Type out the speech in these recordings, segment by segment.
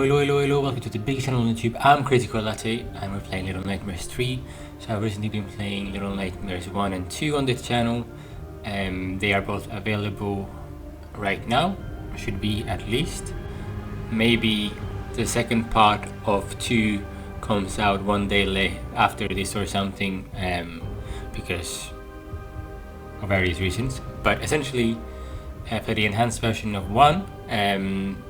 Hello, welcome to the big channel on YouTube. I'm Critical Latte and we're playing Little Nightmares 3. So I've recently been playing Little Nightmares 1 and 2 on this channel. They are both available right now, should be at least. Maybe the second part of 2 comes out one day after this or something, because of various reasons. But essentially, for the enhanced version of 1,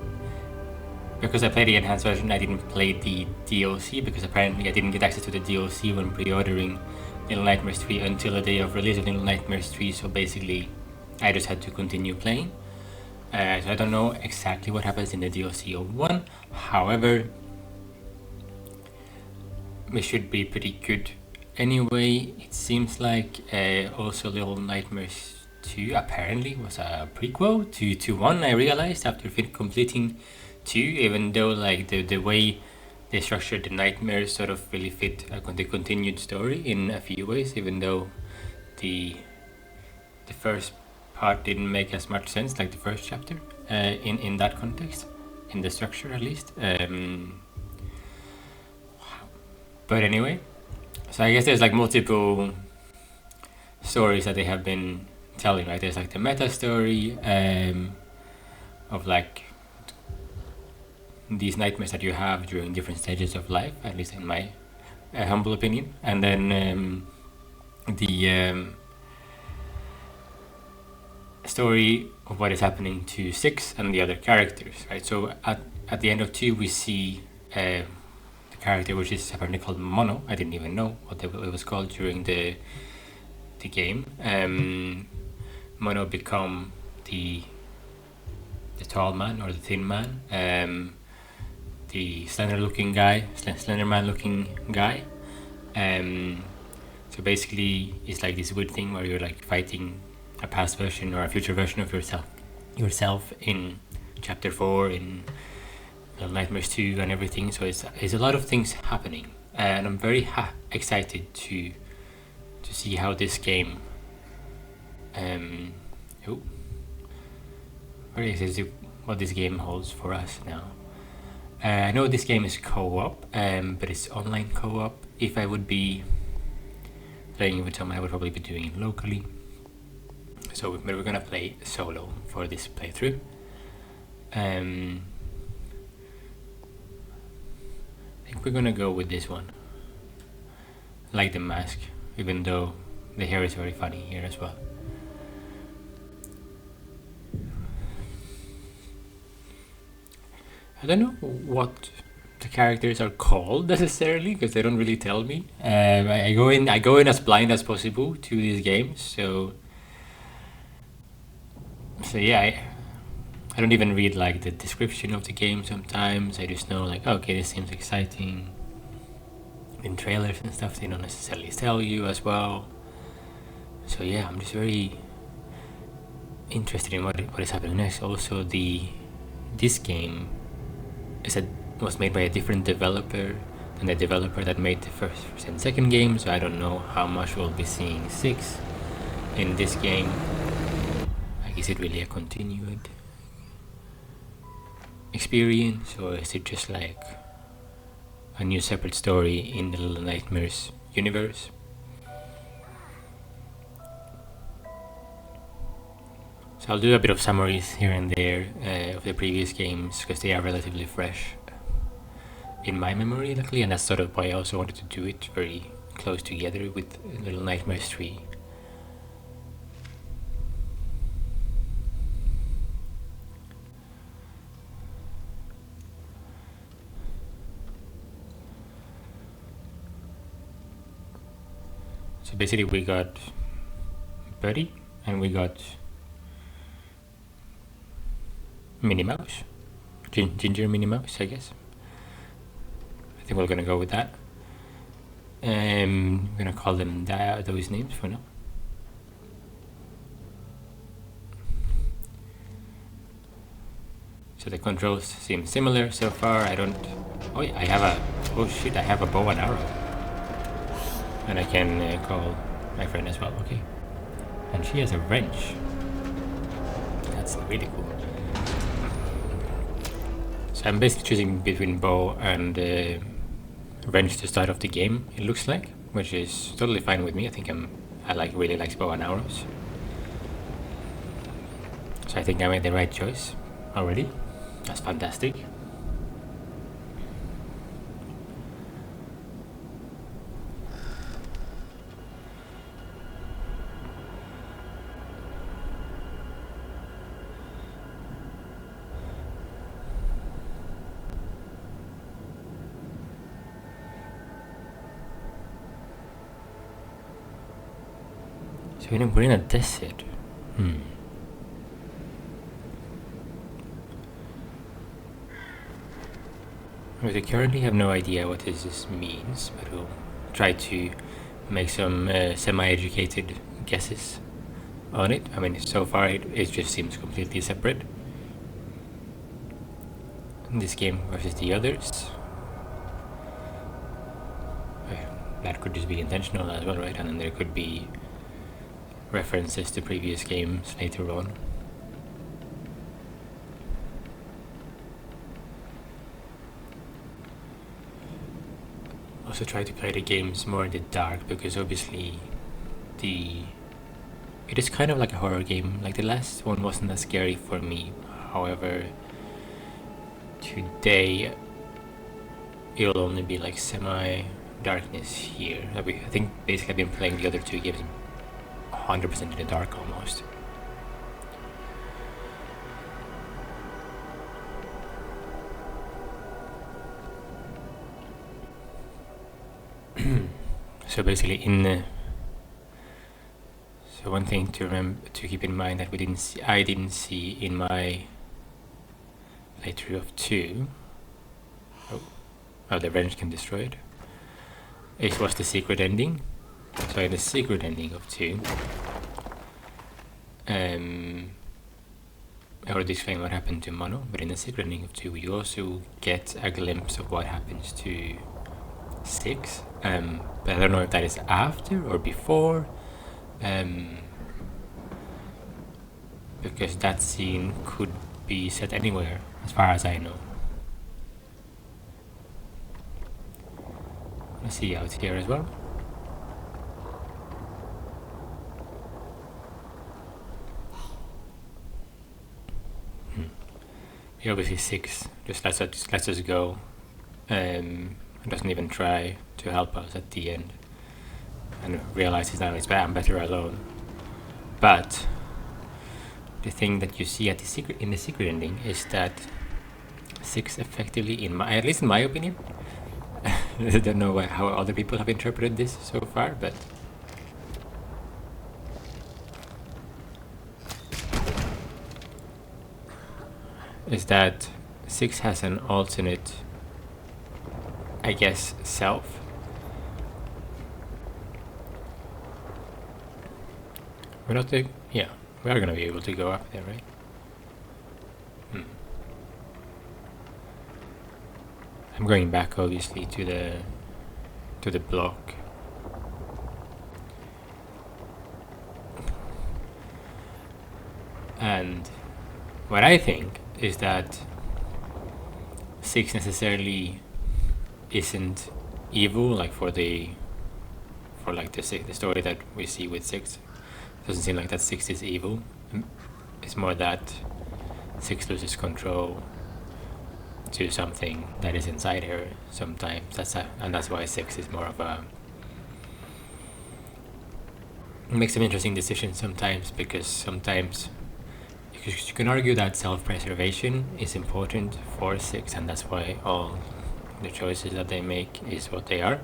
because I played the enhanced version, I didn't play the DLC because apparently I didn't get access to the DLC when pre-ordering Little Nightmares 3 until the day of release of Little Nightmares 3, so basically I just had to continue playing. So I don't know exactly what happens in the DLC of 1, however, it should be pretty good. Anyway, it seems like also Little Nightmares 2 apparently was a prequel to 1, I realized after completing 2, even though like the way they structured the nightmares sort of really fit the continued story in a few ways, even though the first part didn't make as much sense, like the first chapter, in that context, in the structure at least. But anyway, so I guess there's like multiple stories that they have been telling, right? There's like the meta story of like these nightmares that you have during different stages of life, at least in my humble opinion, and then the story of what is happening to 6 and the other characters, right? So at the end of 2 we see the character which is apparently called Mono. I didn't even know what it was called during the game. Mono become the tall man or the thin man, the Slenderman looking guy. So basically it's like this weird thing where you're like fighting a past version or a future version of yourself in chapter 4 in Little Nightmares 2 and everything. So it's a lot of things happening, and I'm very excited to see how this game very excited what this game holds for us now. I know this game is co-op, but it's online co-op. If I would be playing it with someone, I would probably be doing it locally. So we're gonna play solo for this playthrough. I think we're gonna go with this one. I like the mask, even though the hair is very funny here as well. I don't know what the characters are called necessarily, because they don't really tell me. I go in as blind as possible to these games, so yeah, I don't even read like the description of the game sometimes. I just know like, okay, this seems exciting. In trailers and stuff they don't necessarily tell you as well. So yeah, I'm just very interested in what is happening next. Also, this game was made by a different developer than the developer that made the first and second game, so I don't know how much we'll be seeing 6 in this game. Like, is it really a continued experience, or is it just like a new separate story in the Little Nightmares universe? So I'll do a bit of summaries here and there of the previous games, because they are relatively fresh in my memory, luckily, and that's sort of why I also wanted to do it very close together with Little Nightmares 3. So basically we got Buddy and we got Minnie Mouse, Ginger Minnie Mouse, I guess. I think we're gonna go with that. I'm gonna call them those names for now. So the controls seem similar so far. Oh yeah, I have a bow and arrow, and I can call my friend as well. Okay, and she has a wrench. That's really cool. So I'm basically choosing between bow and wrench to start off the game, it looks like, which is totally fine with me. I think I really like bow and arrows. So I think I made the right choice already. That's fantastic. So we're in a desert. We currently have no idea what this means, but we'll try to make some semi-educated guesses on it. I mean, so far it just seems completely separate. This game versus the others. That could just be intentional as well, right? And then there could be references to previous games later on. Also try to play the games more in the dark, because obviously it is kind of like a horror game. Like the last one wasn't as scary for me. However, today it'll only be like semi-darkness here. I think basically I've been playing the other two games 100% in the dark almost. So basically so one thing to keep in mind that I didn't see in my playthrough of 2, the wrench can destroy it, it was the secret ending. So in the secret ending of 2, I already explained what happened to Mono, but in the secret ending of 2 you also get a glimpse of what happens to 6, but I don't know if that is after or before, because that scene could be set anywhere as far as I know. Let's see out here as well. Obviously 6 just lets us go, doesn't even try to help us at the end, and realizes now I'm better alone. But the thing that you see in the secret ending is that 6 effectively, at least in my opinion, I don't know how other people have interpreted this so far, but is that 6 has an alternate, I guess, self. We are gonna be able to go up there, right? I'm going back obviously to the block. And what I think is that 6 necessarily isn't evil, like for the story that we see with 6. It doesn't seem like that 6 is evil. It's more that 6 loses control to something that is inside her sometimes. And that's why 6 is more of a makes some interesting decisions sometimes, because sometimes you can argue that self-preservation is important for 6, and that's why all the choices that they make is what they are.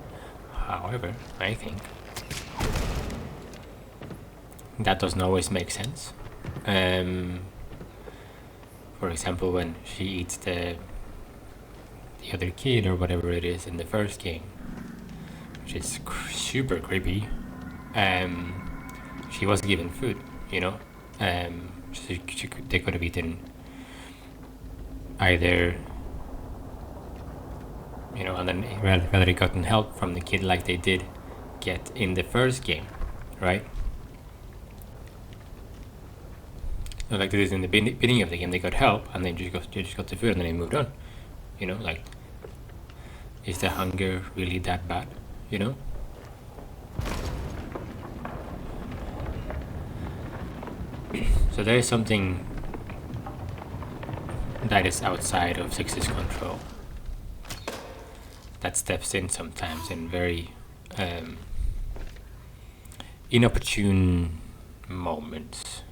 However, I think that doesn't always make sense. For example, when she eats the other kid or whatever it is in the first game, which is super creepy, she was given food, you know. They could have eaten either, you know, and then rather gotten help from the kid like they did get in the first game, right? Like they did in the beginning of the game, they got help and they just got the food and then they moved on. You know, like, is the hunger really that bad? You know? So there is something that is outside of Six's control that steps in sometimes in very inopportune moments.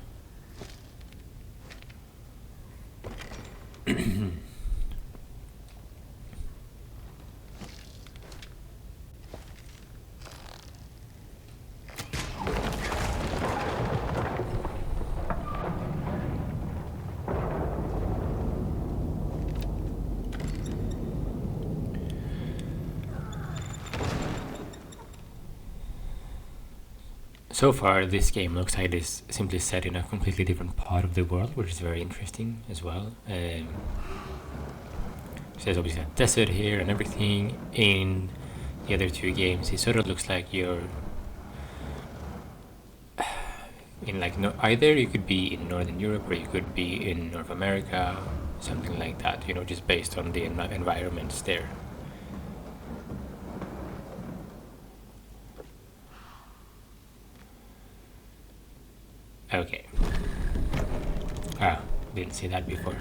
So far, this game looks like it is simply set in a completely different part of the world, which is very interesting as well. There's obviously a desert here and everything. In the other two games, it sort of looks like you're in like either you could be in Northern Europe or you could be in North America, something like that. You know, just based on the environments there. Okay. Ah, didn't see that before.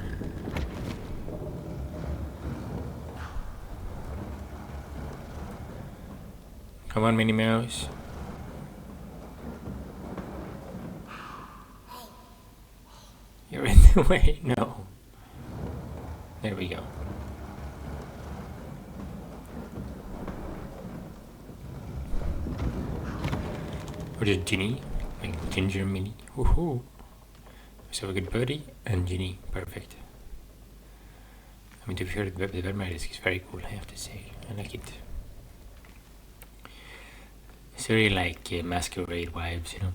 Come on, Minnie Mouse. You're in the way. No. There we go. Or just Ginny. Like Ginger Minnie. Woohoo. So a good buddy and Ginny. Perfect. I mean, to be fair, the Vermeer is very cool, I have to say. I like it. It's very like masquerade vibes, you know.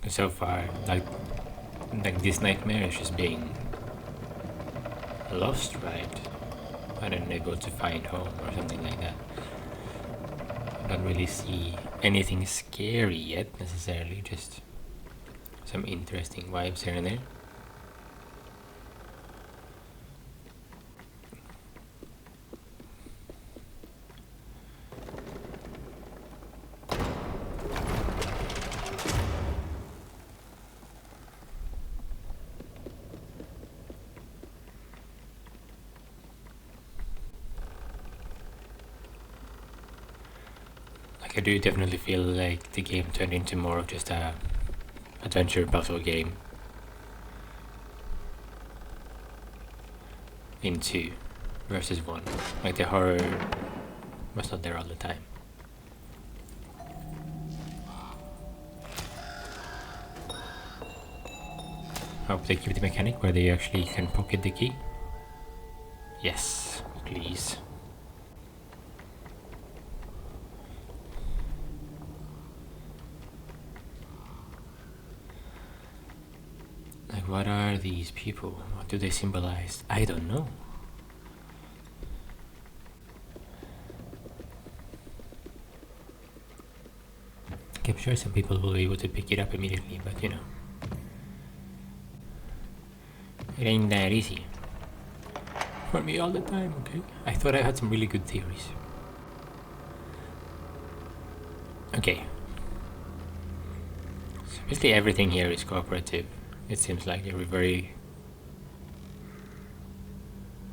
So far, like this nightmare is just being lost, right? And unable to find home or something like that. I don't really see anything scary yet necessarily, just some interesting vibes here and there. I do definitely feel like the game turned into more of just a adventure puzzle game in 2 versus 1. Like the horror was not there all the time. I hope they keep the mechanic where they actually can pocket the key. Yes, please. What are these people? What do they symbolize? I don't know. I'm sure some people will be able to pick it up immediately, but you know. It ain't that easy. For me all the time, okay? I thought I had some really good theories. Okay. So basically everything here is cooperative. It seems like they're very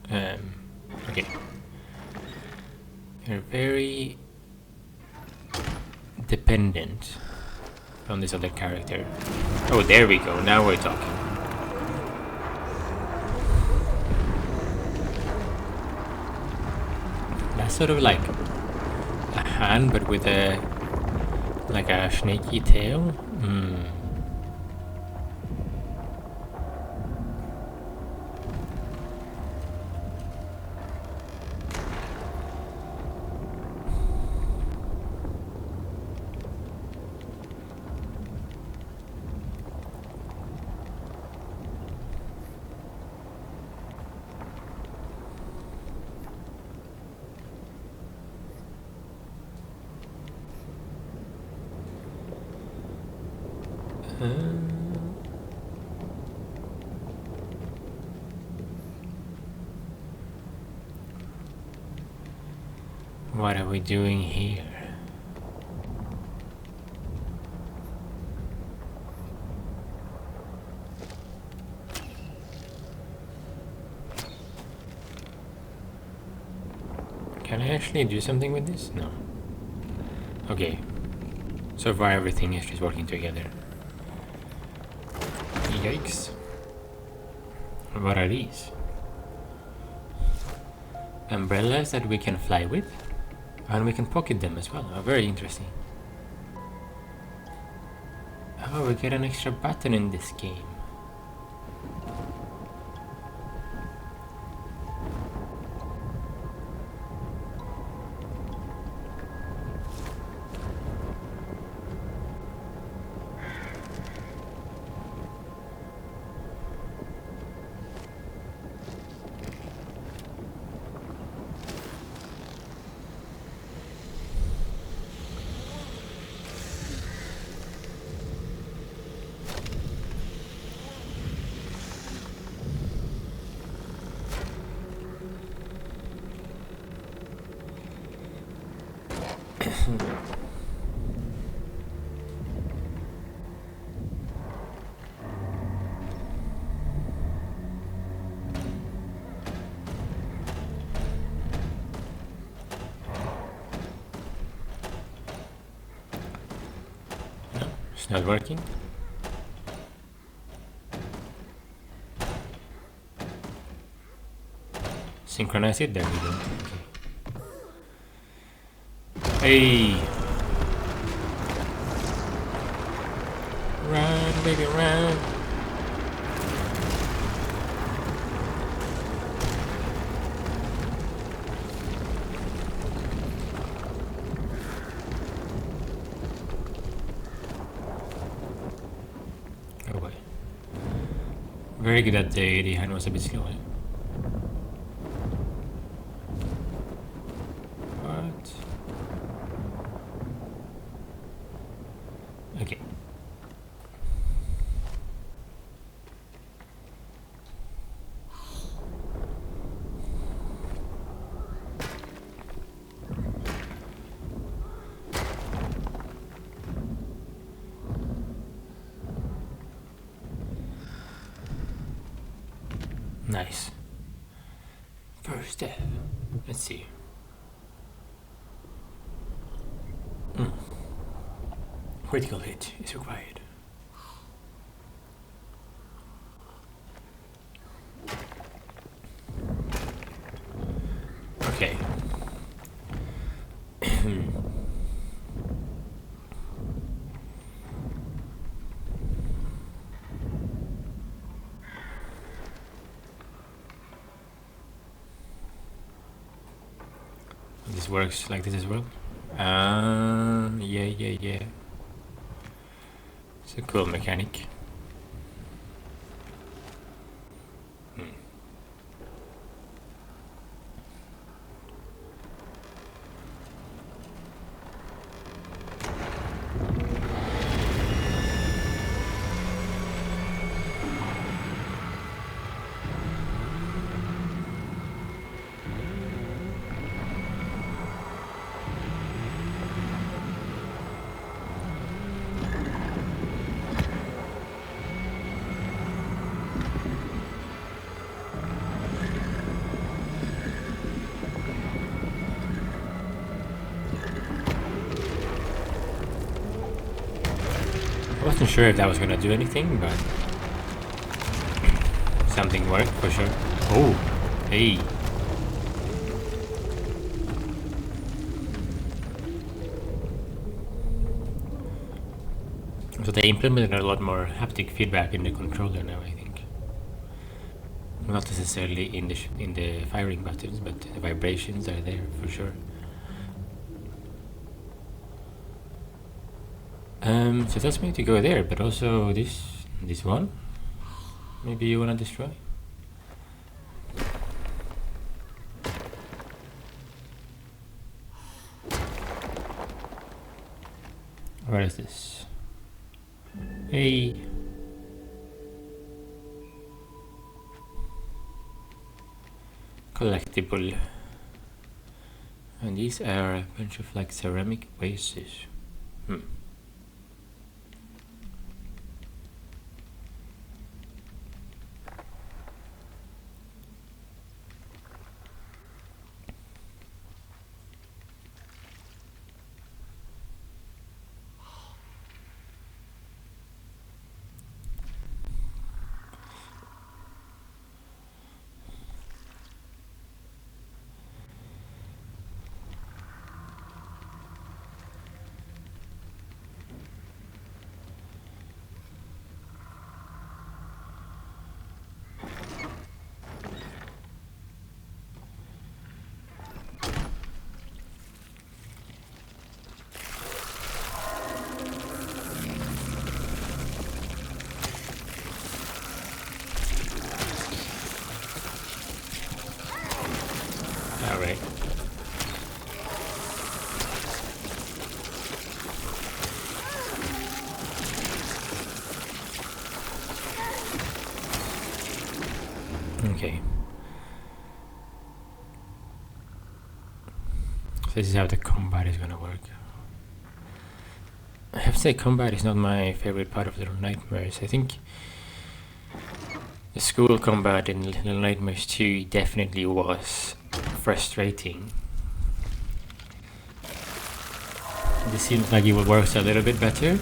okay. They're very dependent on this other character. Oh, there we go. Now we're talking. That's sort of like a hand, but with a like a snaky tail. What are we doing here? Can I actually do something with this? No. Okay. So far everything is just working together. Yikes. What are these? Umbrellas that we can fly with? And we can pocket them as well. Oh, very interesting. Oh, we get an extra button in this game. It's not working. Synchronize it, there we go. Okay. Hey! Run, baby, run! Oh boy. Very good at the hand was a bit slow. What? Okay. Nice. First step. Let's see. Critical hit is required. Okay. This works like this as well. Yeah. It's a cool mechanic. I wasn't sure if that was gonna do anything, but something worked for sure. Oh, hey. So they implemented a lot more haptic feedback in the controller now, I think. Not necessarily in the firing buttons, but the vibrations are there for sure. So that's me to go there, but also this one. Maybe you wanna destroy? Where is this? a collectible, and these are a bunch of like ceramic vases. Alright. Okay. So this is how the combat is gonna work. I have to say combat is not my favorite part of Little Nightmares. I think the school combat in Little Nightmares 2 definitely was frustrating. This seems like it works a little bit better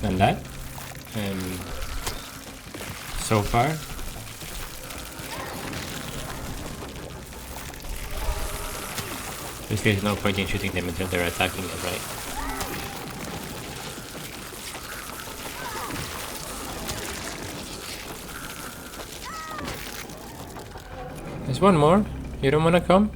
than that so far. Because there's no point in shooting them until they're attacking us, right? There's one more. You don't wanna come?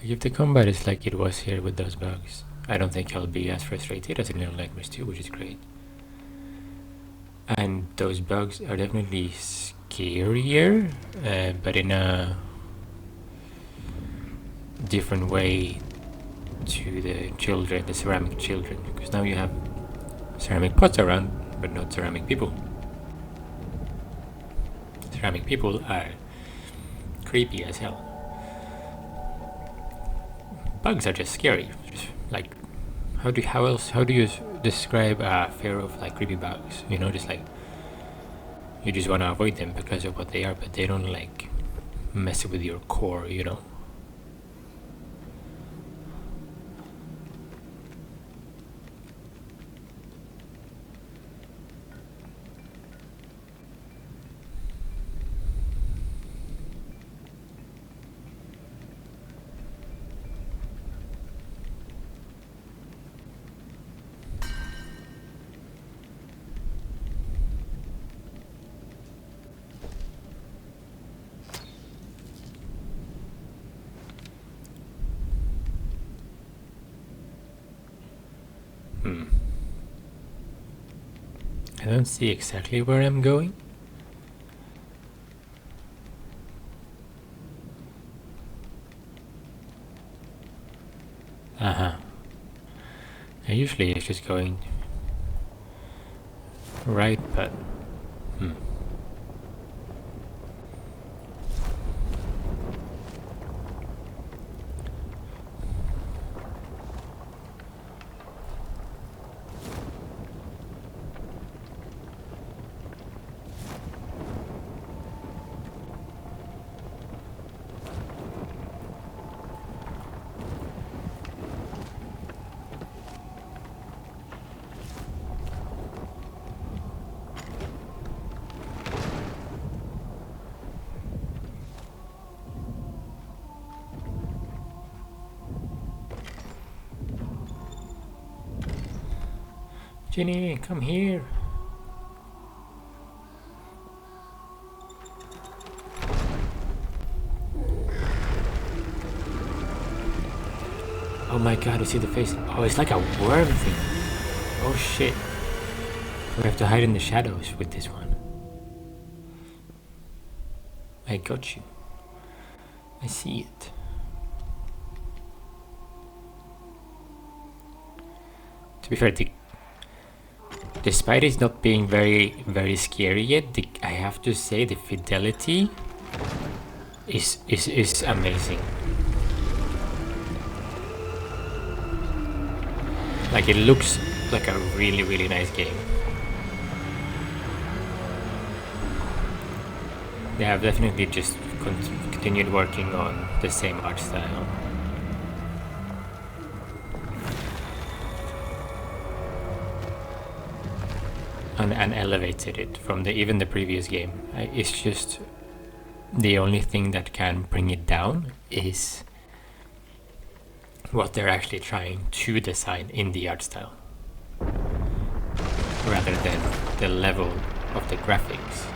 If the combat is like it was here with those bugs, I don't think I'll be as frustrated as in Little Nightmares 2, which is great. And those bugs are definitely scarier, but in a different way to the children, the ceramic children, because now you have ceramic pots around, but not ceramic people. Ceramic people are creepy as hell. Bugs are just scary. Just like, how do you describe a fear of like creepy bugs? You know, just like you just want to avoid them because of what they are, but they don't like mess with your core, you know. I don't see exactly where I'm going. Usually it's just going right, but Ginny, come here. Oh my god, you see the face? Oh, it's like a worm thing. Oh shit. We have to hide in the shadows with this one. I got you. I see it. To be fair, despite it not being very scary yet, I have to say the fidelity is amazing. Like, it looks like a really nice game. They have definitely just continued working on the same art style. And elevated it from even the previous game. It's just the only thing that can bring it down is what they're actually trying to design in the art style, rather than the level of the graphics.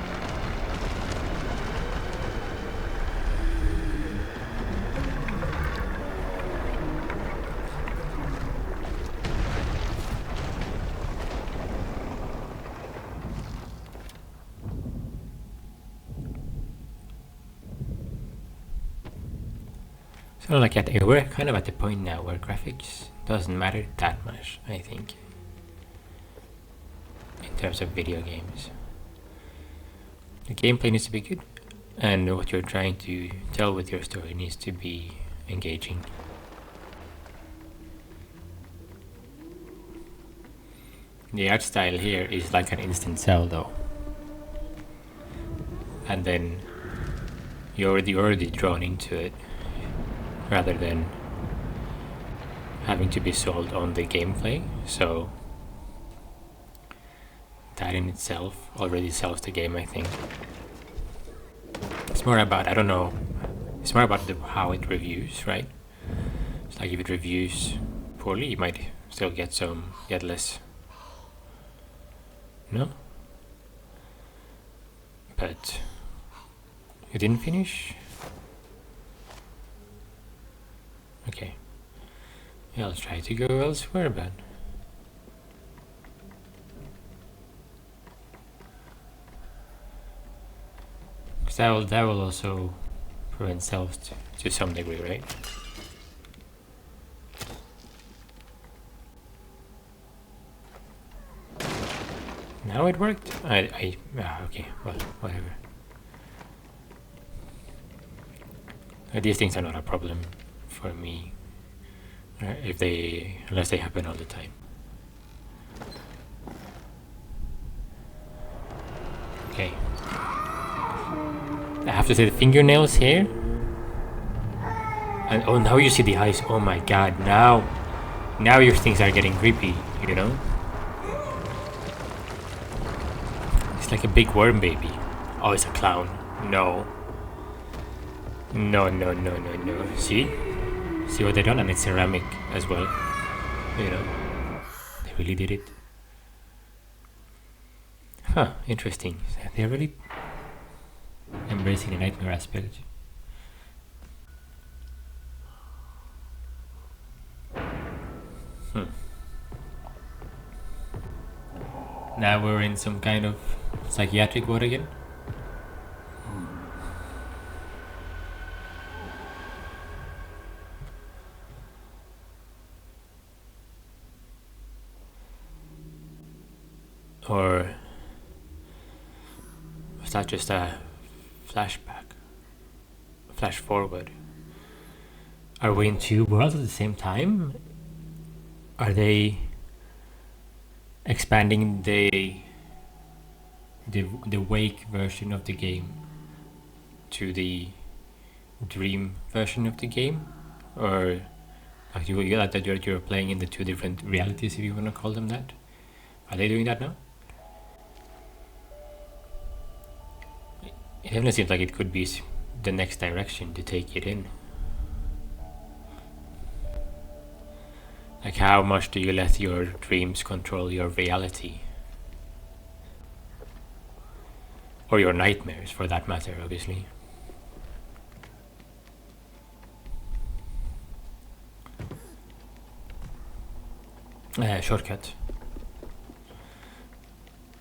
So like we're kind of at the point now where graphics doesn't matter that much, I think, in terms of video games. The gameplay needs to be good, and what you're trying to tell with your story needs to be engaging. The art style here is like an instant sell though, and then you're already drawn into it, rather than having to be sold on the gameplay. So that in itself already sells the game, I think. It's more about, I don't know, it's more about how it reviews, right? It's like if it reviews poorly, you might still get less. No? But you didn't finish? Okay. Yeah, I'll try to go elsewhere, but because that will also prevent self to some degree, right? Now it worked. Okay. Well, whatever. These things are not a problem for me, unless they happen all the time. Okay. I have to say the fingernails here. And oh, now you see the eyes. Oh my god, now your things are getting creepy, you know? It's like a big worm baby. Oh, it's a clown. No. No. See what they done? And it's ceramic as well. You know, they really did it. Huh, interesting. They're really embracing the nightmare aspect. Now we're in some kind of psychiatric ward again. Or was that just a flashback? Flash forward? Are we in two worlds at the same time? Are they expanding the wake version of the game to the dream version of the game? Or like you're playing in the two different realities, if you want to call them that? Are they doing that now? It definitely seems like it could be the next direction to take it in. Like, how much do you let your dreams control your reality? Or your nightmares, for that matter, obviously. Shortcut.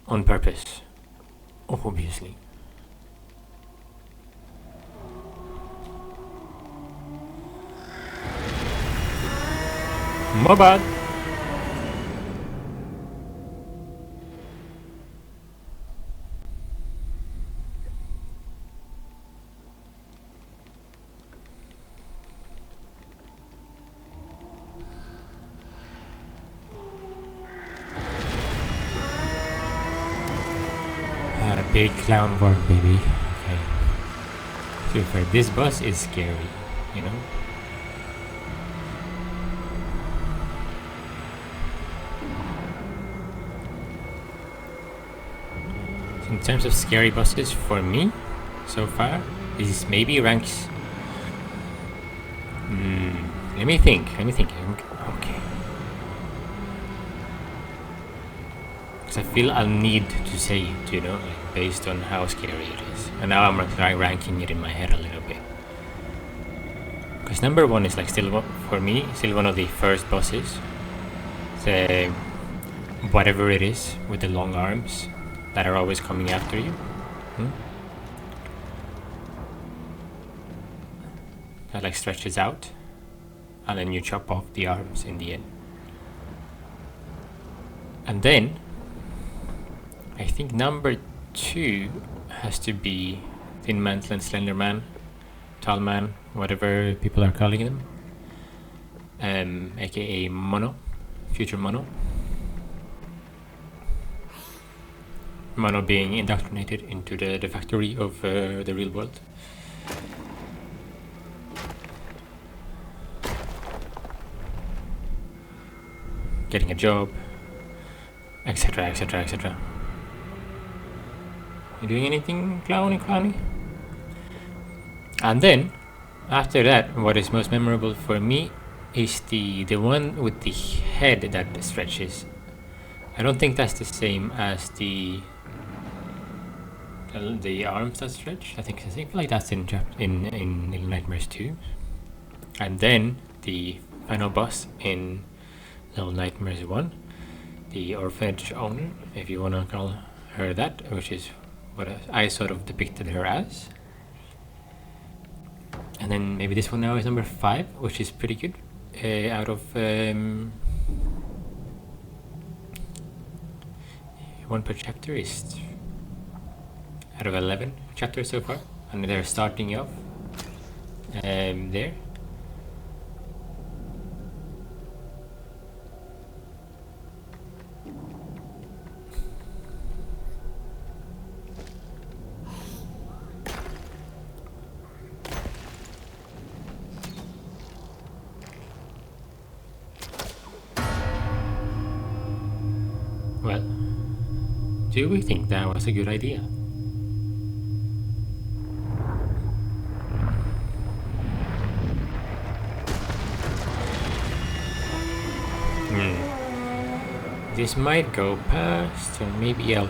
On purpose. Obviously. My bad. Big clown work, baby. Okay. To be fair, this boss is scary, you know? In terms of scary bosses, for me, so far, this maybe ranks... Let me think. Okay. Because I feel I'll need to say it, you know, like, based on how scary it is. And now I'm ranking it in my head a little bit. Because number one is like still, for me, still one of the first bosses. The whatever it is with the long arms that are always coming after you. That like stretches out, and then you chop off the arms in the end. And then I think number two has to be Thin Mantle and Slender Man, Tall Man, whatever people are calling them, aka Mono, future Mono. Mono being indoctrinated into the factory of the real world. Getting a job, etc, etc, etc. You doing anything, clowny? And then, after that, what is most memorable for me is the one with the head that stretches. I don't think that's the same as the arms that stretch. I think like that's in Little Nightmares 2. And then the final boss in Little Nightmares 1, the orphanage owner, if you wanna call her that, which is what I sort of depicted her as. And then maybe this one now is number 5, which is pretty good. Out of one per chapter is out of 11 chapters so far, and they're starting off there. Well, do we think that was a good idea? This might go past, or maybe I'll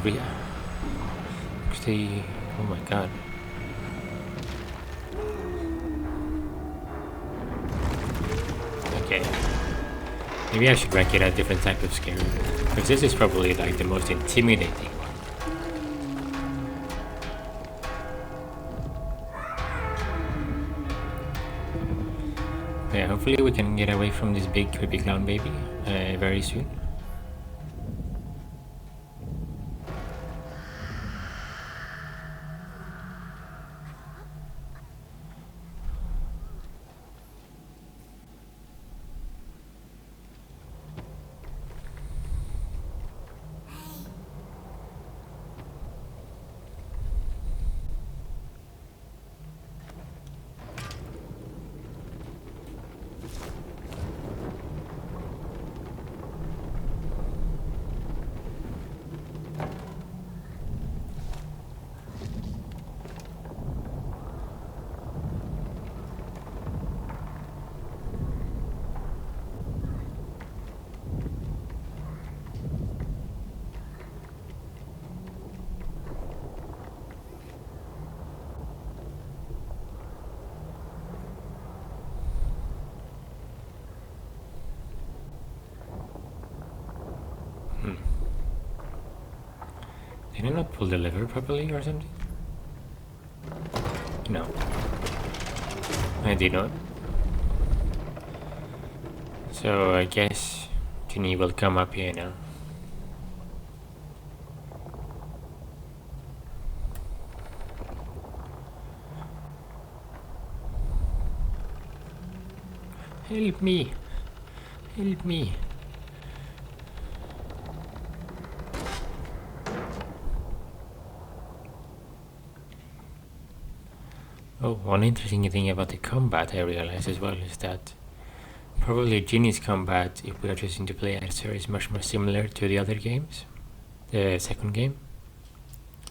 actually, oh my god. Okay. Maybe I should rank it at different type of scary, because this is probably like the most intimidating one. Yeah, hopefully we can get away from this big creepy clown baby very soon. Can I not pull the lever properly or something? No. I did not. So I guess Ginny will come up here now. Help me! Help me! Oh, one interesting thing about the combat I realized as well is that probably Ginny's combat, if we are choosing to play as her, is much more similar to the other games. The second game.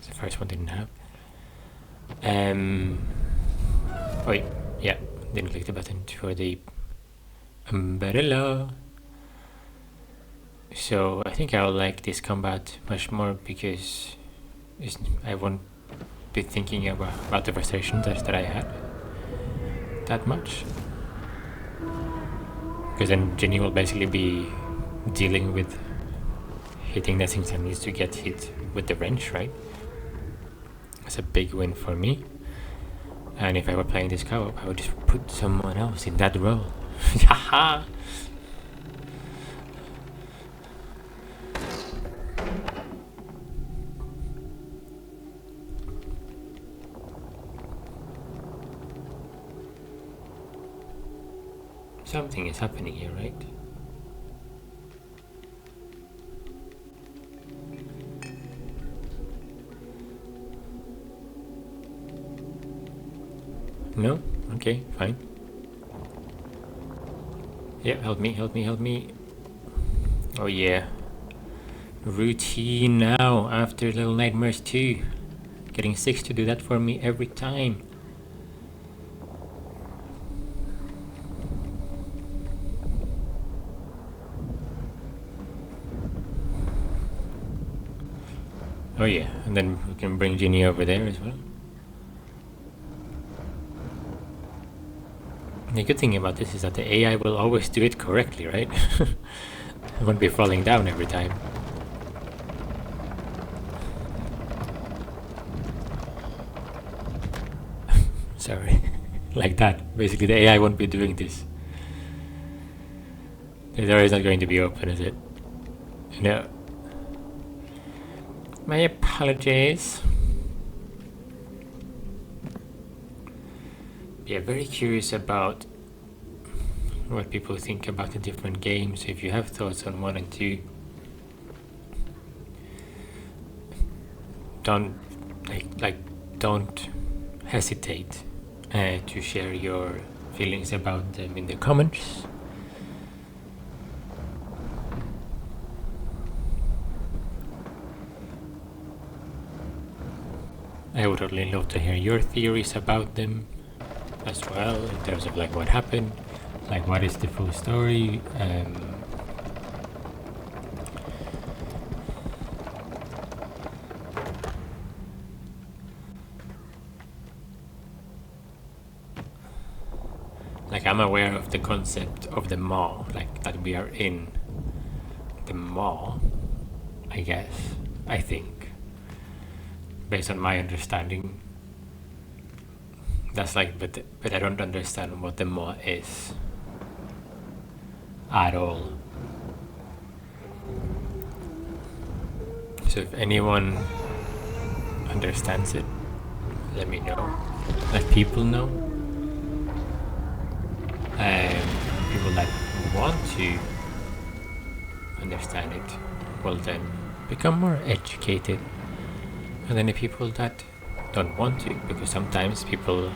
The first one didn't have. Wait, yeah, didn't click the button for the umbrella. So I think I'll like this combat much more because I won't be thinking about the frustration that I had that much. Because then Jenny will basically be dealing with hitting the things that needs to get hit with the wrench, right? That's a big win for me. And if I were playing this co-op, I would just put someone else in that role. Haha! Something is happening here, right? No? Okay, fine. Yeah, help me, help me, help me. Oh yeah. Routine now after Little Nightmares 2. Getting 6 to do that for me every time. Oh yeah, and then we can bring Ginny over there as well. The good thing about this is that the AI will always do it correctly, right? It won't be falling down every time. Sorry. Like that. Basically the AI won't be doing this. The door is not going to be open, is it? No. My apologies. Yeah, very curious about what people think about the different games. If you have thoughts on 1 and 2, don't hesitate to share your feelings about them in the comments. I would really love to hear your theories about them as well, in terms of like what happened, like what is the full story. Like I'm aware of the concept of the mall, like that we are in the mall, I guess, I think, based on my understanding. That's like, but I don't understand what the mall is at all. So if anyone understands it, let me know. Let people know. People that want to understand it will then become more educated. And then the people that don't want to, because sometimes people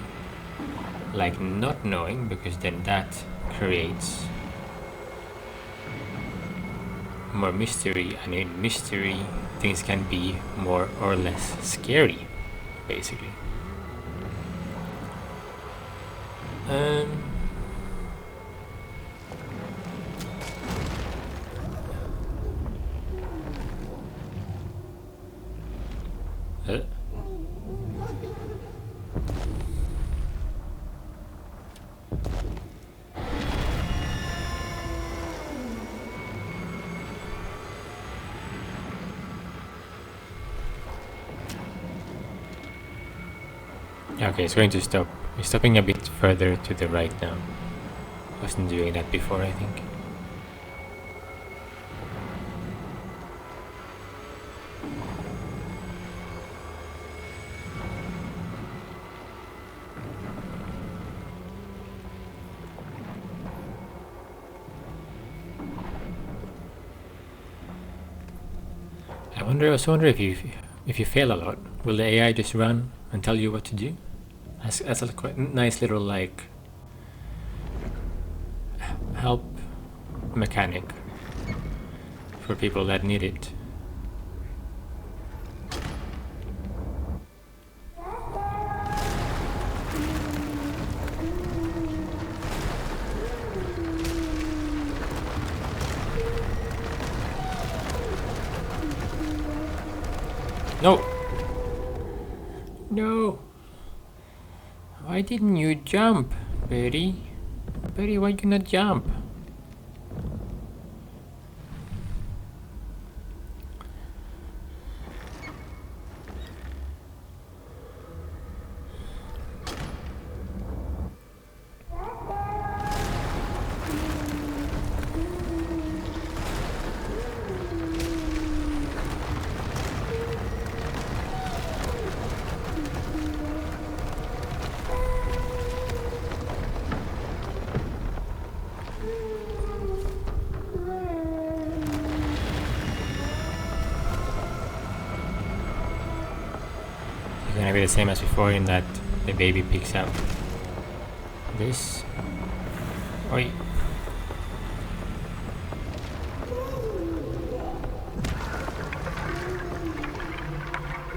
like not knowing, because then that creates more mystery, and in mystery things can be more or less scary, basically. Okay, it's going to stop. It's stopping a bit further to the right now. Wasn't doing that before, I think. I also wonder if you fail a lot, will the AI just run and tell you what to do? That's a quite nice little like help mechanic for people that need it. No! No! Why didn't you jump, Betty? Betty, why you not jump? It's gonna be the same as before in that the baby picks up this. Oi.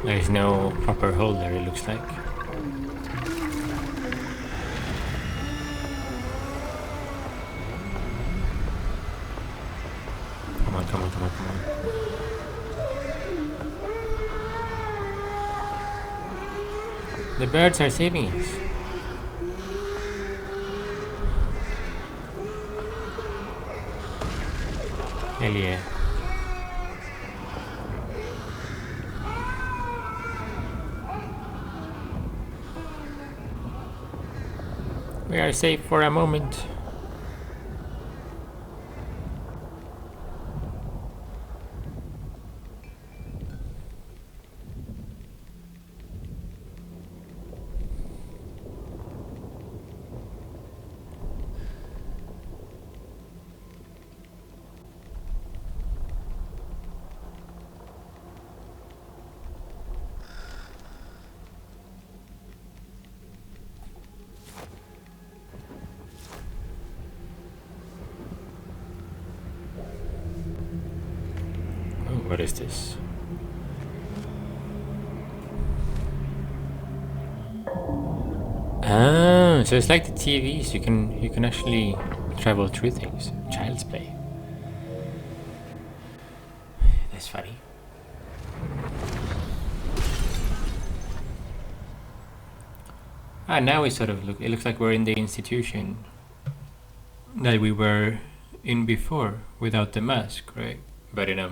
There is no proper holder, it looks like. Come on, come on, come on, come on. The birds are saving us. Hell yeah. We are safe for a moment. What is this? Ah, so it's like the TVs. You can actually travel through things. Child's play. That's funny. Ah, now we sort of look. It looks like we're in the institution that we were in before without the mask, right? But in a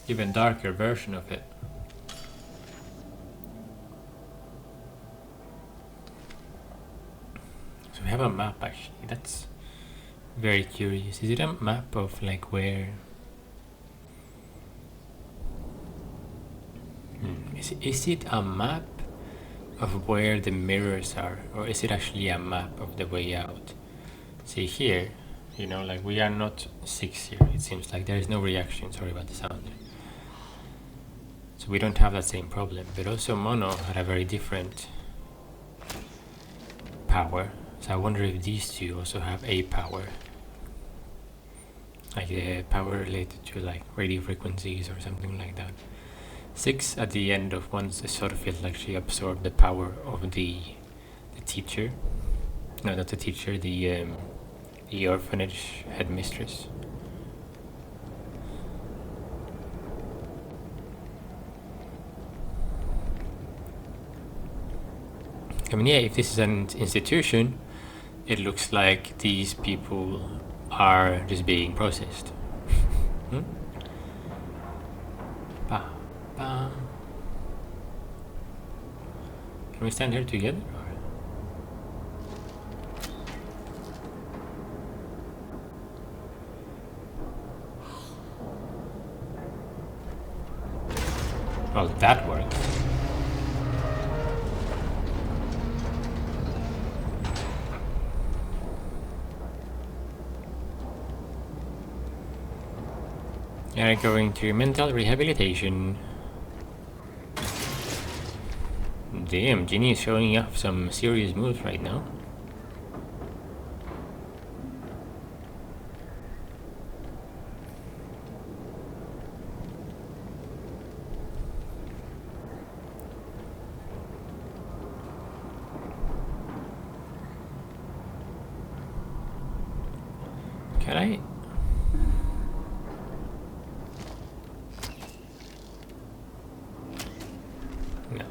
even darker version of it. So we have a map actually. That's very curious. Is it a map of like where? Is it a map of where the mirrors are, or is it actually a map of the way out? See here, you know, like we are not 6 here. It seems like there is no reaction. Sorry about the sound. So we don't have that same problem, but also Mono had a very different power. So I wonder if these two also have a power, like the power related to like radio frequencies or something like that. 6 at the end of one sort of feels like she absorbed the power of the teacher. No, not the teacher, the orphanage headmistress. I mean, yeah, if this is an institution, it looks like these people are just being processed. Can we stand here together? Well, that works. Yeah, going to mental rehabilitation. Damn, Ginny is showing off some serious moves right now. Can I? No.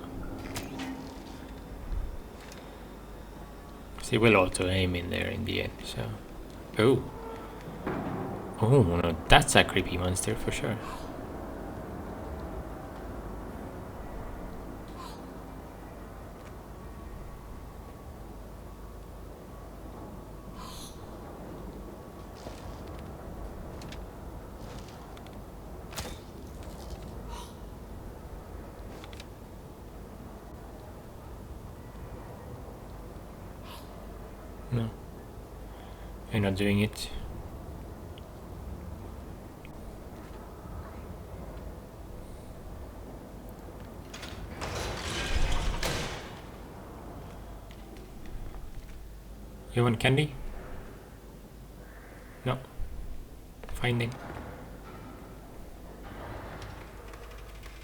She will auto aim in there in the end, so. Oh. Oh, no, that's a creepy monster for sure. No. You're not doing it. You want candy? No. Finding.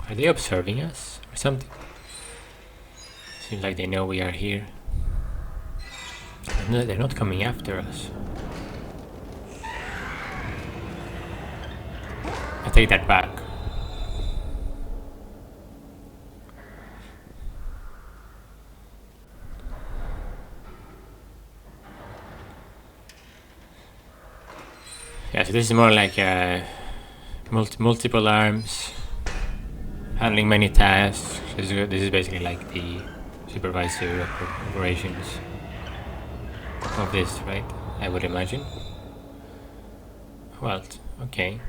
Are they observing us or something? Seems like they know we are here. No, they're not coming after us. I take that back. Yeah, so this is more like multiple arms, handling many tasks. This is basically like the supervisor operations of this, right? I would imagine. Well, okay.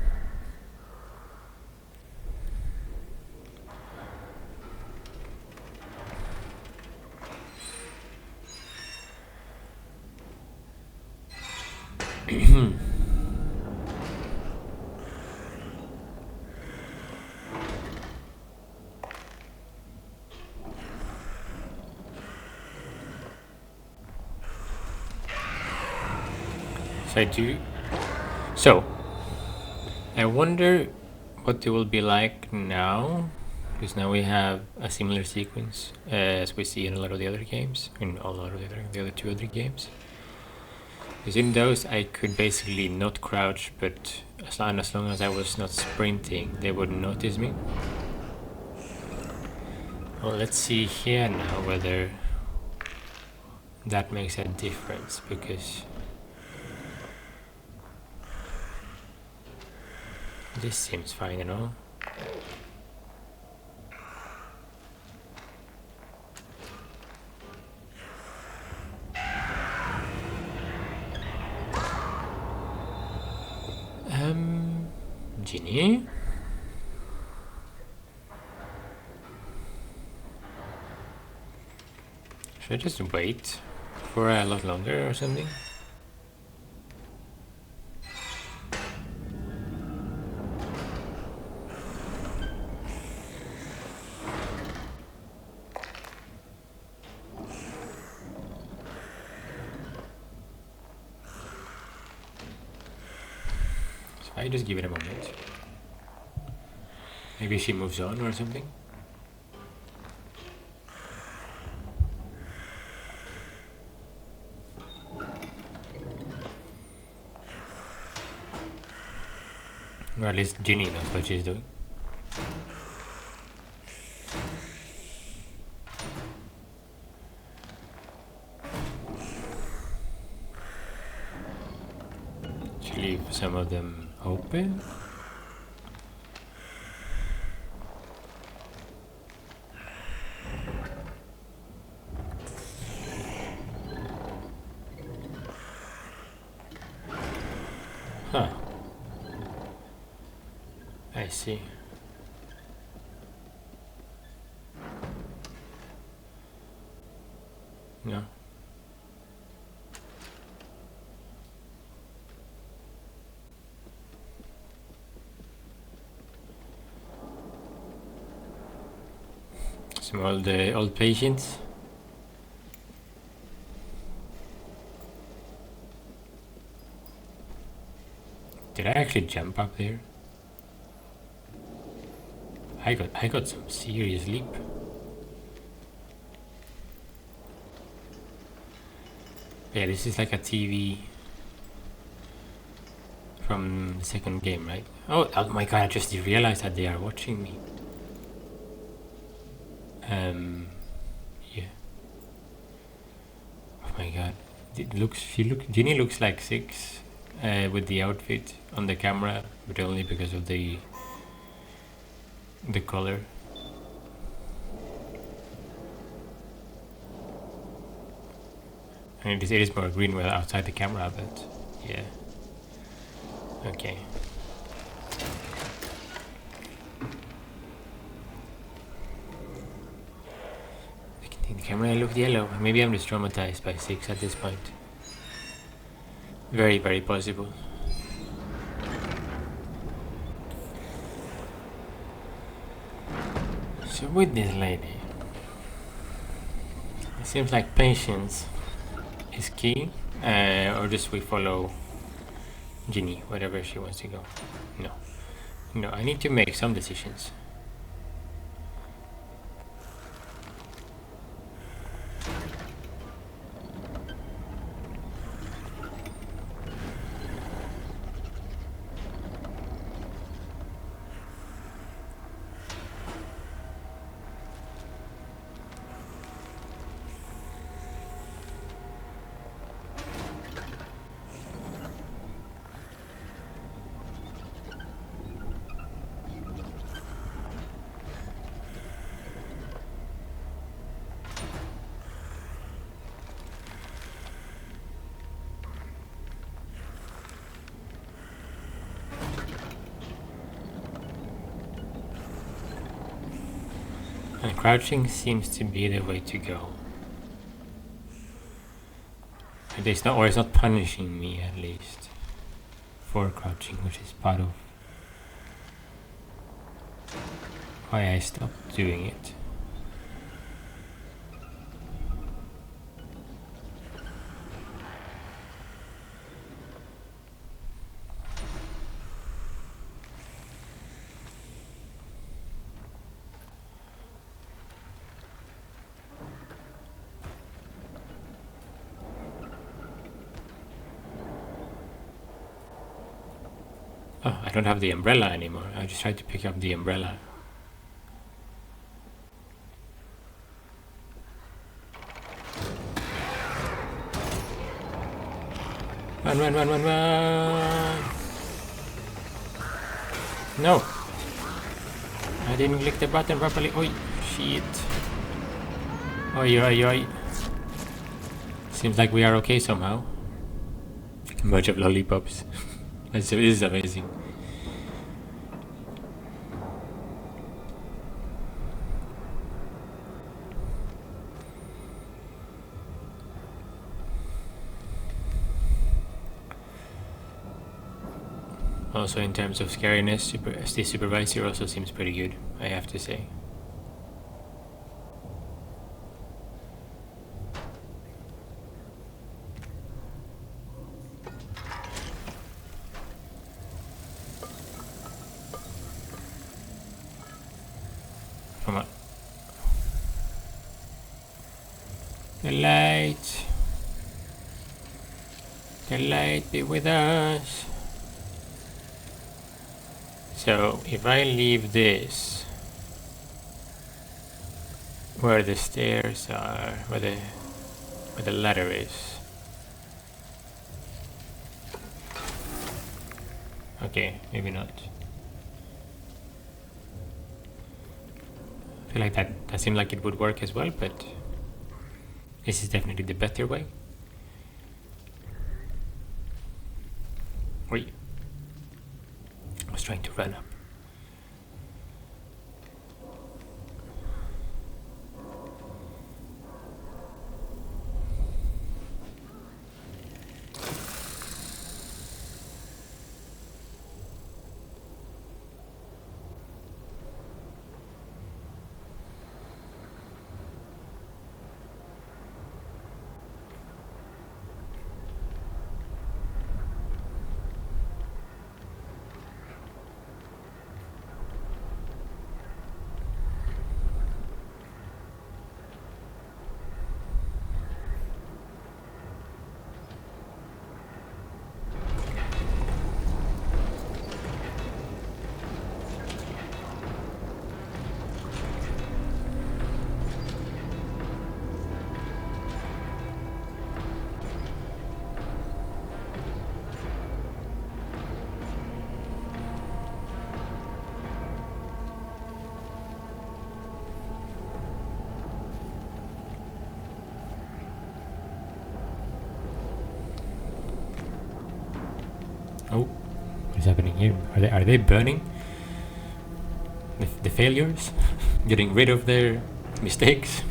So I do. So I wonder what it will be like now, because now we have a similar sequence as we see in a lot of the other games, in a lot of the other two other games. Because in those I could basically not crouch, but as long as I was not sprinting, they wouldn't notice me. Well, let's see here now whether that makes a difference, because this seems fine and all. Ginny? Should I just wait for a lot longer or something? I just give it a moment. Maybe she moves on or something. Or at least Ginny knows what she's doing. She leave some of them open. I see. No. Some old patients. Did I actually jump up there? I got some serious leap. Yeah, this is like a TV from the second game, right? Oh my god, I just realized that they are watching me. Yeah. Oh my god. Ginny looks like 6 with the outfit on the camera, but only because of the color. I mean, it is more green well outside the camera, but yeah. Okay. The camera looked yellow. Maybe I'm just traumatized by 6 at this point. Very, very possible. So with this lady, it seems like patience is key, or just we follow Ginny, wherever she wants to go. No, I need to make some decisions. And crouching seems to be the way to go. It's not punishing me, at least, for crouching, which is part of why I stopped doing it. Oh, I don't have the umbrella anymore. I just tried to pick up the umbrella. Run! No! I didn't click the button properly. Oi, shit. Oi. Seems like we are okay somehow. A bunch of lollipops. This is amazing. Also, in terms of scariness, the supervisor also seems pretty good, I have to say. Come on. The light. The light be with us. So, if I leave this where the stairs are, where the ladder is. Okay, maybe not. I feel like that seemed like it would work as well, but this is definitely the better way. Wait. I was trying to run up. happening here? Are they burning the failures? Getting rid of their mistakes?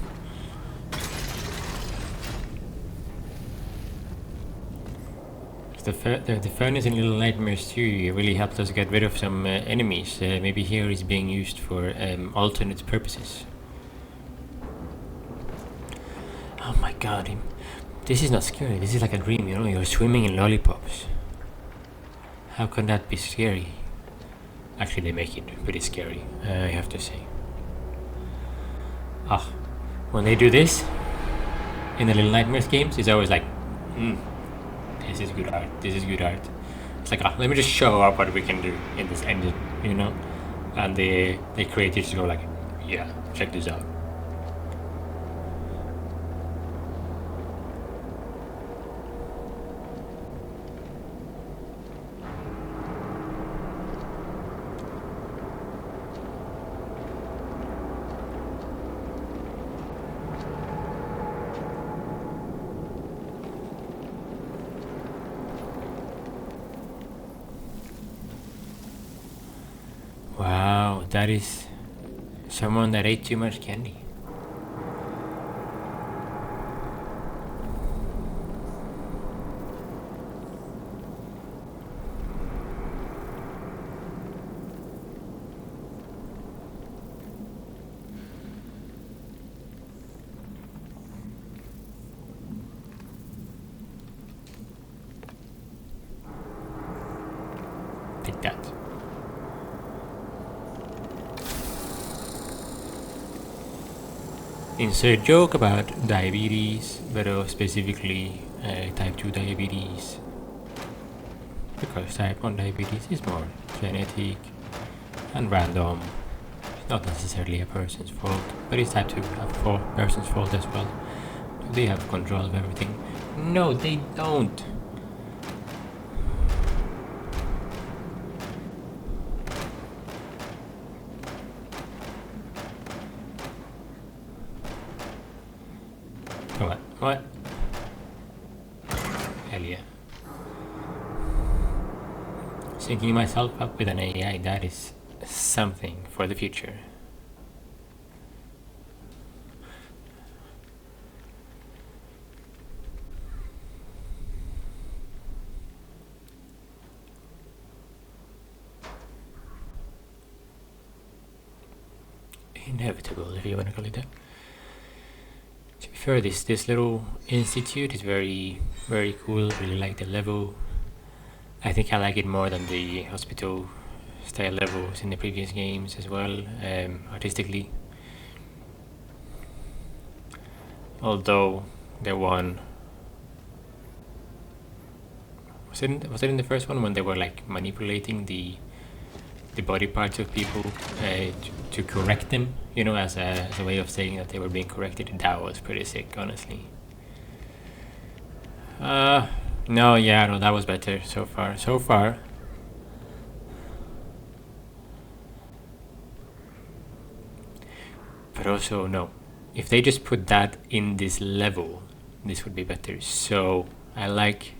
The furnace in Little Nightmares 2 really helped us get rid of some enemies. Maybe here is being used for alternate purposes. Oh my god, this is not scary. This is like a dream, you know? You're swimming in lollipops. How can that be scary? Actually, they make it pretty scary, I have to say. When they do this in the Little Nightmares games, it's always like, this is good art. This is good art. It's like, let me just show up what we can do in this engine, you know? And the creators go like, yeah, check this out. Wow, that is someone that ate too much candy. Take that. Insert joke about diabetes, but specifically type 2 diabetes, because type 1 diabetes is more genetic and random. It's not necessarily a person's fault, but it's type 2 a person's fault as well. They have control of everything. No, they don't. What? Hell yeah. Syncing myself up with an AI, that is something for the future. Inevitable, if you want to call it that. To be fair, this little institute is very cool. Really like the level. I think I like it more than the hospital style levels in the previous games as well, artistically. Although the one was it in the first one when they were like manipulating the body parts of people to correct them, you know, as a way of saying that they were being corrected. That was pretty sick, honestly. No, that was better so far. But also, no, if they just put that in this level, this would be better. So I like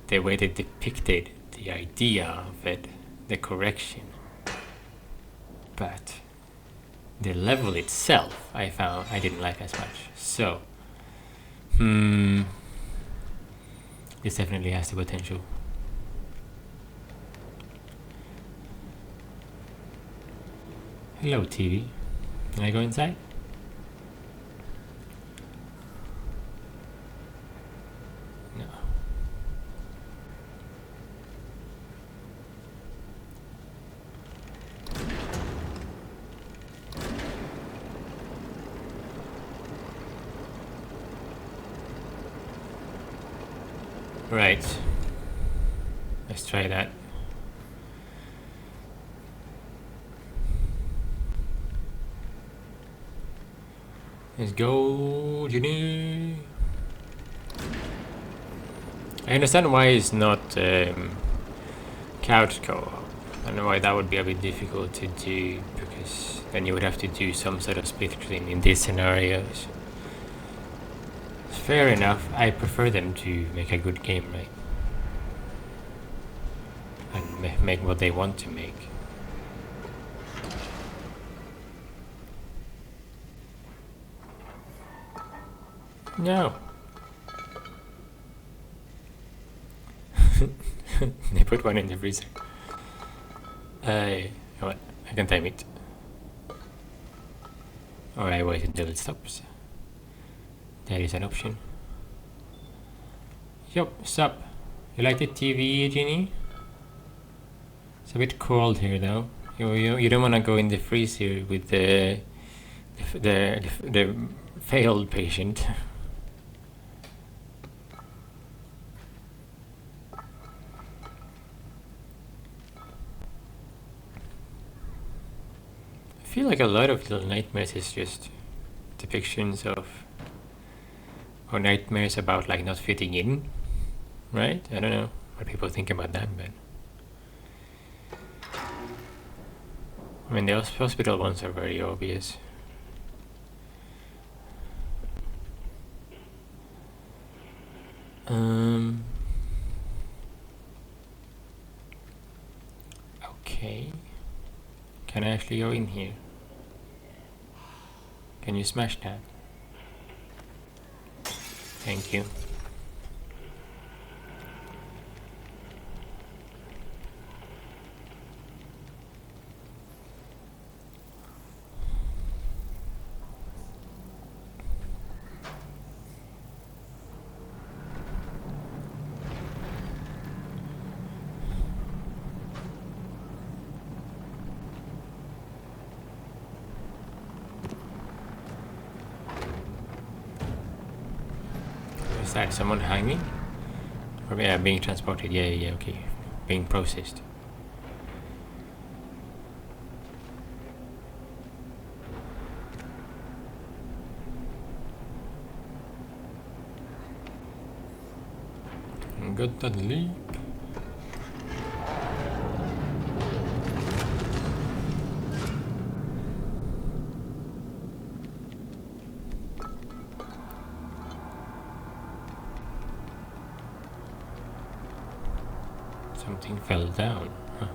the way they depicted the idea of it, the correction, but the level itself I found I didn't like as much. So this definitely has the potential. Hello TV, can I go inside? No. Right, let's try that. Let's go, Jenny. I understand why it's not couch co-op. I don't know why that would be a bit difficult to do, because then you would have to do some sort of split screen in these scenarios. Fair enough, I prefer them to make a good game, right? and make what they want to make. No. They put one in the freezer. What? I can time it. Or I wait until it stops. That is an option. Yup, stop. You like the TV, Ginny? It's a bit cold here though. You don't want to go in the freezer with the failed patient. I feel like a lot of Little Nightmares is just depictions of, or nightmares about like not fitting in, right? I don't know what people think about that, but I mean the hospital ones are very obvious. Okay. Can I actually go in here? Can you smash that? Thank you. Is that someone hanging? Or yeah, being transported, yeah, okay. Being processed. Got that leap. Something fell down. Huh.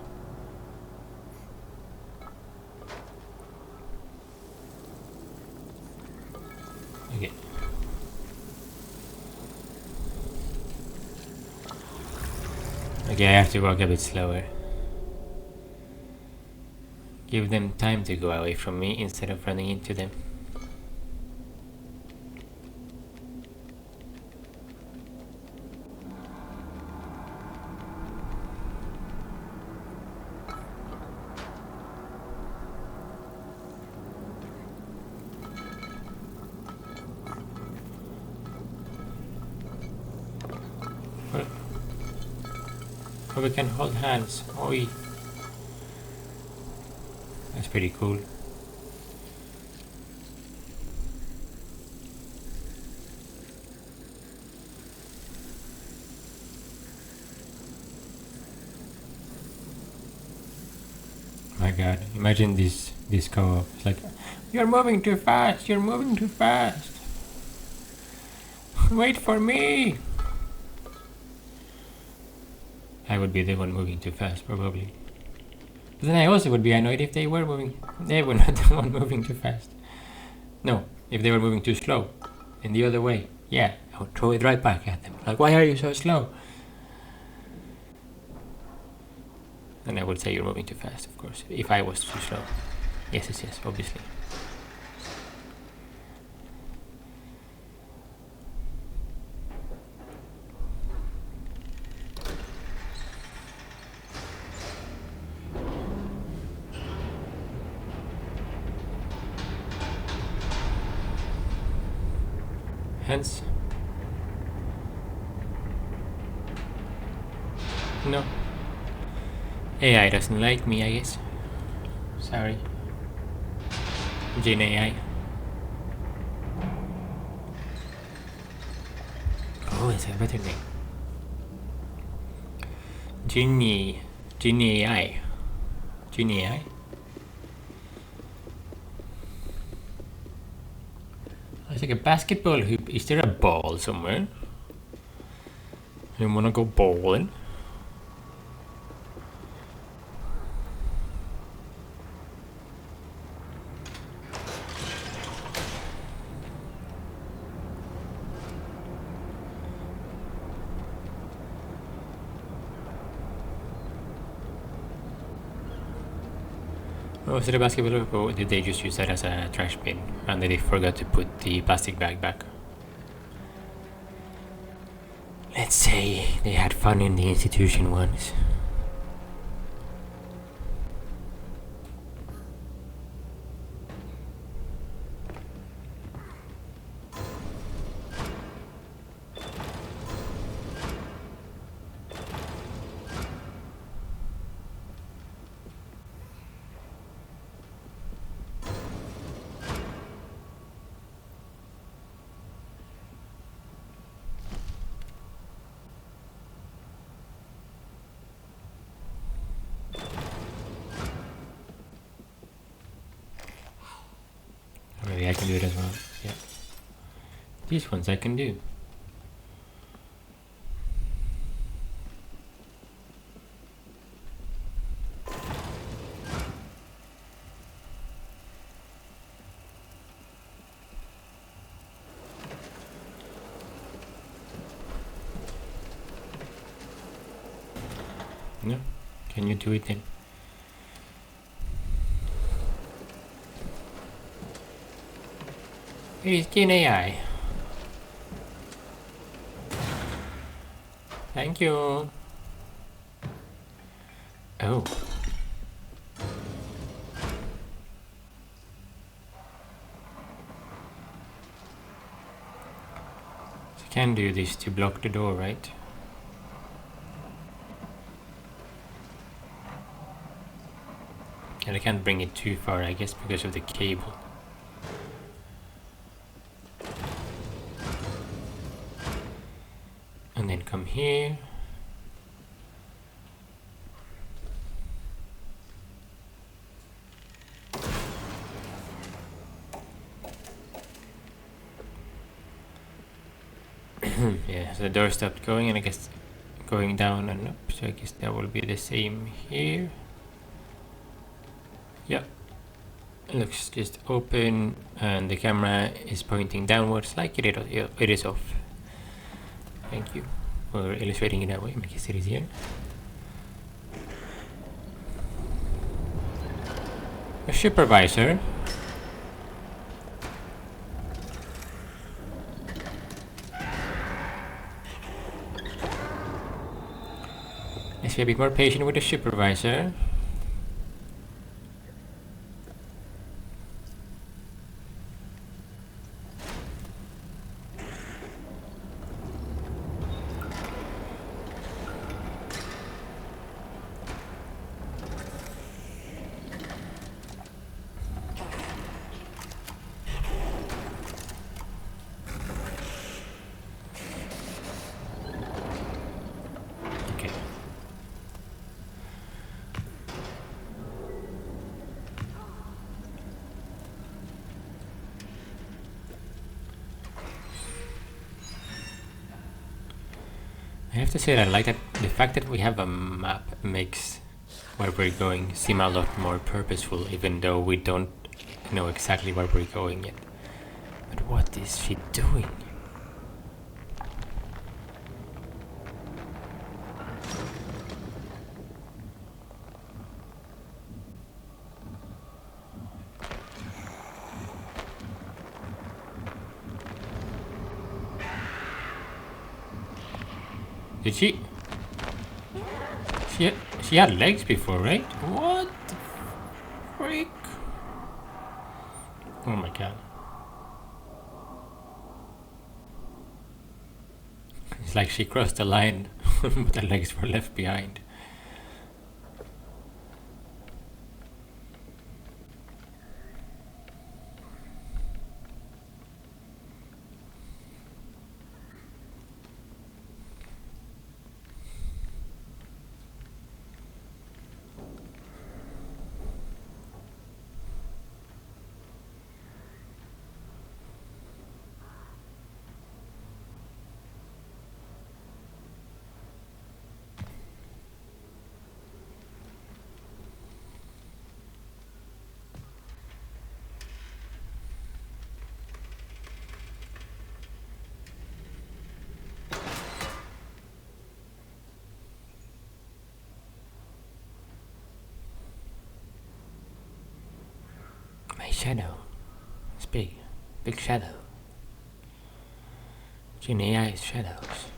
Okay. Okay, I have to walk a bit slower. Give them time to go away from me instead of running into them. Oh, we can hold hands. Oi. That's pretty cool. My god, imagine this co-op. It's like, you're moving too fast, you're moving too fast. Wait for me. I would be the one moving too fast, probably. But then I also would be annoyed if they were moving. They were not the one moving too fast. No, if they were moving too slow. And the other way. Yeah, I would throw it right back at them. Like, why are you so slow? And I would say you're moving too fast, of course. If I was too slow. Yes, obviously. Hence. No. AI doesn't like me, I guess. Sorry. Gen AI. Oh, it's a better name. Genie AI. Genie AI? It's like a basketball hoop. Is there a ball somewhere? You wanna go bowling? Was it a basketball hoop, or did they just use that as a trash bin and they forgot to put the plastic bag back? Let's say they had fun in the institution once. Maybe I can do it as well. Yeah. These ones I can do. No? Can you do it then? Here's an AI. Thank you. Oh. So I can do this to block the door, right? And I can't bring it too far, I guess, because of the cable. And then come here. Yeah, so the door stopped going, and I guess going down and up, so I guess that will be the same here. Yep. It looks just open, and the camera is pointing downwards like it is off. Thank you for illustrating it that way. Make it easier. A supervisor. Let's be a bit more patient with the supervisor. Okay. I have to say that I like that the fact that we have a map makes where we're going seem a lot more purposeful, even though we don't know exactly where we're going yet. But what is she doing? Did she? She had legs before, right? What the freak? Oh my god. It's like she crossed the line, but the legs were left behind. shadow. It's big. Big shadow. Gen AI is shadows.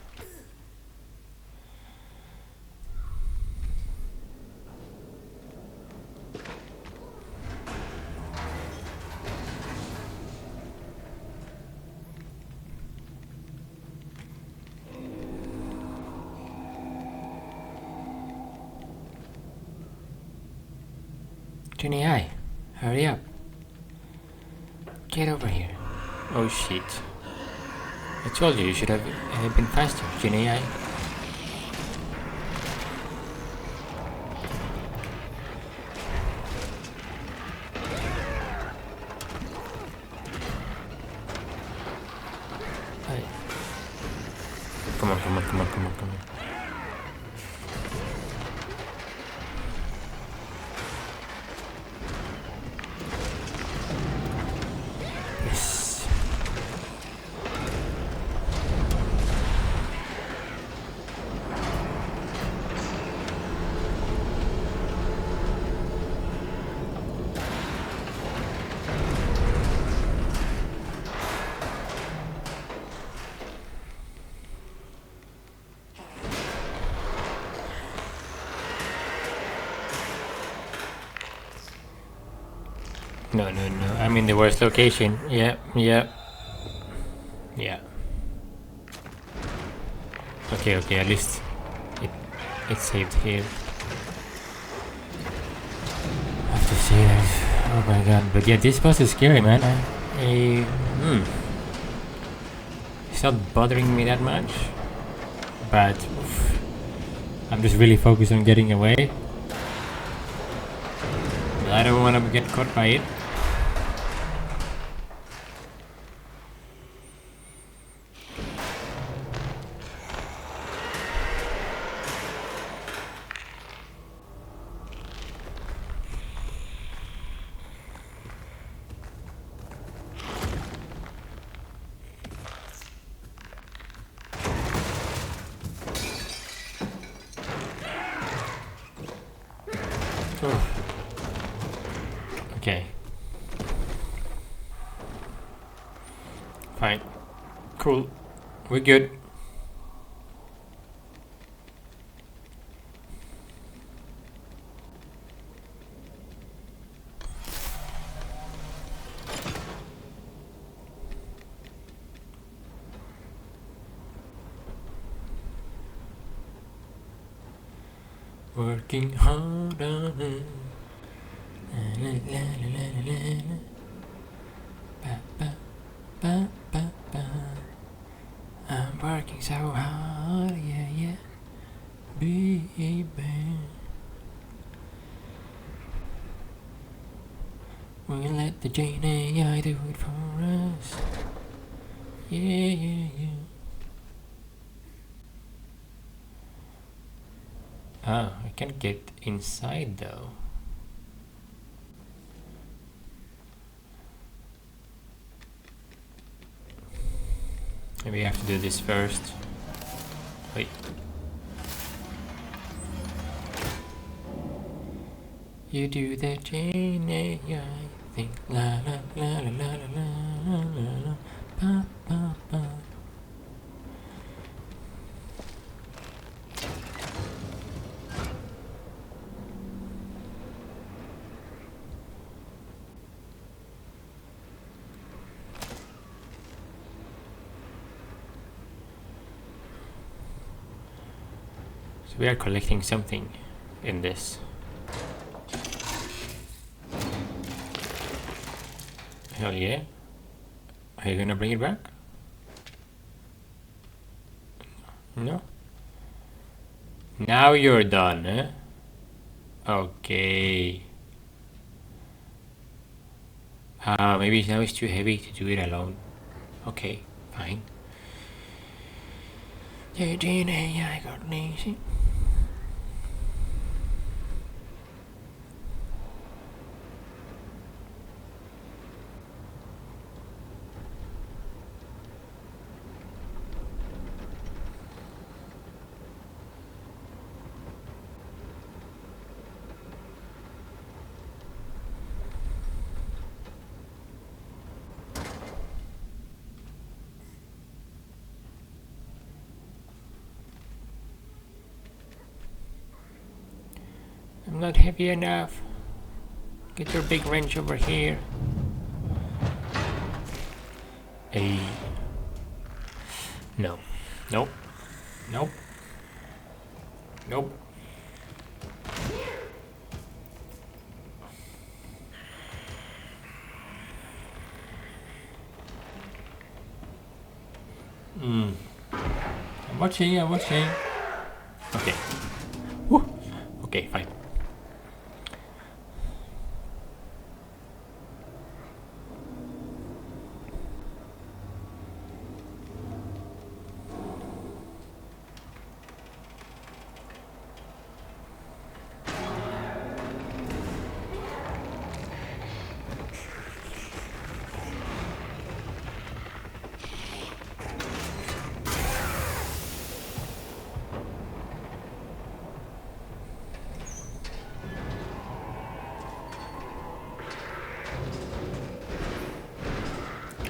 Gen AI, hurry up. Get over here. Oh shit. I told you should have been faster, Gen AI. Come on, come on, come on, come on, come on. Yes. No, no, no. I'm in the worst location. Yeah, yeah. Yeah. Okay, okay, at least it's saved here. I have to say that. Oh my god. But yeah, this boss is scary, man. It's not bothering me that much. But oof, I'm just really focused on getting away. But I don't want to get caught by it. Okay. Fine. Cool. We're good. Working hard on it. La, la, la, la, la, la. Ba, ba, ba, ba, ba. I'm working so hard, yeah, yeah, baby. We'll let the Gen AI do it for us. Yeah, yeah, yeah. Ah, I can't get inside though. Maybe I have to do this first. Wait. You do the Gen AI thing. La la la la la la la la la. Ba ba ba. So we are collecting something in this. Hell yeah. Are you gonna bring it back? No? Now you're done, eh? Okay. Maybe now it's too heavy to do it alone. Okay, fine. The Gen AI got lazy. Not heavy enough. Get your big wrench over here. Hey. No. Nope. Nope. Nope. I'm watching. Okay. Woo. Okay, fine.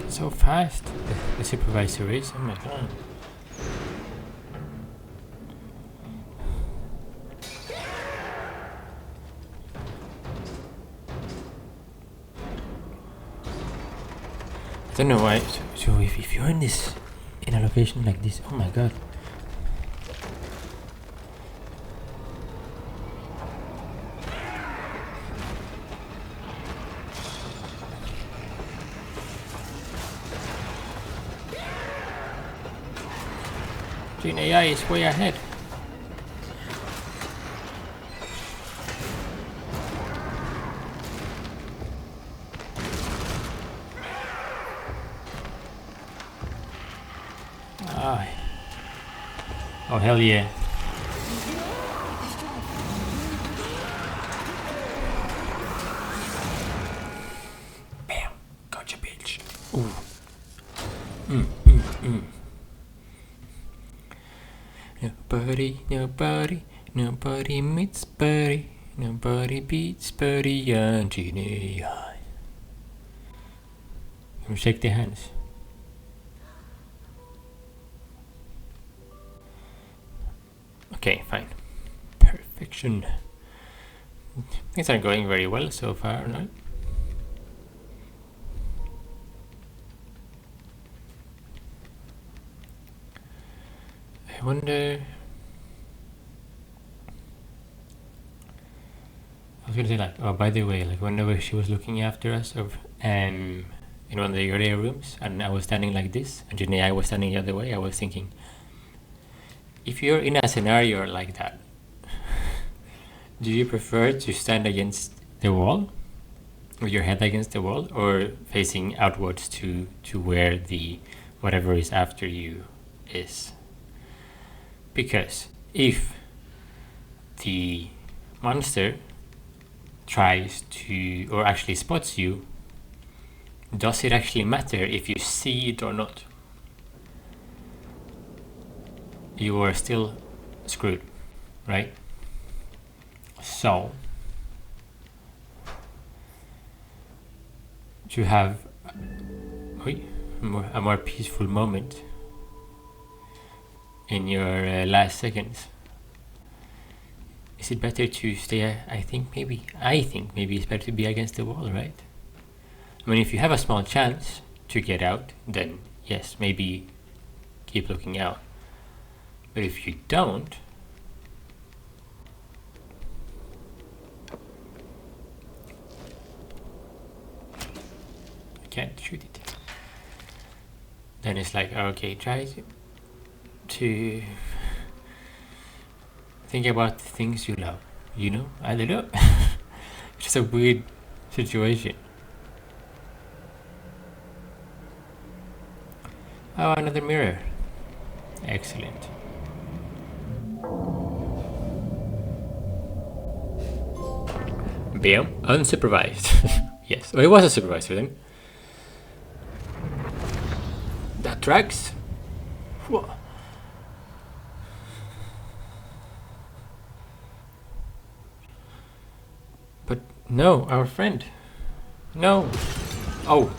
So fast, the supervisor is. Oh my god. I don't know why. So if you're in a location like this, oh my god. Gene AI is way ahead. Oh hell yeah. Bam! Gotcha, bitch. Ooh. Nobody meets Buddy. Nobody beats Buddy and Gene AI. Shake their hands. Okay, fine. Perfection. Things are going very well so far, right? I wonder. I was gonna say, like, oh, by the way, like, whenever she was looking after us in one of the earlier rooms, and I was standing like this, and Janae, I was standing the other way, I was thinking, if you're in a scenario like that, do you prefer to stand against the wall, with your head against the wall, or facing outwards to where the whatever is after you is? Because if the monster tries to, or actually spots you, does it actually matter if you see it or not? You are still screwed, right? So, to have a more peaceful moment in your last seconds, is it better to stay? I think maybe it's better to be against the wall, right? I mean, if you have a small chance to get out, then yes, maybe keep looking out. But if you don't, I can't shoot it. Then it's like, okay, try to think about the things you love, you know? I don't know. It's just a weird situation. Oh, another mirror. Excellent. Bam, unsupervised. Yes, well, it was a supervisor then. That tracks. Whoa. But no, our friend. No. Oh,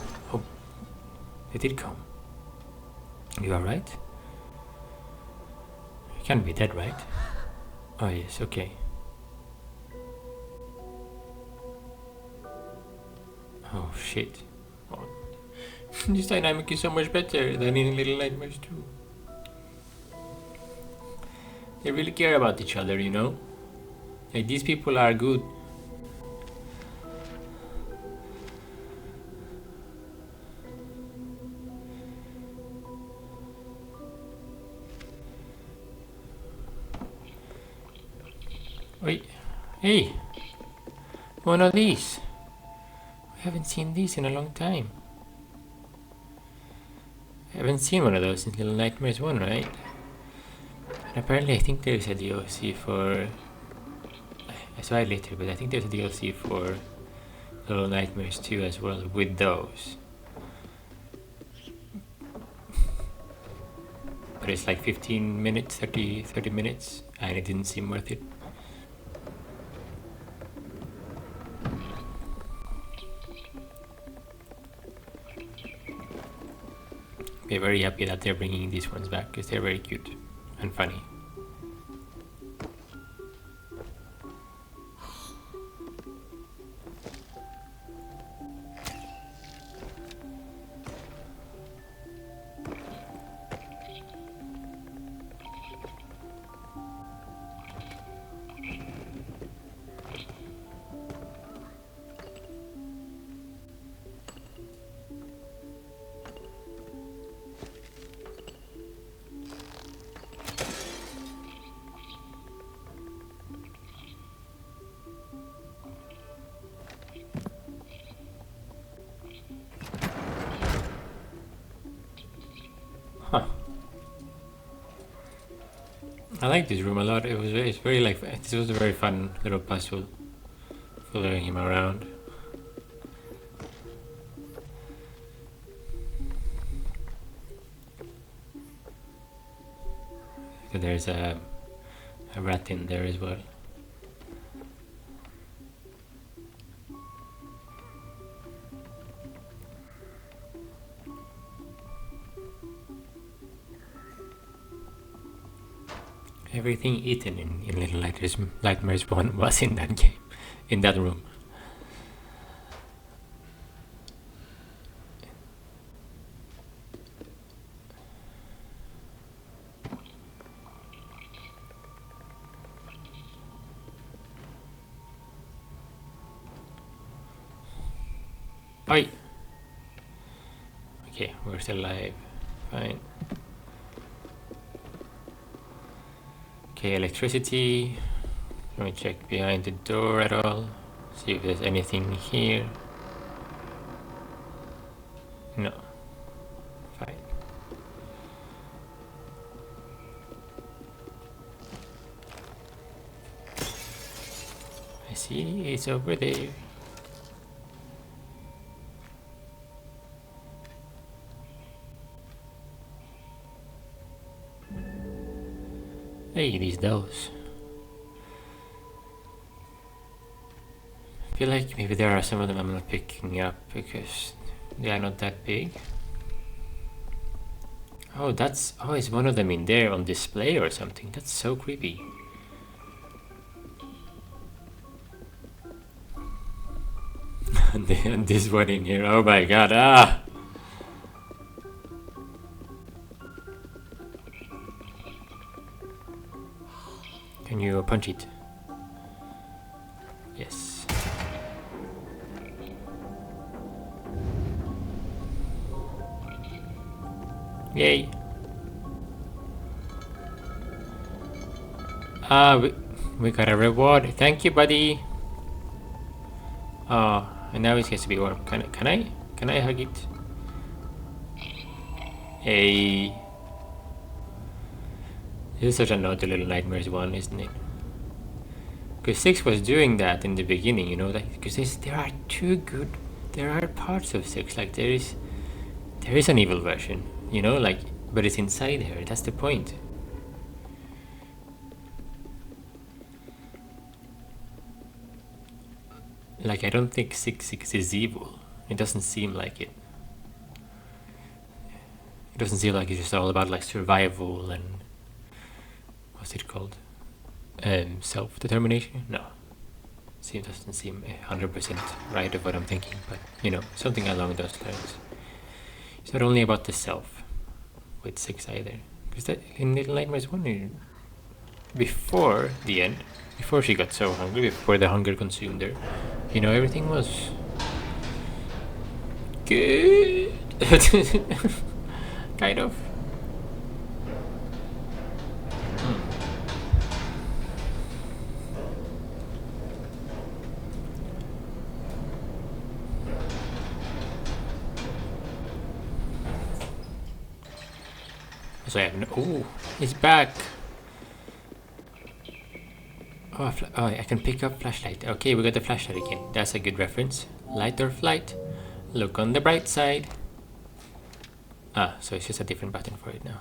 they did come. You alright? You can't be dead, right? Oh yes, okay. Oh shit. Oh. This dynamic is so much better than in Little Nightmares 2. They really care about each other, you know? Like, these people are good. Wait. Hey! One of these. We haven't seen these in a long time. I haven't seen one of those in Little Nightmares 1, right? And apparently I think there's a DLC for... I saw it later, but I think there's a DLC for Little Nightmares 2 as well with those. But it's like 15 minutes, 30 minutes, and it didn't seem worth it. We're very happy that they're bringing these ones back because they're very cute and funny. Huh. I like this room a lot. It's very like, this was a very fun little puzzle, following him around. So there's a rat in there as well. Everything eaten in Little Nightmares 1 was in that game, in that room. Oi! Okay, we're still alive. Fine. Okay, electricity. Let me check behind the door at all. See if there's anything here. No. Fine. I see it's over there. Hey, these dolls. I feel like maybe there are some of them I'm not picking up because they are not that big. Oh, is one of them in there on display or something? That's so creepy. And this one in here, oh my god, ah! Can you punch it? Yes. Yay! We got a reward. Thank you, buddy. Oh, and now it gets to be warm. Can I hug it? Hey. This is such a nod to Little Nightmares 1, isn't it? Because 6 was doing that in the beginning, you know, like, because there are two good, there are parts of 6, like there is an evil version, you know, like, but it's inside her, that's the point. Like, I don't think 6 is evil. It doesn't seem like it. It doesn't seem like it's just all about like survival and what's it called? Self-determination? No. See, it doesn't seem 100% right of what I'm thinking, but You know, something along those lines. It's not only about the self with 6 either. Because that in Little Nightmares 1, before the end, before she got so hungry, before the hunger consumed her, you know, everything was good. Kind of. So I have no. Oh, he's back. Oh, oh, I can pick up flashlight. Okay, we got the flashlight again. That's a good reference. Light or flight. Look on the bright side. Ah, so it's just a different button for it now.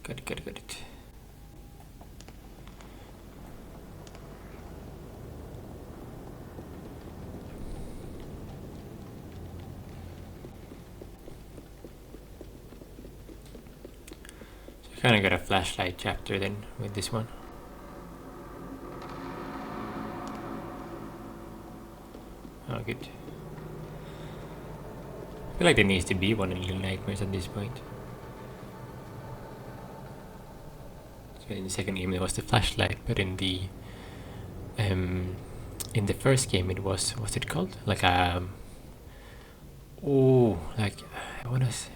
Got it, got it, got it. So I kind of got a flashlight chapter then with this one. Oh, good. I feel like there needs to be one in Little Nightmares at this point. So in the second game there was the flashlight, but in the first game it was, what's it called? Like a like I wanna say,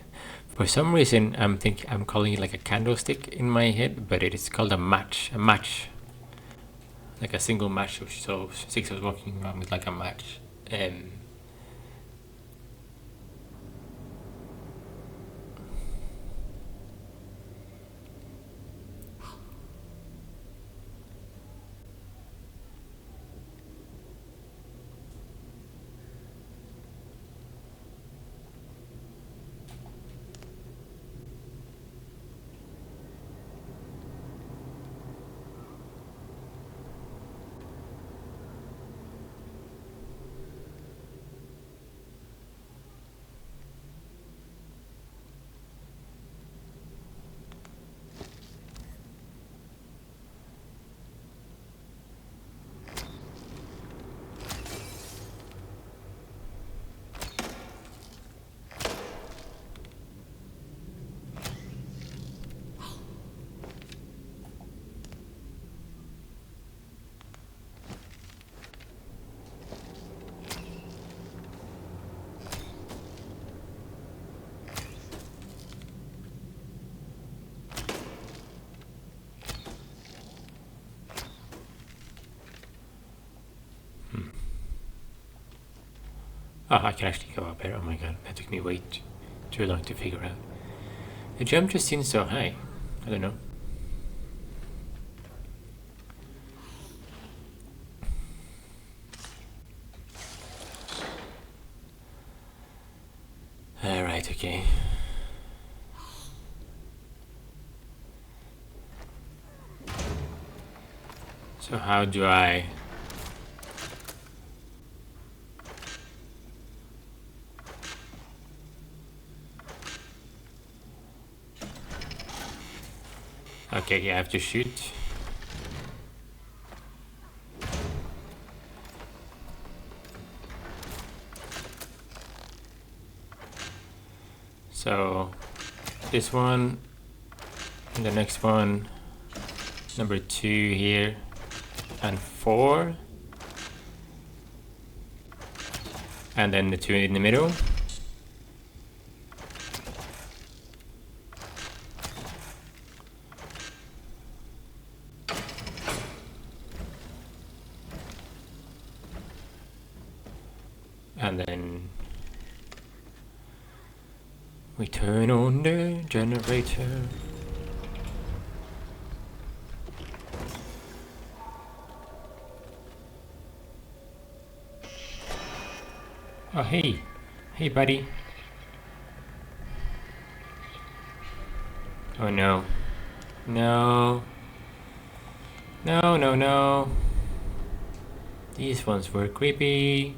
for some reason I'm calling it like a candlestick in my head, but it is called a match. Like a single match. So 6 was walking around with like a match. Oh, I can actually go up here. Oh my god, that took me way too long to figure out. The jump just seems so high. I don't know. Alright, okay. So how do I... Okay, I have to shoot. So this one, and the next one, number 2 here, and 4, and then the 2 in the middle. And then we turn on the generator. Oh, hey. Hey, buddy. Oh, no. No. No, no, no. These ones were creepy.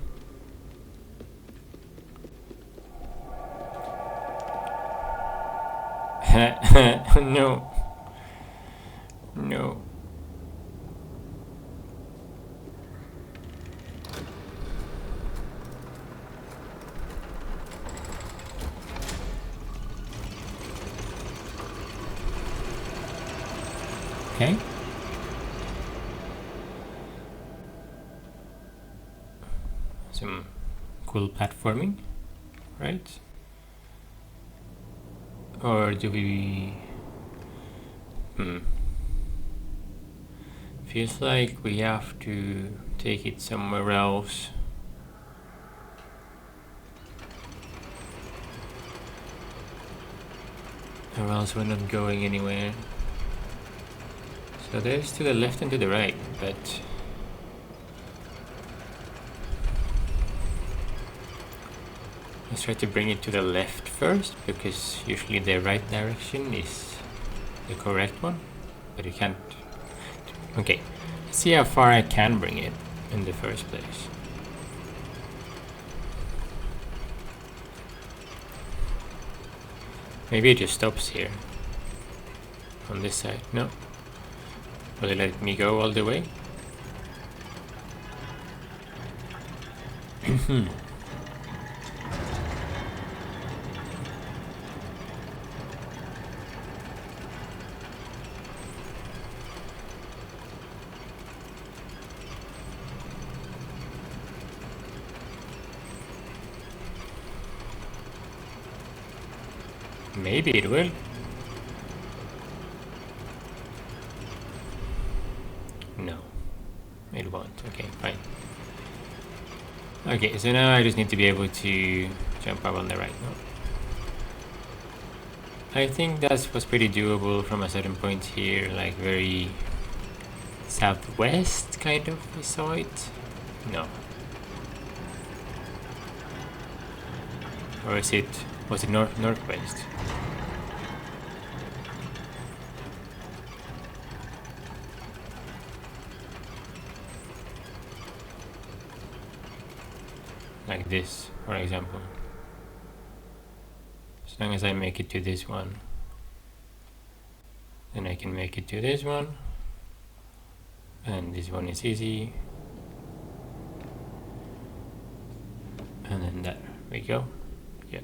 No. No. Okay. Some cool platforming, right? Or do we... Feels like we have to take it somewhere else. Or else we're not going anywhere. So there's to the left and to the right, but... Let's try to bring it to the left first, because usually the right direction is the correct one, but you can't... Okay, let's see how far I can bring it in the first place. Maybe it just stops here. On this side, no? Will it let me go all the way? Maybe it will. No, it won't. Okay, fine. Okay, so now I just need to be able to jump up on the right. No. I think that was pretty doable from a certain point here, like very southwest kind of, I saw it. No. Or was it northwest? Like this, for example. As long as I make it to this one, then I can make it to this one, and this one is easy, and then there we go. Yeah.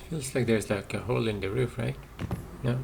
Feels like there's like a hole in the roof, right? No?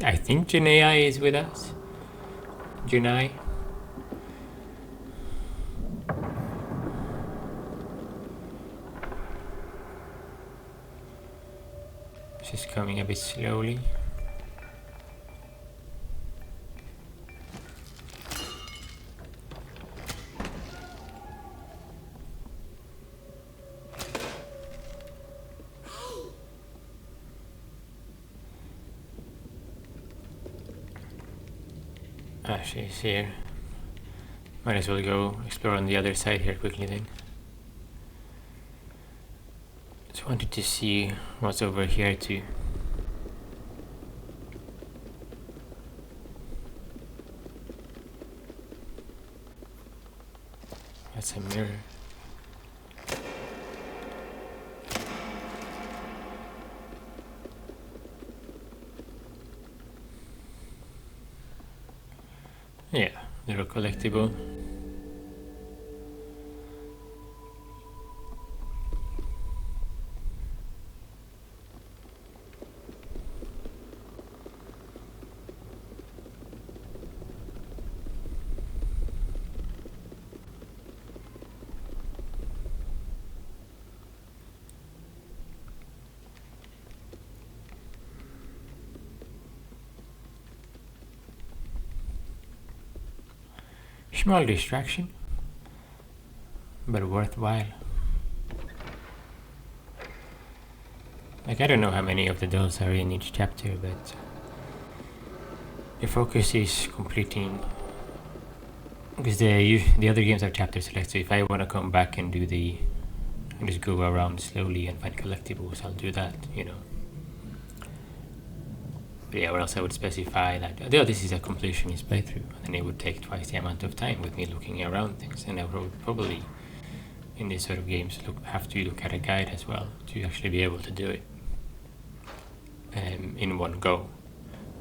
I think Janaea is with us. Junai. She's coming a bit slowly. Ah, she's here. Might as well go explore on the other side here quickly then. Just wanted to see what's over here too. That's a mirror. Yeah, they're a collectible. Small distraction, but worthwhile. Like, I don't know how many of the dolls are in each chapter, but the focus is completing, because the other games are chapter select, so if I want to come back and do and just go around slowly and find collectibles, I'll do that, you know. But yeah, or else I would specify that, oh, this is a completionist playthrough, and it would take twice the amount of time with me looking around things, and I would probably, in these sort of games, have to look at a guide as well to actually be able to do it in one go,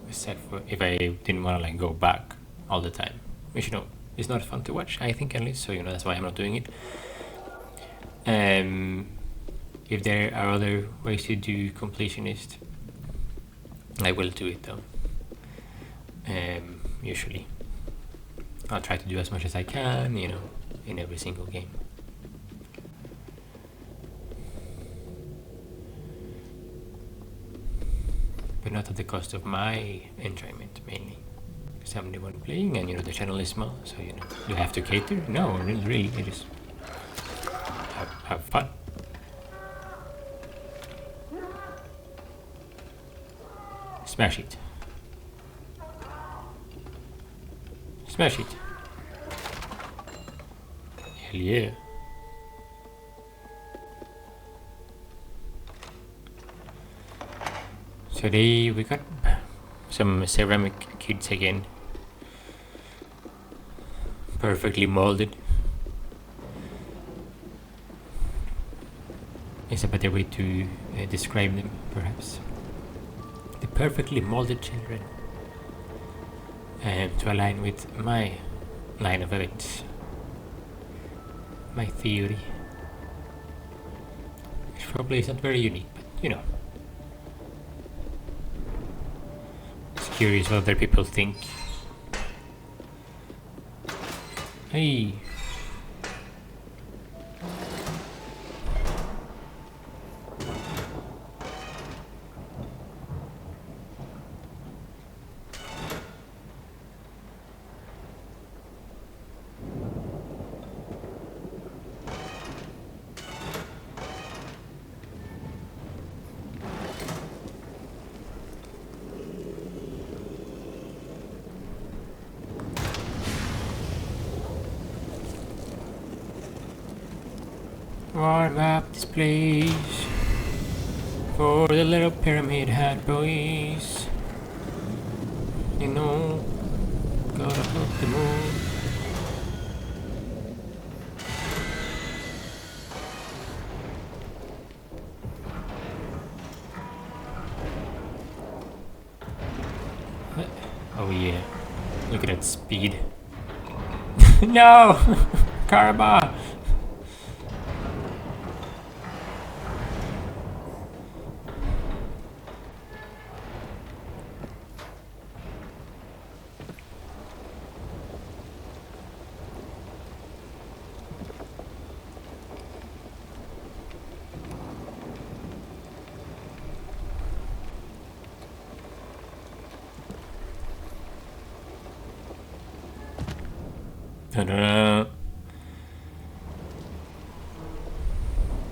except for if I didn't want to like go back all the time, which, you know, is not fun to watch, I think, at least, so, you know, that's why I'm not doing it. If there are other ways to do completionist, I will do it though. Usually I'll try to do as much as I can, you know, in every single game. But not at the cost of my enjoyment, mainly. Because I'm the one playing, and, you know, the channel is small, so, you know, you have to cater? No, really, it is have fun. Smash it. Smash it. Hell yeah. So we got some ceramic kids again. Perfectly molded. Is a better way to describe them, perhaps. The perfectly molded children. To align with my line of events. My theory. Which probably is not very unique, but, you know. Just curious what other people think. Hey. Warm up this place for the little pyramid hat boys. You know, gotta hook the moon. Oh yeah, look at that speed. No! Karma!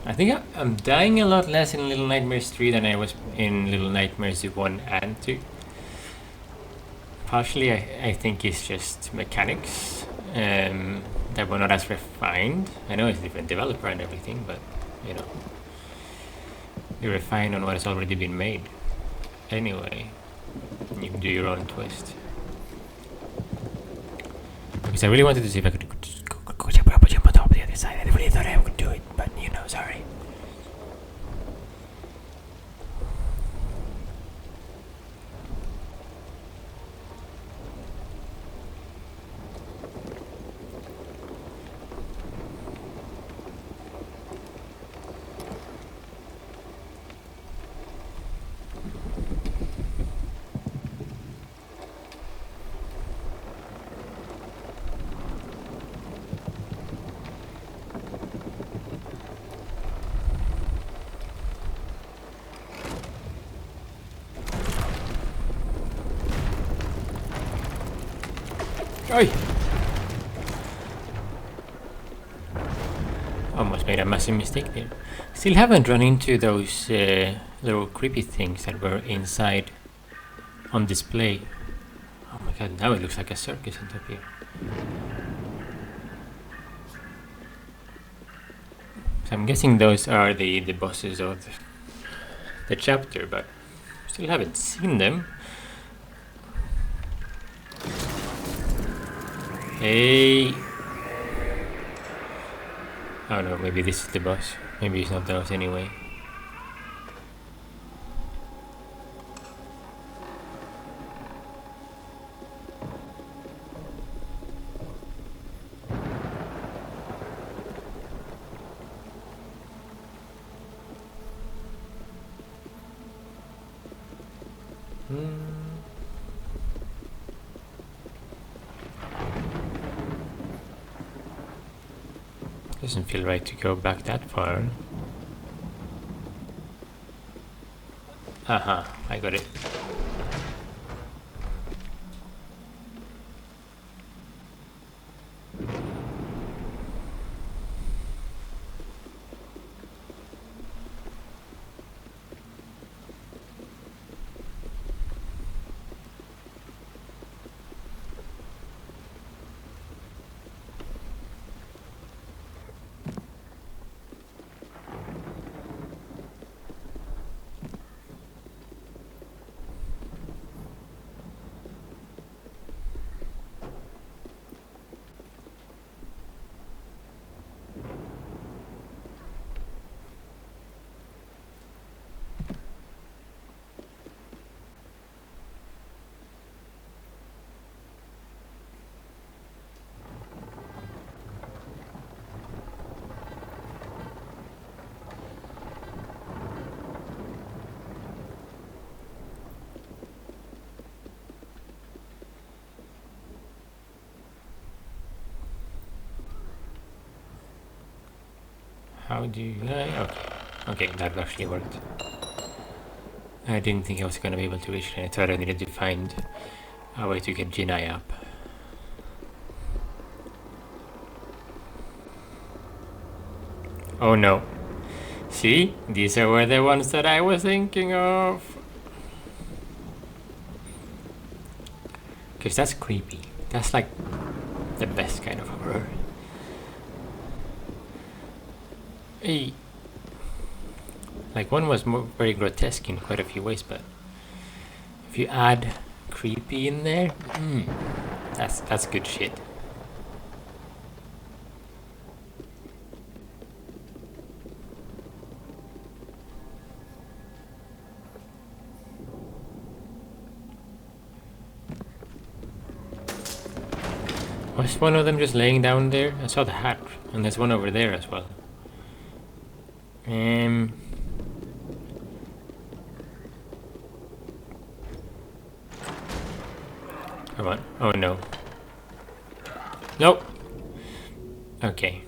I think I'm dying a lot less in Little Nightmares 3 than I was in Little Nightmares 1 and 2. Partially, I think it's just mechanics that were not as refined. I know it's a different developer and everything, but, you know, you refine on what has already been made. Anyway, you do your own twist. Because I really wanted to see if I could jump on top of the other side. I really thought I would do it, but, you know, sorry. Oi! made a massive mistake there. Still haven't run into those little creepy things that were inside on display. Oh my god, now it looks like a circus on top here. So I'm guessing those are the bosses of the chapter, but still haven't seen them. Hey! Oh no, maybe this is the boss. Maybe it's not those anyway. Doesn't feel right to go back that far. Aha, I got it. How do I... Okay, that actually worked. I didn't think I was gonna be able to reach it. I thought I needed to find a way to get Jinai up. Oh no. See? These were the ones that I was thinking of. Because that's creepy. That's like the best kind of horror. Hey. Like one was very grotesque in quite a few ways, but if you add creepy in there, that's good shit. Was one of them just laying down there? I saw the hat, and there's one over there as well. Come on. Oh no. Nope. Okay.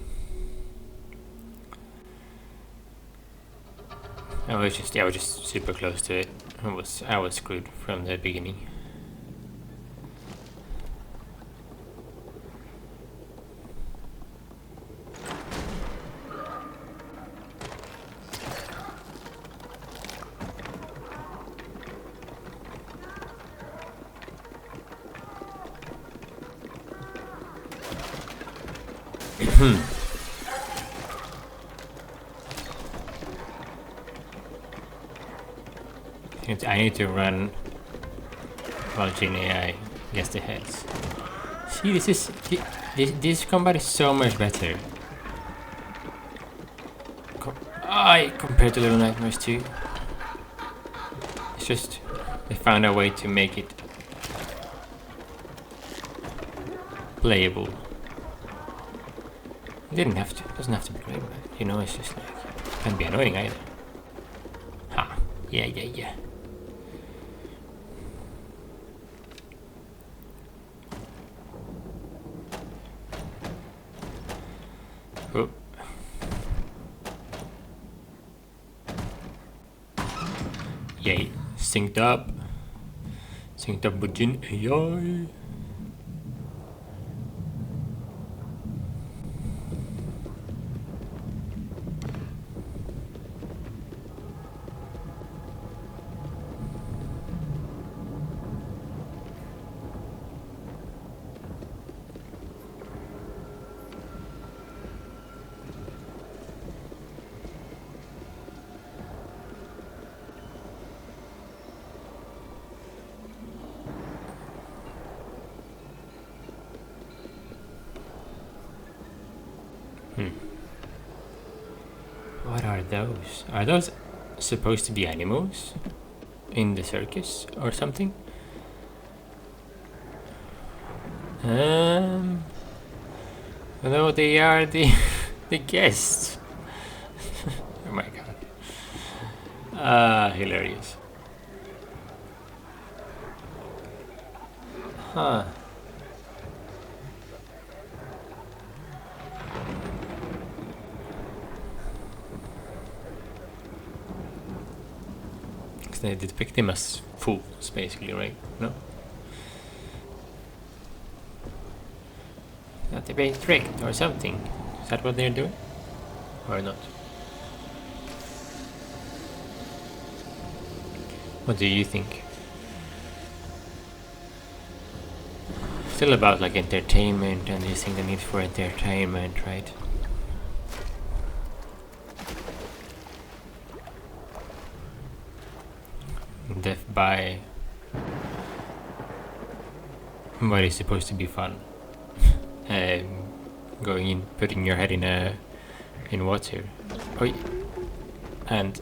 I was just super close to it. I was screwed from the beginning. I need to run while Jin AI gets the heads. See, this combat is so much better. Compared to Little Nightmares 2. It's just they found a way to make it playable. It doesn't have to be great, but you know, it's just like can't be annoying either. Ha! Yeah. Oh. Yay, synced up with Jin AI. those? Are those supposed to be animals in the circus or something? No, they are the the guests. Oh my god. Hilarious. Huh. They depict them as fools, basically, right? No? That they're being tricked or something. Is that what they're doing? Or not? What do you think? Still about like entertainment and using the need for entertainment, right? Death by what is supposed to be fun. Going in, putting your head in water. Oh, and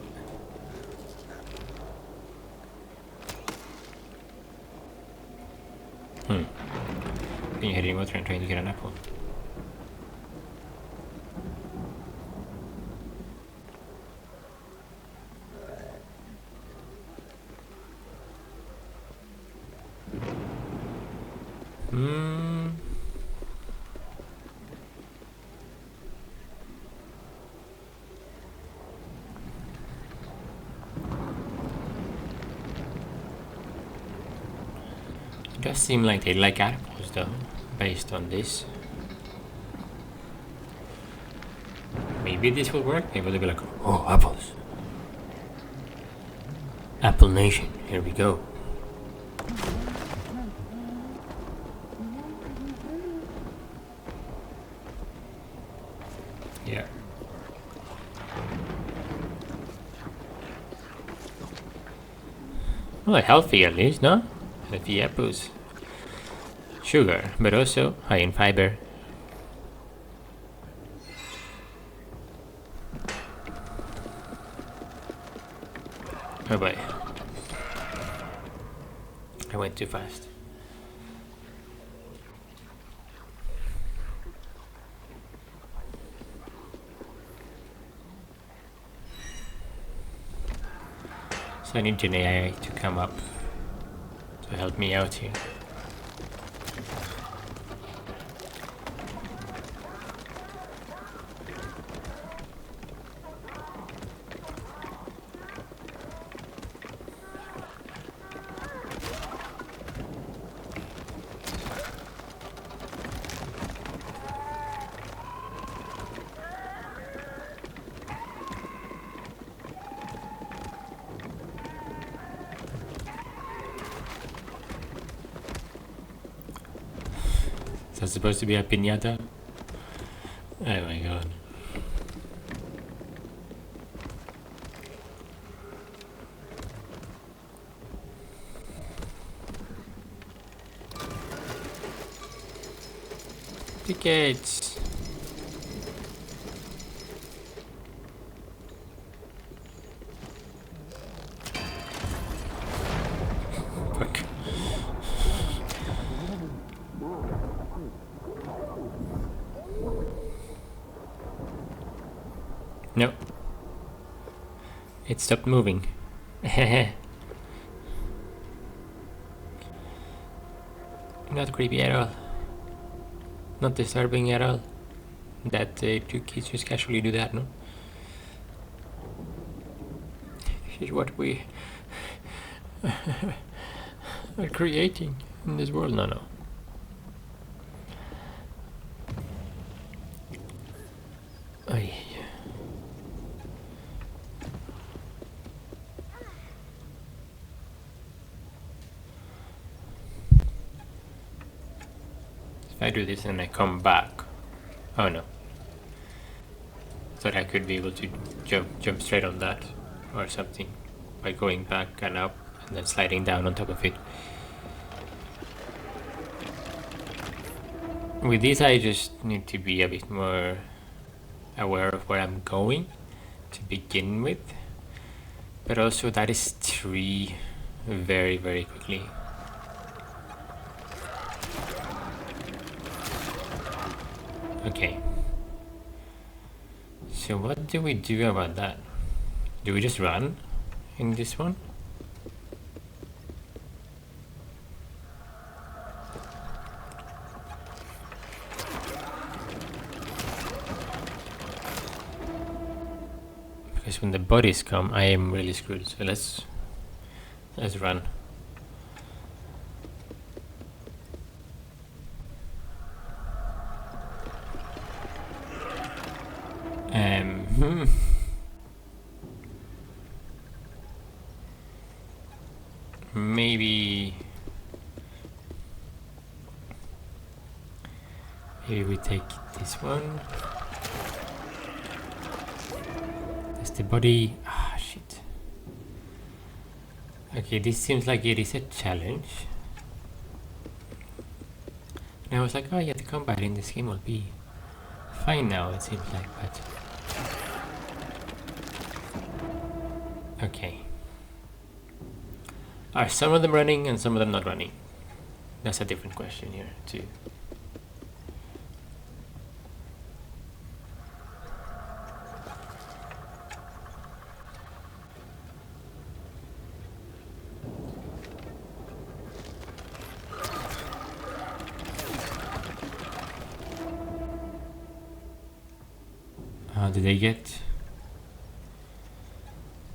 putting your head in water and trying to get an apple. It does seem like they like apples though, based on this. Maybe this will work, maybe they'll be like, oh, apples. Apple Nation, here we go. Yeah. Well, healthy at least, no? Healthy apples. Sugar, but also high in fiber. Oh boy. I went too fast. So I need an AI to come up to help me out here. Is that supposed to be a piñata? Oh my god. Tickets! Fuck. No. It stopped moving. Not creepy at all. Not disturbing at all. That two kids just casually do that, no? This is what we are creating in this world. No. Ay. If I do this and I come back, oh no. Thought I could be able to jump straight on that or something by going back and up and then sliding down on top of it. With this I just need to be a bit more aware of where I'm going to begin with, but also that is 3 very, very quickly. Okay. So what do we do about that? Do we just run in this one? Because when the bodies come, I am really screwed. So let's run. Maybe we take this one. That's the body. Ah, shit. Okay, this seems like it is a challenge. And I was like, oh yeah, the combat in this game will be fine now, it seems like, but... Okay. Are some of them running and some of them not running? That's a different question here, too. Did they get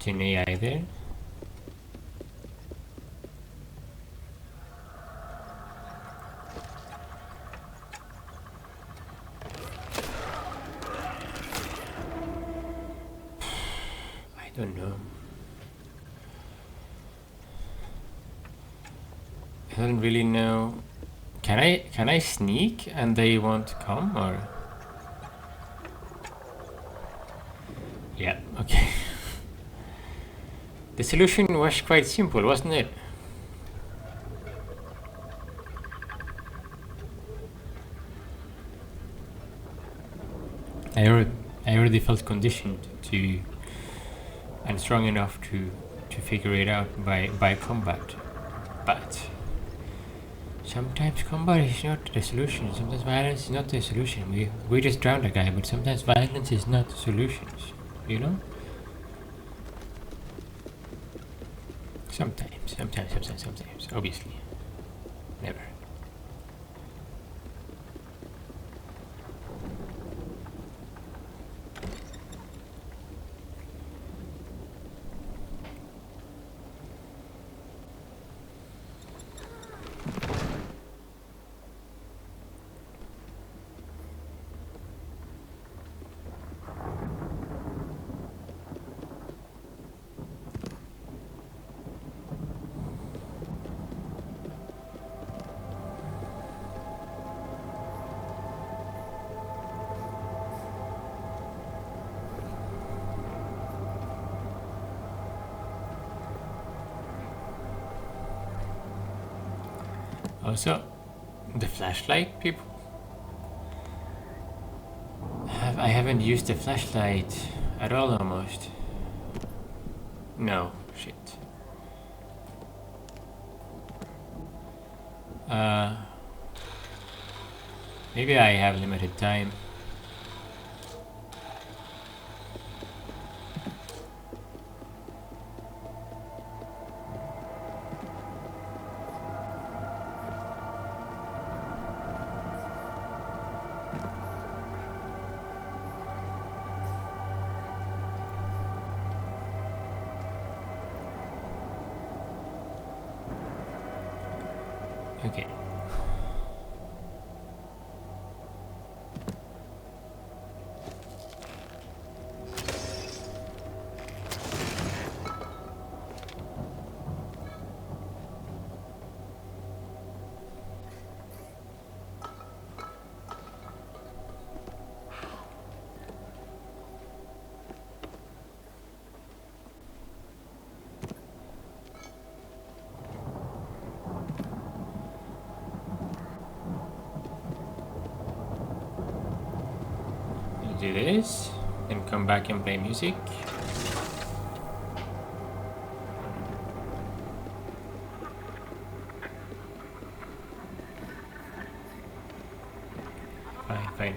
an AI there? I don't know. I don't really know. Can I sneak and they won't come, or? Yeah, okay. The solution was quite simple, wasn't it? I already felt conditioned to and strong enough to figure it out by combat, but sometimes combat is not the solution. Sometimes violence is not the solution. We just drowned a guy, but sometimes violence is not the solutions. You know? Sometimes. Obviously. Never. Also, the flashlight, people. I haven't used the flashlight at all, almost. No, shit. Maybe I have limited time. Okay. Do this. then come back and play music. Fine.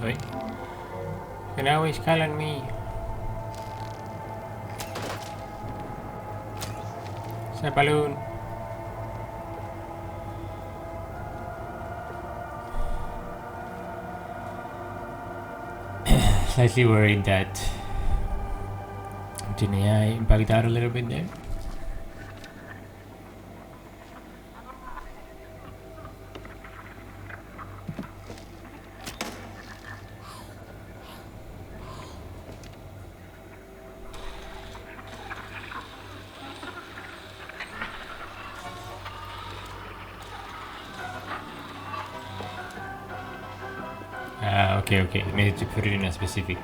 Oi. You can always call on me. Sa balloon. Slightly worried that didn't I bugged out a little bit there. Okay. I needed to put it in a specific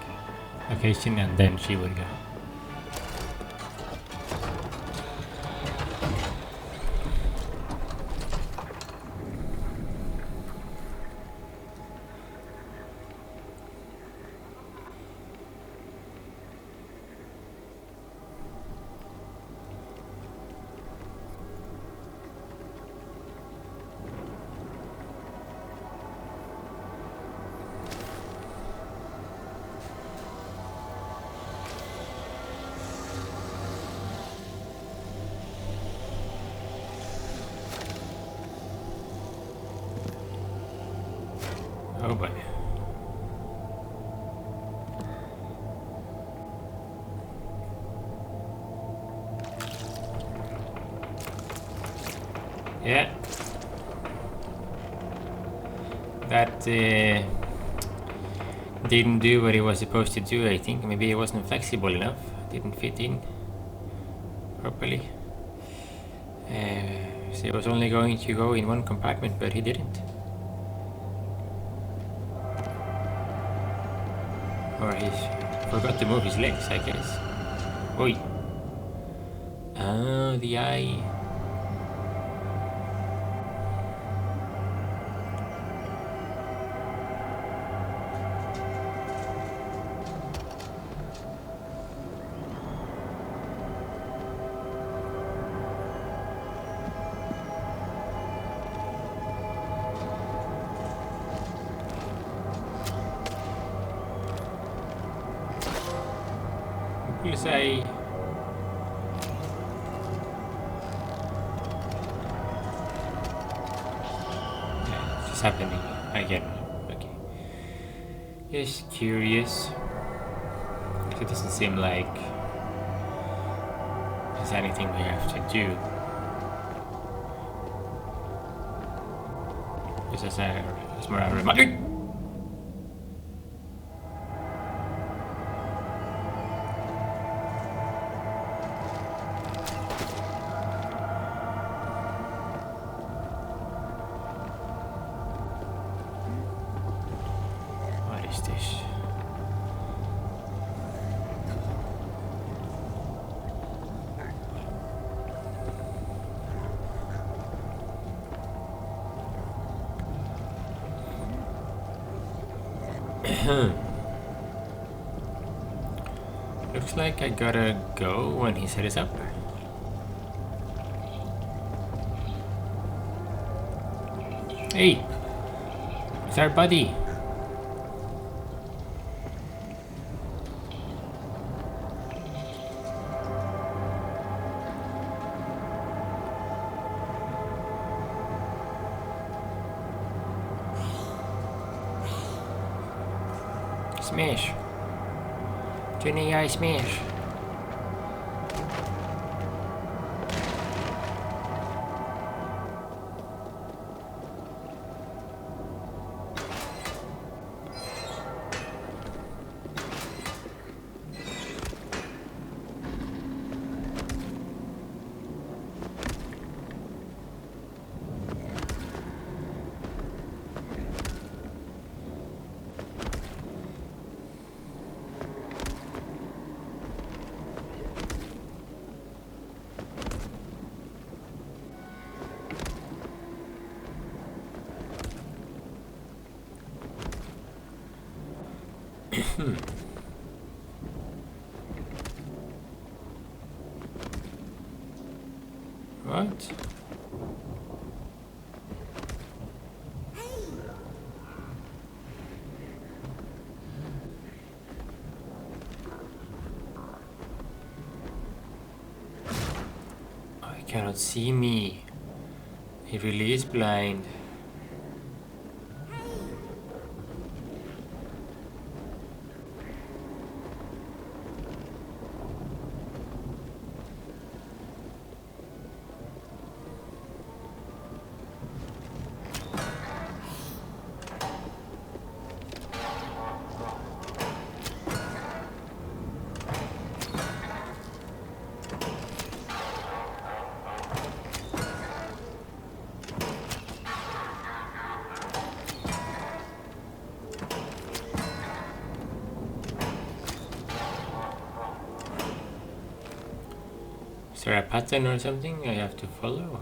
location and then she would go. Oh boy. Yeah. That didn't do what it was supposed to do, I think. Maybe it wasn't flexible enough. Didn't fit in properly. So it was only going to go in one compartment, but he didn't. Or he forgot to move his legs, I guess. Oi. Oh, the eye. Say yeah, it's happening again. Okay. Just curious. It doesn't seem like there's anything we have to do. Just as more a reminder. is this? Looks like I gotta go when he set us up. Hey! It's our buddy! Smash! Johnny, I smash! What? Oh, he cannot see me. He really is blind. Is there a pattern or something I have to follow?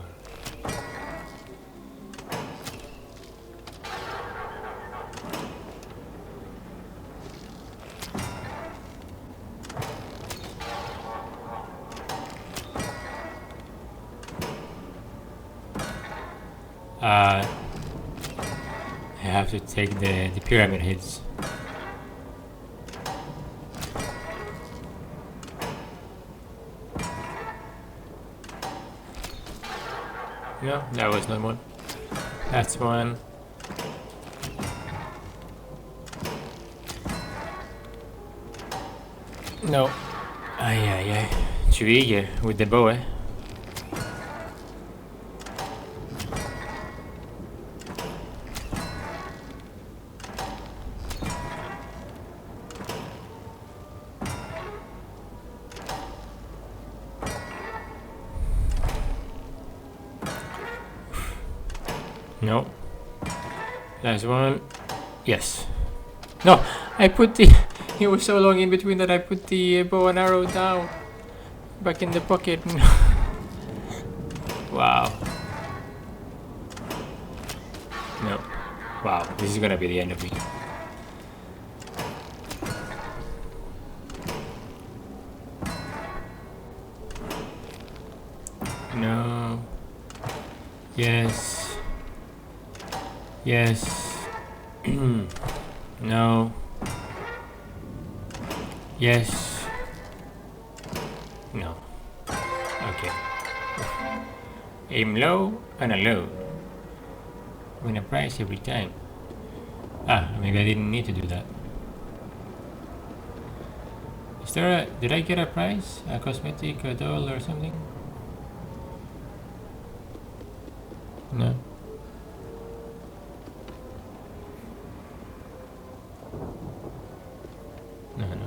I have to take the pyramid hits. No, that was not one. That's one. No. Ay, ay, ay. Too eager with the bow, eh? No. Last one. Yes. No, I put the... It was so long in between that I put the bow and arrow down. Back in the pocket. Wow. No. Wow, this is gonna be the end of me. No. Yes. Yes. No. Yes. No. Okay. Aim low and a low. Win a prize every time. Ah, maybe I didn't need to do that. Is there a... Did I get a prize? A cosmetic, a doll or something? No. No, no.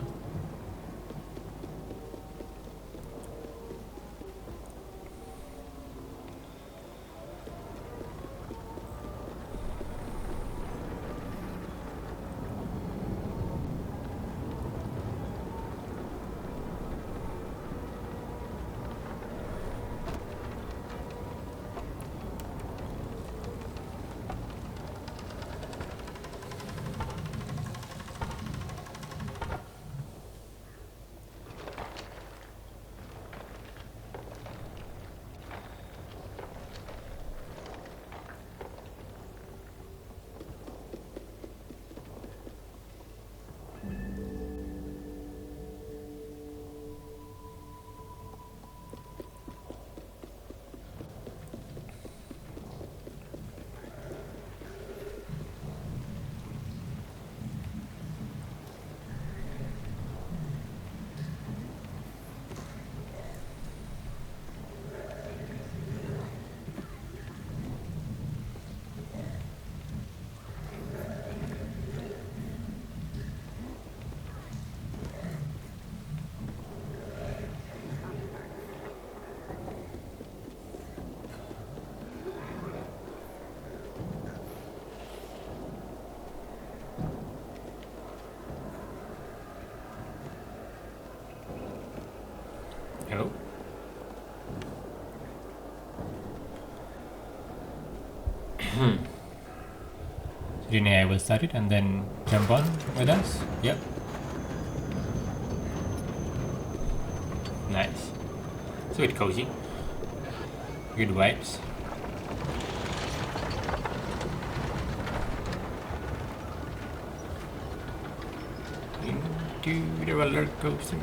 So the AI will start it and then jump on with us. Yep. Nice. It's a bit cozy. Good vibes. Into the roller coaster.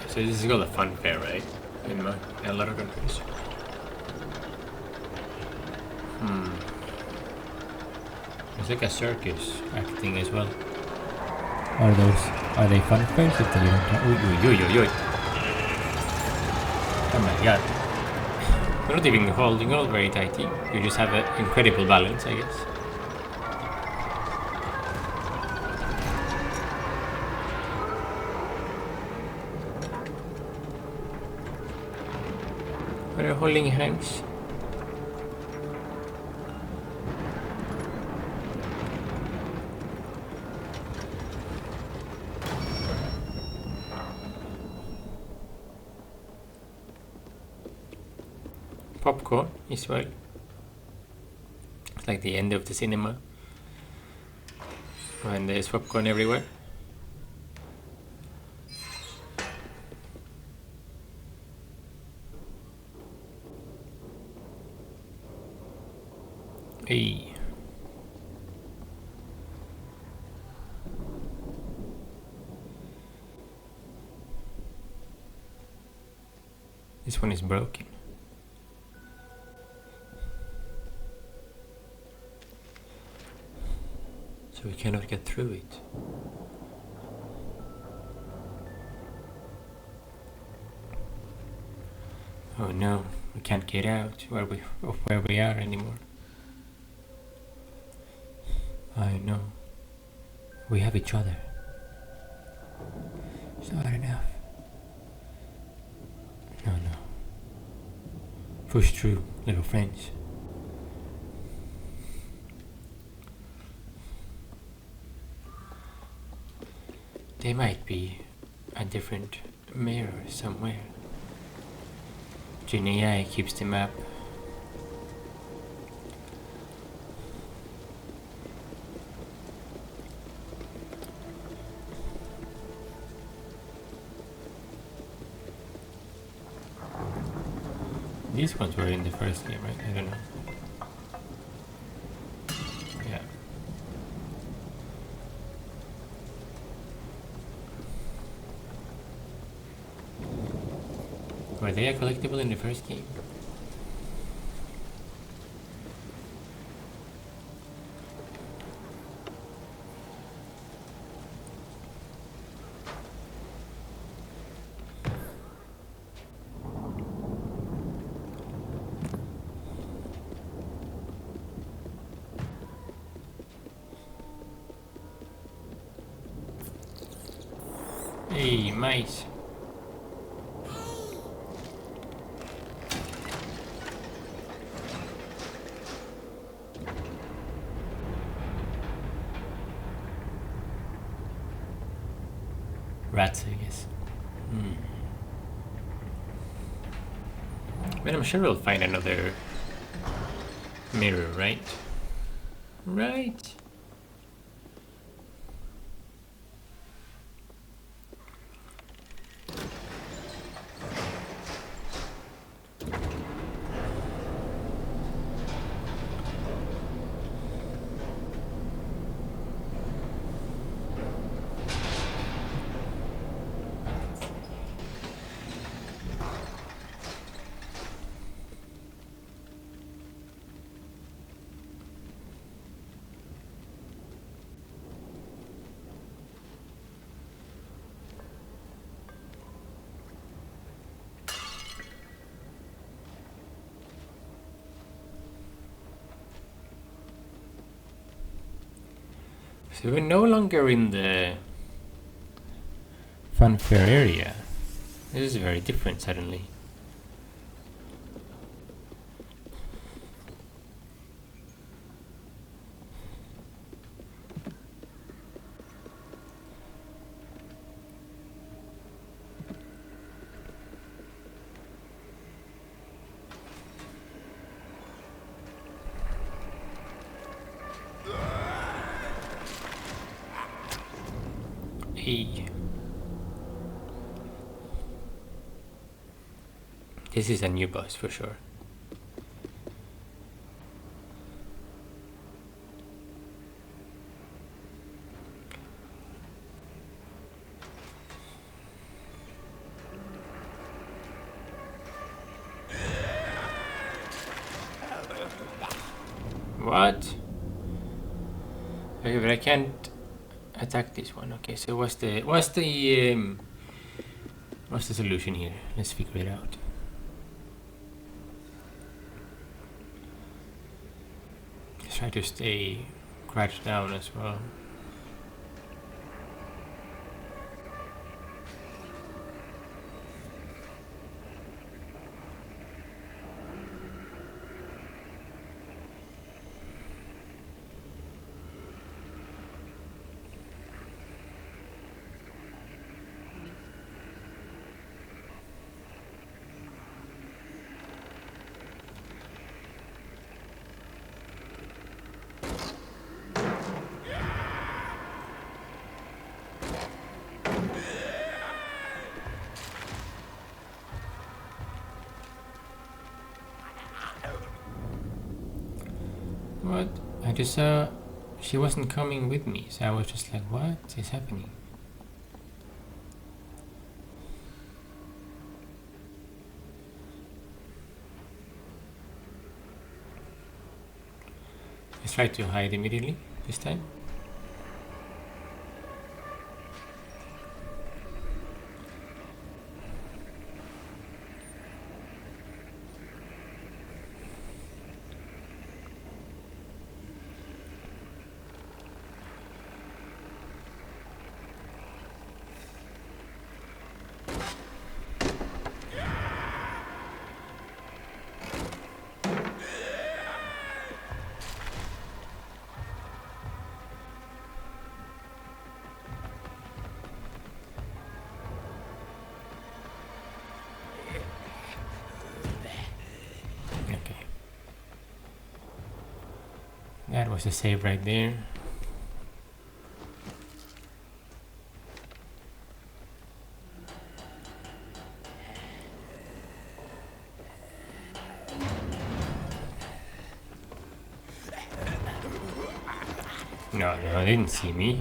So this is called a fun fair, right? In a lot of countries. It's like a circus acting as well. Are they fun fairs if they don't have... Oh my god. You're not even holding all very tightly. You just have an incredible balance, I guess. Are you holding hands? Popcorn as well. It's like the end of the cinema when there's popcorn everywhere. Hey. This one is broken. So we cannot get through it. Oh no, we can't get out of where we are anymore. I know. We have each other. It's not enough. No. Push through, little friends. There might be a different mirror somewhere. AI keeps the map. These ones were in the first game, right? I don't know. Yeah. Were they a collectible in the first game? Hey, mice. Rats, I guess. But I'm sure we'll find another mirror, right? Right. So we're no longer in the funfair area. This is very different suddenly. Okay. This is a new boss for sure. What? Okay, but I can't attack this one. Okay, so what's the solution here? Let's figure it out. Let's try to stay crouched down as well. What? I just saw she wasn't coming with me, so I was just like, what is happening? Let's try to hide immediately this time. That was a save right there. No, they didn't see me.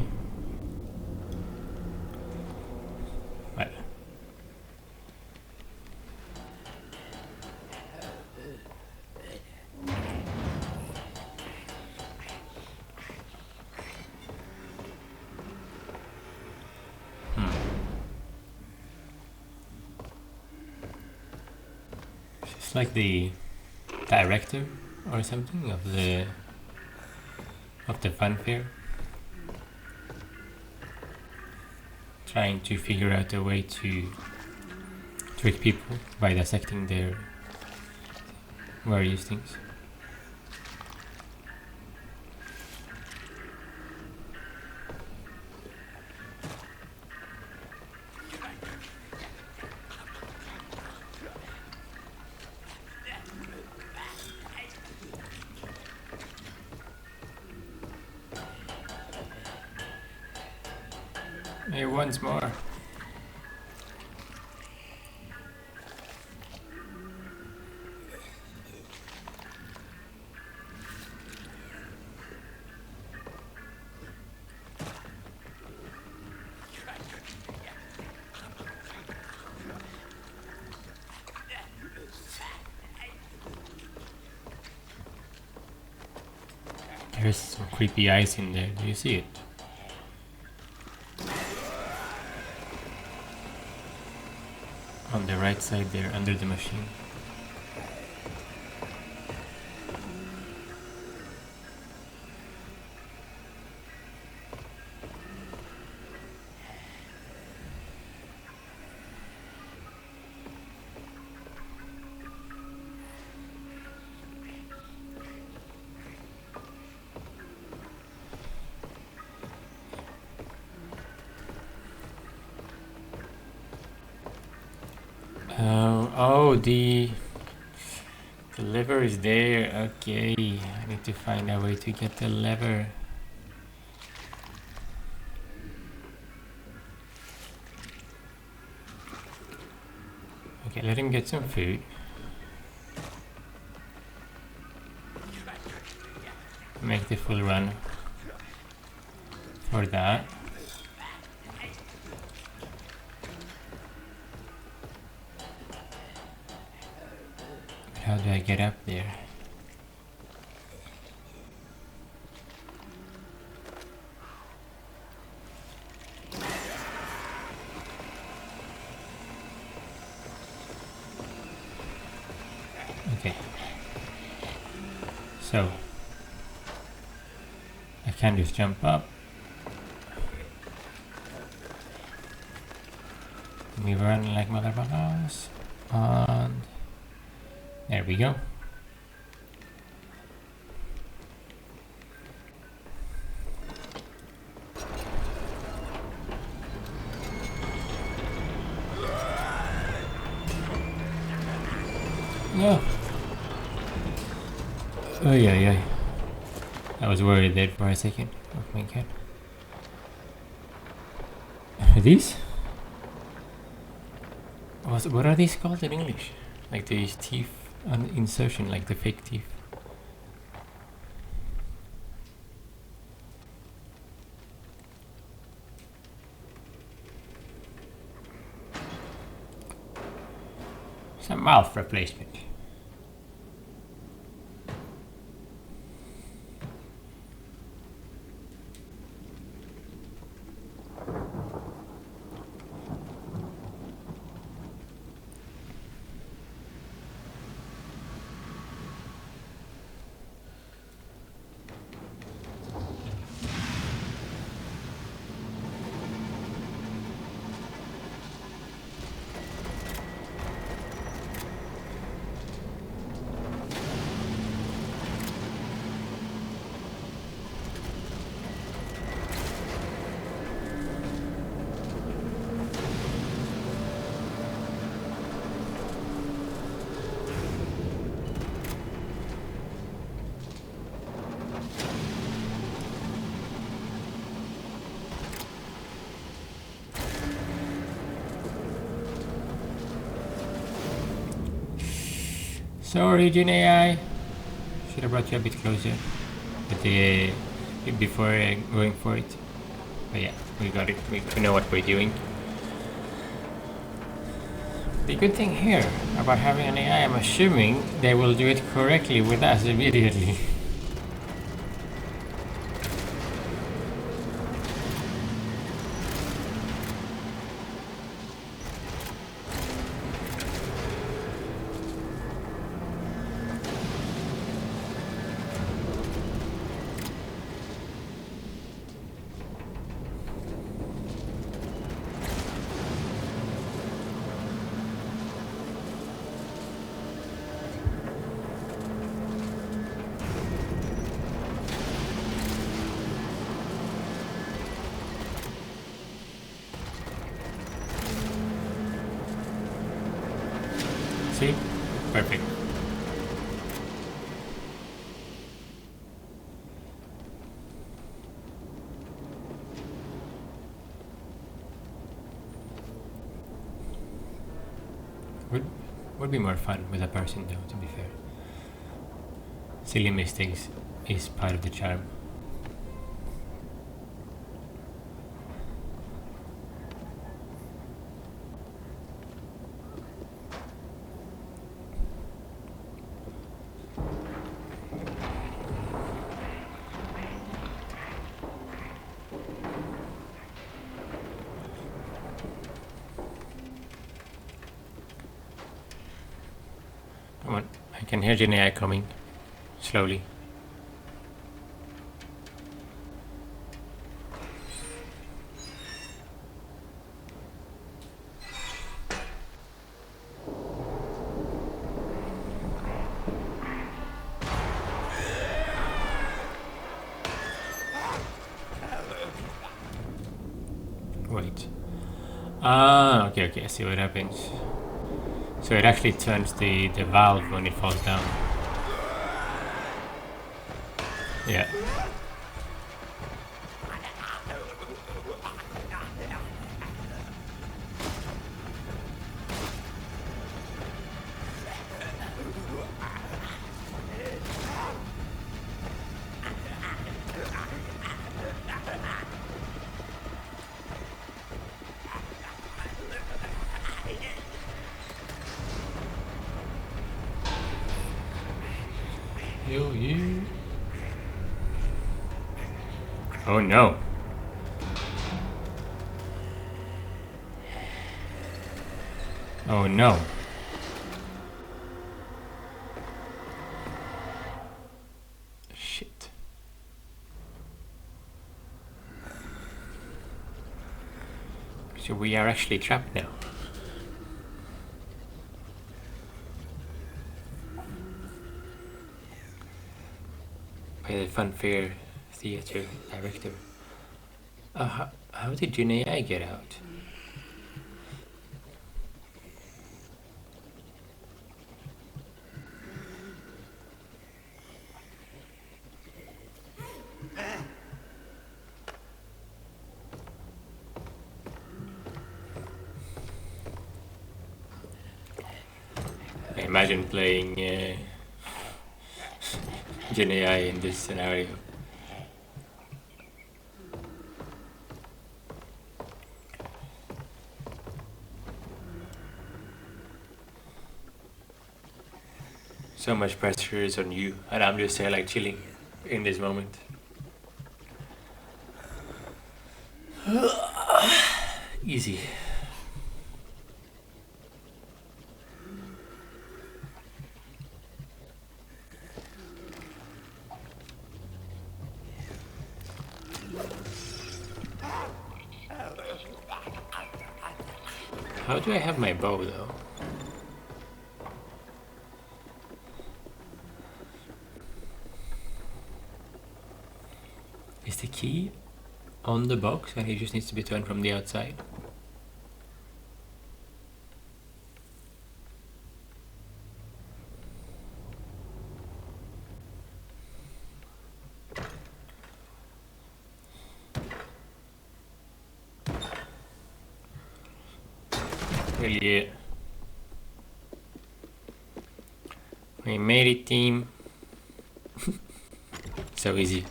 What? It's like the director or something of the funfair, trying to figure out a way to trick people by dissecting their various things. Hey, once more. There's some creepy eyes in there. Do you see it? On the right side there, under the machine. Oh, the lever is there. Okay, I need to find a way to get the lever. Okay, let him get some food. Make the full run for that. But how do I get up there? Okay. So I can just jump up. We run like motherfuckers. And there we go. No. Oh yeah. I was worried there for a second. Oh my god. These? What are these called in English? Like these teeth insertion, like the fake teeth. Some mouth replacement. Sorry, Gen AI. Should have brought you a bit closer, but before going for it. But yeah, we got it. We know what we're doing. The good thing here about having an AI, I'm assuming they will do it correctly with us immediately. See? Perfect. Would be more fun with a person though, to be fair. Silly mistakes is part of the charm. Come on, I can hear Gen AI coming slowly. Wait. Ah, okay, I see what happens. So it actually turns the valve when it falls down. Yeah. Hell yeah. Oh no. Oh no. Shit. So we are actually trapped now. By the Funfair Theatre director. How did Junei get out? I imagine playing Junei in this scenario. So much pressure is on you, and I'm just there like chilling in this moment. Easy. How do I have my bow though? Is the key on the box and it just needs to be turned from the outside? Well, yeah. We made it, team. So easy.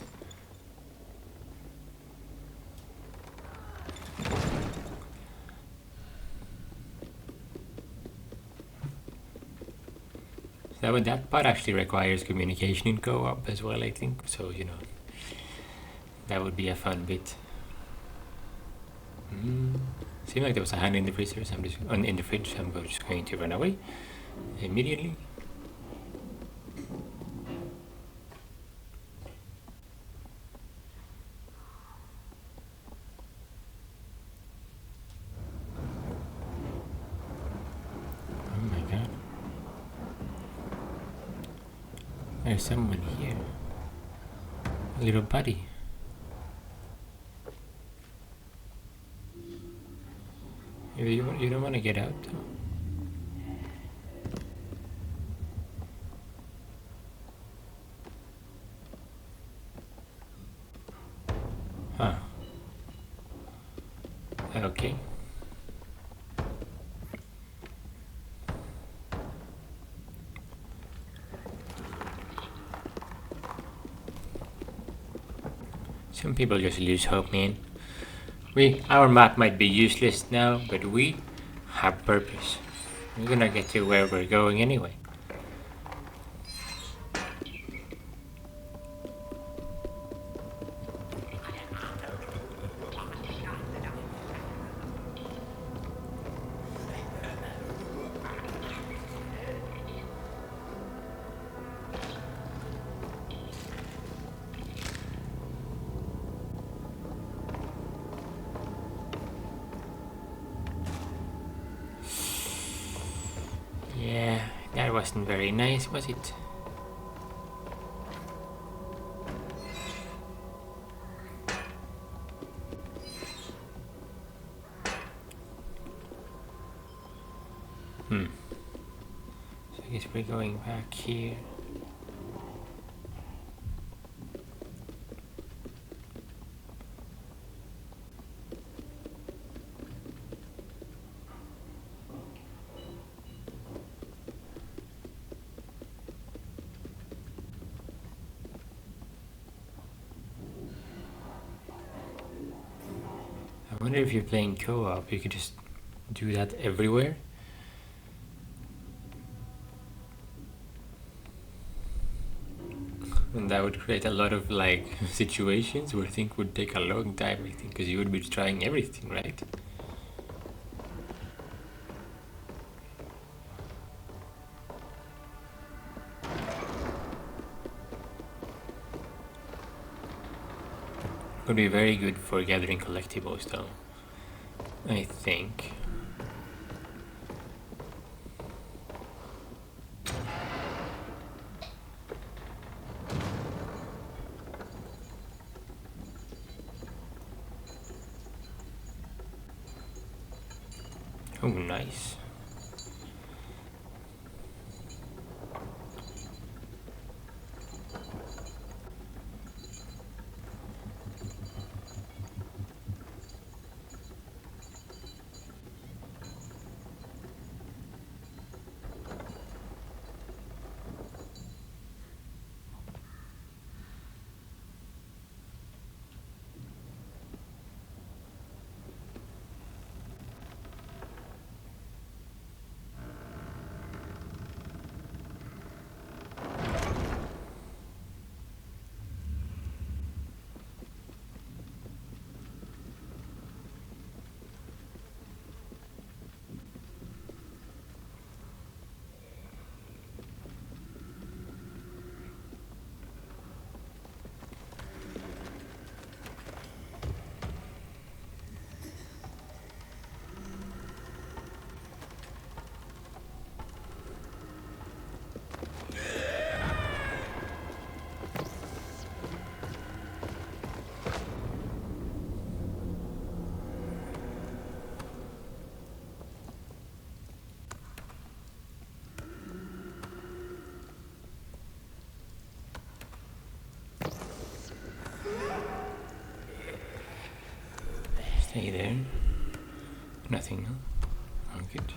That part actually requires communication in co-op as well, I think. So, you know, that would be a fun bit. Seemed like there was a hand in the freezer, so I'm just in the fridge. I'm just going to run away immediately. Oh my god. There's someone here. A little buddy. You don't want to get out though? Huh. Okay. Some people just lose hope, man. Our map might be useless now, but we have purpose. We're gonna get to where we're going anyway. Yeah, that wasn't very nice, was it? So I guess we're going back here. I wonder if you're playing co-op, you could just do that everywhere. And that would create a lot of like situations where things would take a long time, I think, because you would be trying everything, right? Would be very good for gathering collectibles though, I think. Oh, nice. Stay there. Nothing, no? Oh, good.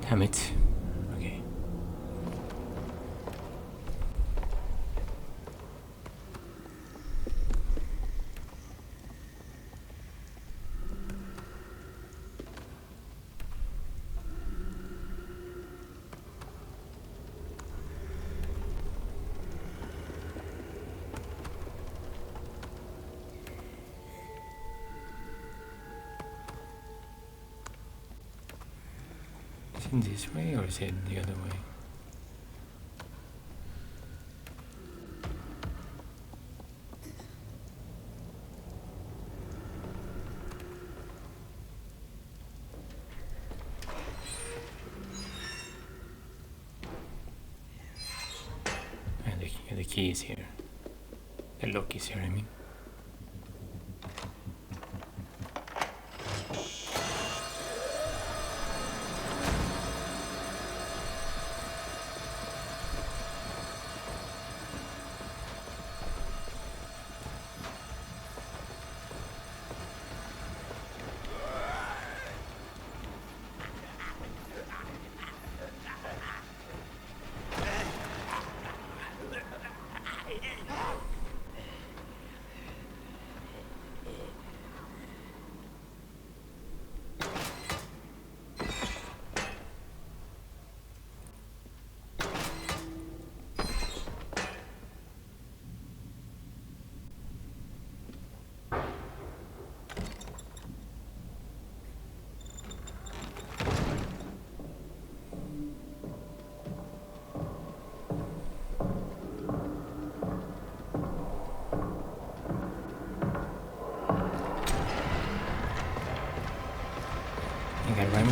Damn it. Okay. Is it this way or is it the other way? And the key is here. The lock is here, I mean.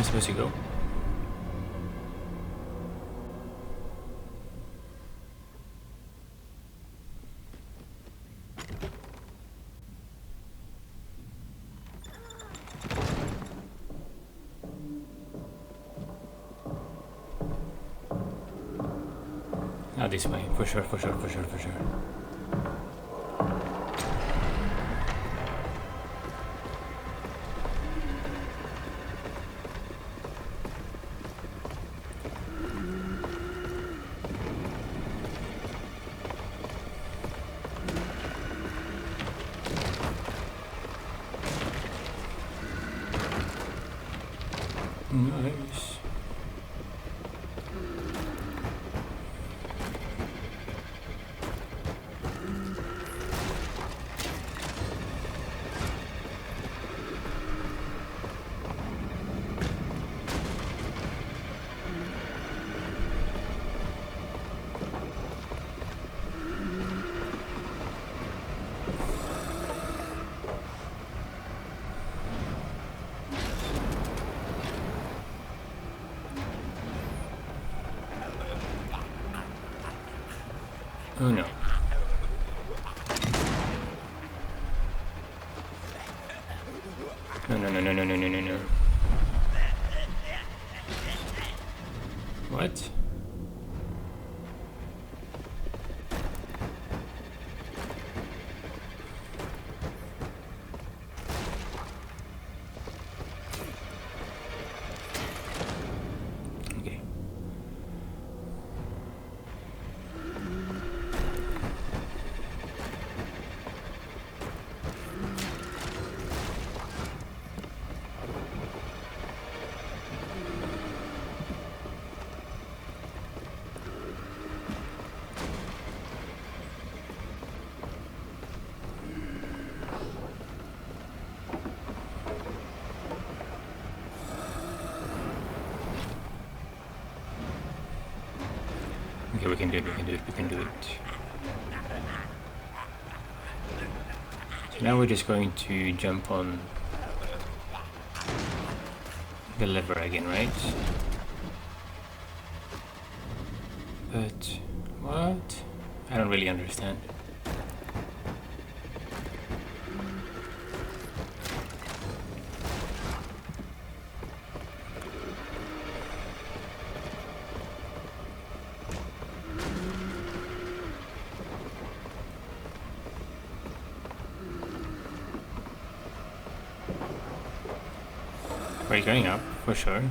supposed to go? Not this way, for sure, for sure, for sure, for sure. Nice. Oh no. No, no, no, no, no, no, no, no, no. What? Okay. Okay, we can do it, we can do it, we can do it. So now we're just going to jump on the lever again, right? But what? I don't really understand. We're going up, for sure.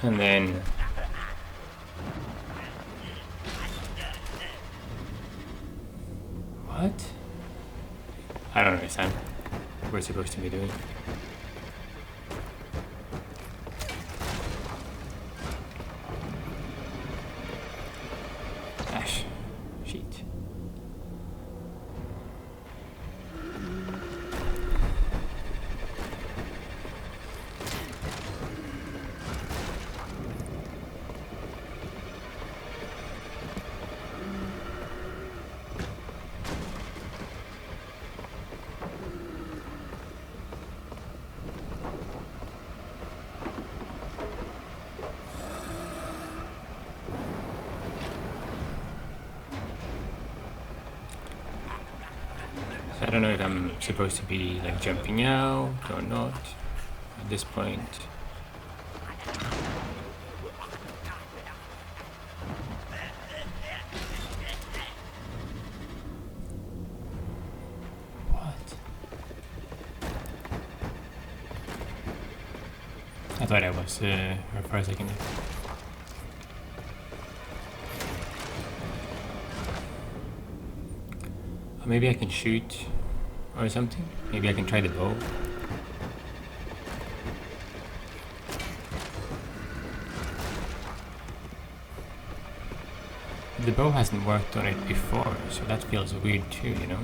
And then... What? I don't understand what we're supposed to be doing. Sheet. I don't know if I'm supposed to be like jumping out or not at this point. What? I thought I was for a second. Maybe I can shoot or something. Maybe I can try the bow. The bow hasn't worked on it before, so that feels weird too, you know?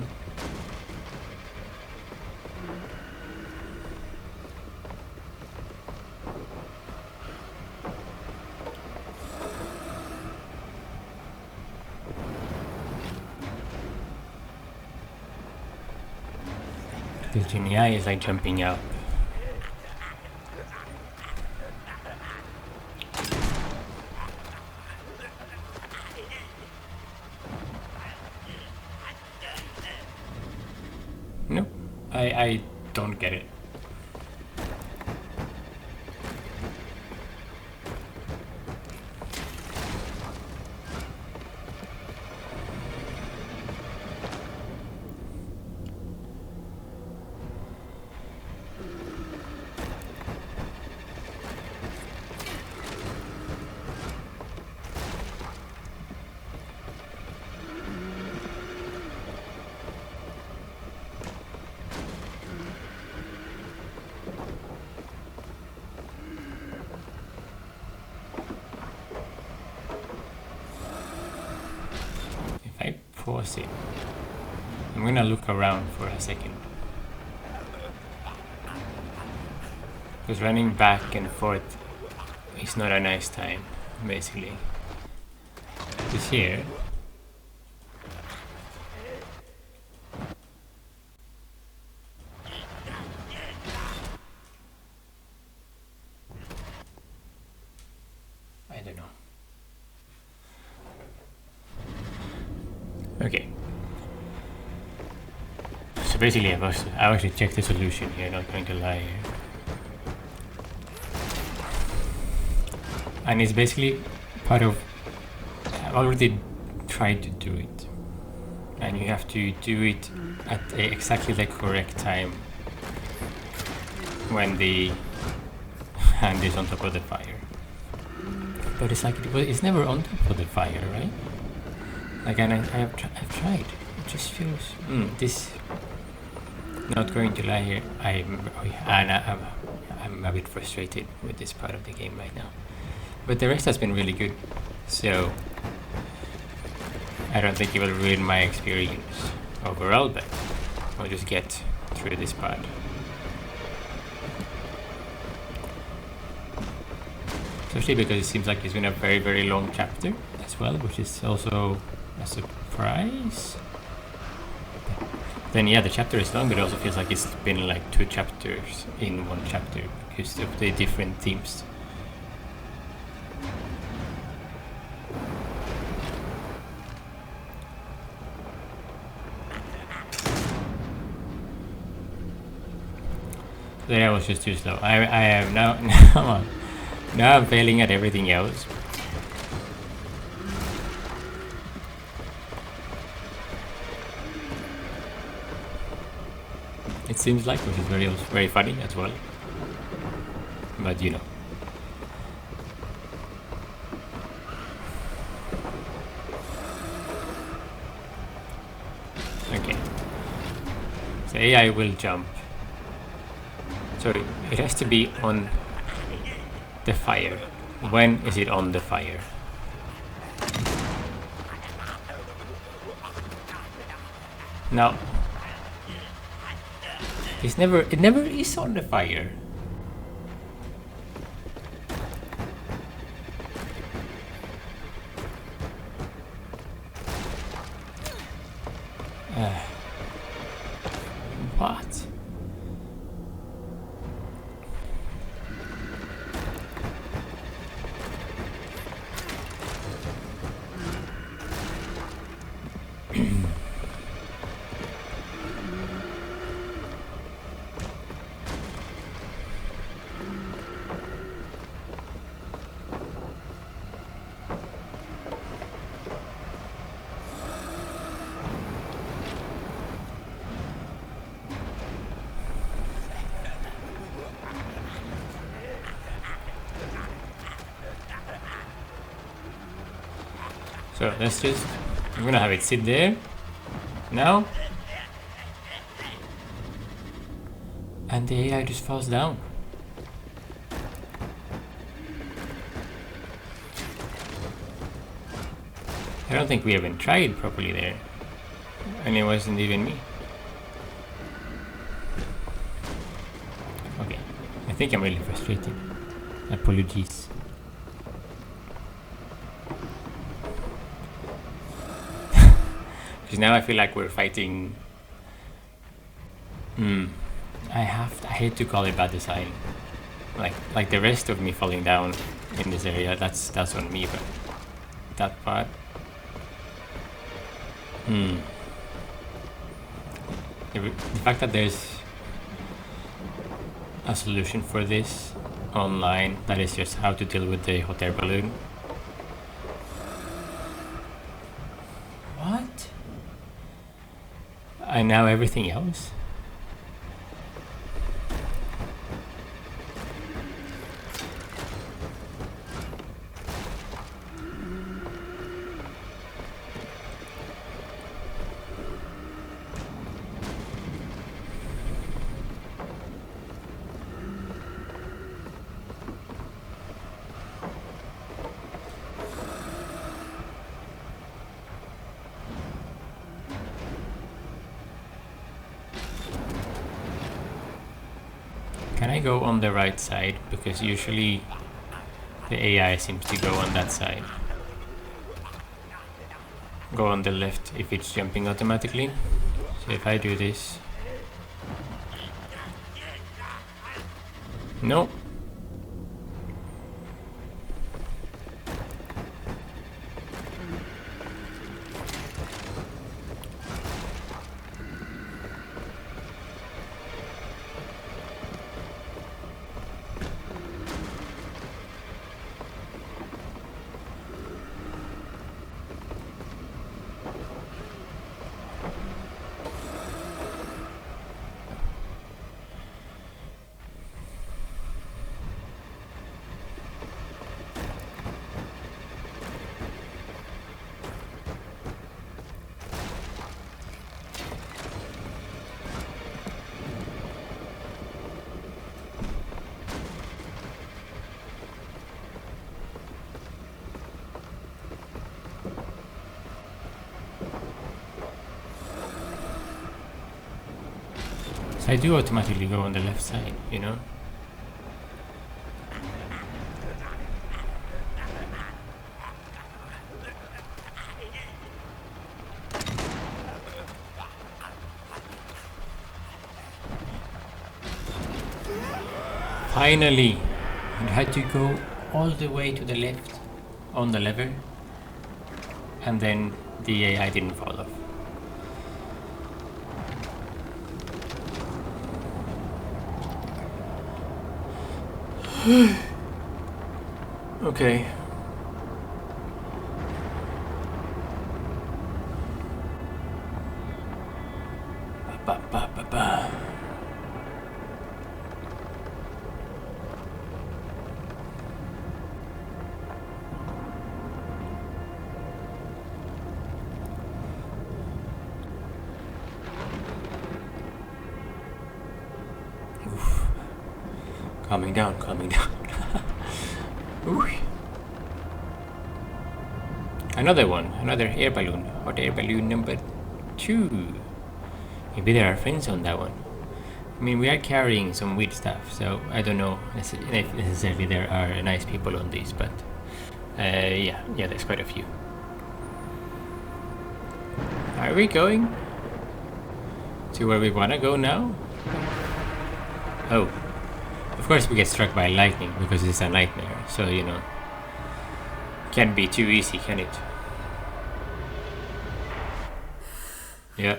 Because Genie is like jumping up. No, I don't get it. Pause it. I'm gonna look around for a second. Because running back and forth is not a nice time, basically. Because here, I don't know. Okay. So basically, I actually checked the solution here, not going to lie here. And it's basically part of, I've already tried to do it. And you have to do it at exactly the correct time when the hand is on top of the fire. But it's like, it's never on top of the fire, right? Like, and I've tried. It just feels, this, not going to lie here, I'm a bit frustrated with this part of the game right now. But the rest has been really good, so I don't think it will ruin my experience overall, but I'll just get through this part. Especially because it seems like it's been a very, very long chapter as well, which is also a surprise. Then yeah, the chapter is long, but it also feels like it's been like 2 chapters in 1 chapter because of the different themes. That was just too slow. I am now now I'm failing at everything else. It seems like, which is very funny as well. But you know. Okay. So AI will jump. So it has to be on the fire. When is it on the fire? Now, it never is on the fire. What? So let's just, I'm gonna have it sit there now, and the AI just falls down. I don't think we even tried properly there, and it wasn't even me. Okay, I think I'm really frustrated. Apologies. Because now I feel like we're fighting I hate to call it bad design. Like the rest of me falling down in this area, that's on me, but that part. The fact that there's a solution for this online, that is just how to deal with the hot air balloon. What? And now everything else? Can I go on the right side? Because usually the AI seems to go on that side. Go on the left if it's jumping automatically. So if I do this... No. So I do automatically go on the left side, you know? Finally! I had to go all the way to the left on the lever, and then the AI didn't fall off. Okay. Ba, ba, ba, ba. Oof. Calming down, calming down. Ooh. Another one, another air balloon, hot air balloon number 2. Maybe there are friends on that one. I mean, we are carrying some weird stuff, so I don't know if necessarily there are nice people on these, but yeah, there's quite a few. Are we going to where we wanna go now? Oh, of course we get struck by lightning because it's a nightmare, so you know, can't be too easy, can it? Yeah.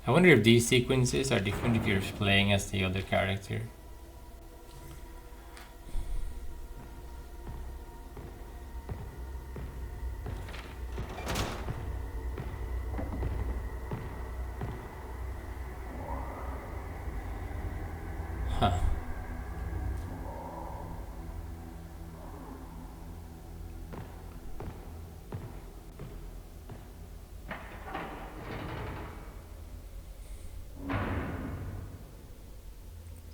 I wonder if these sequences are different if you're playing as the other character. Huh.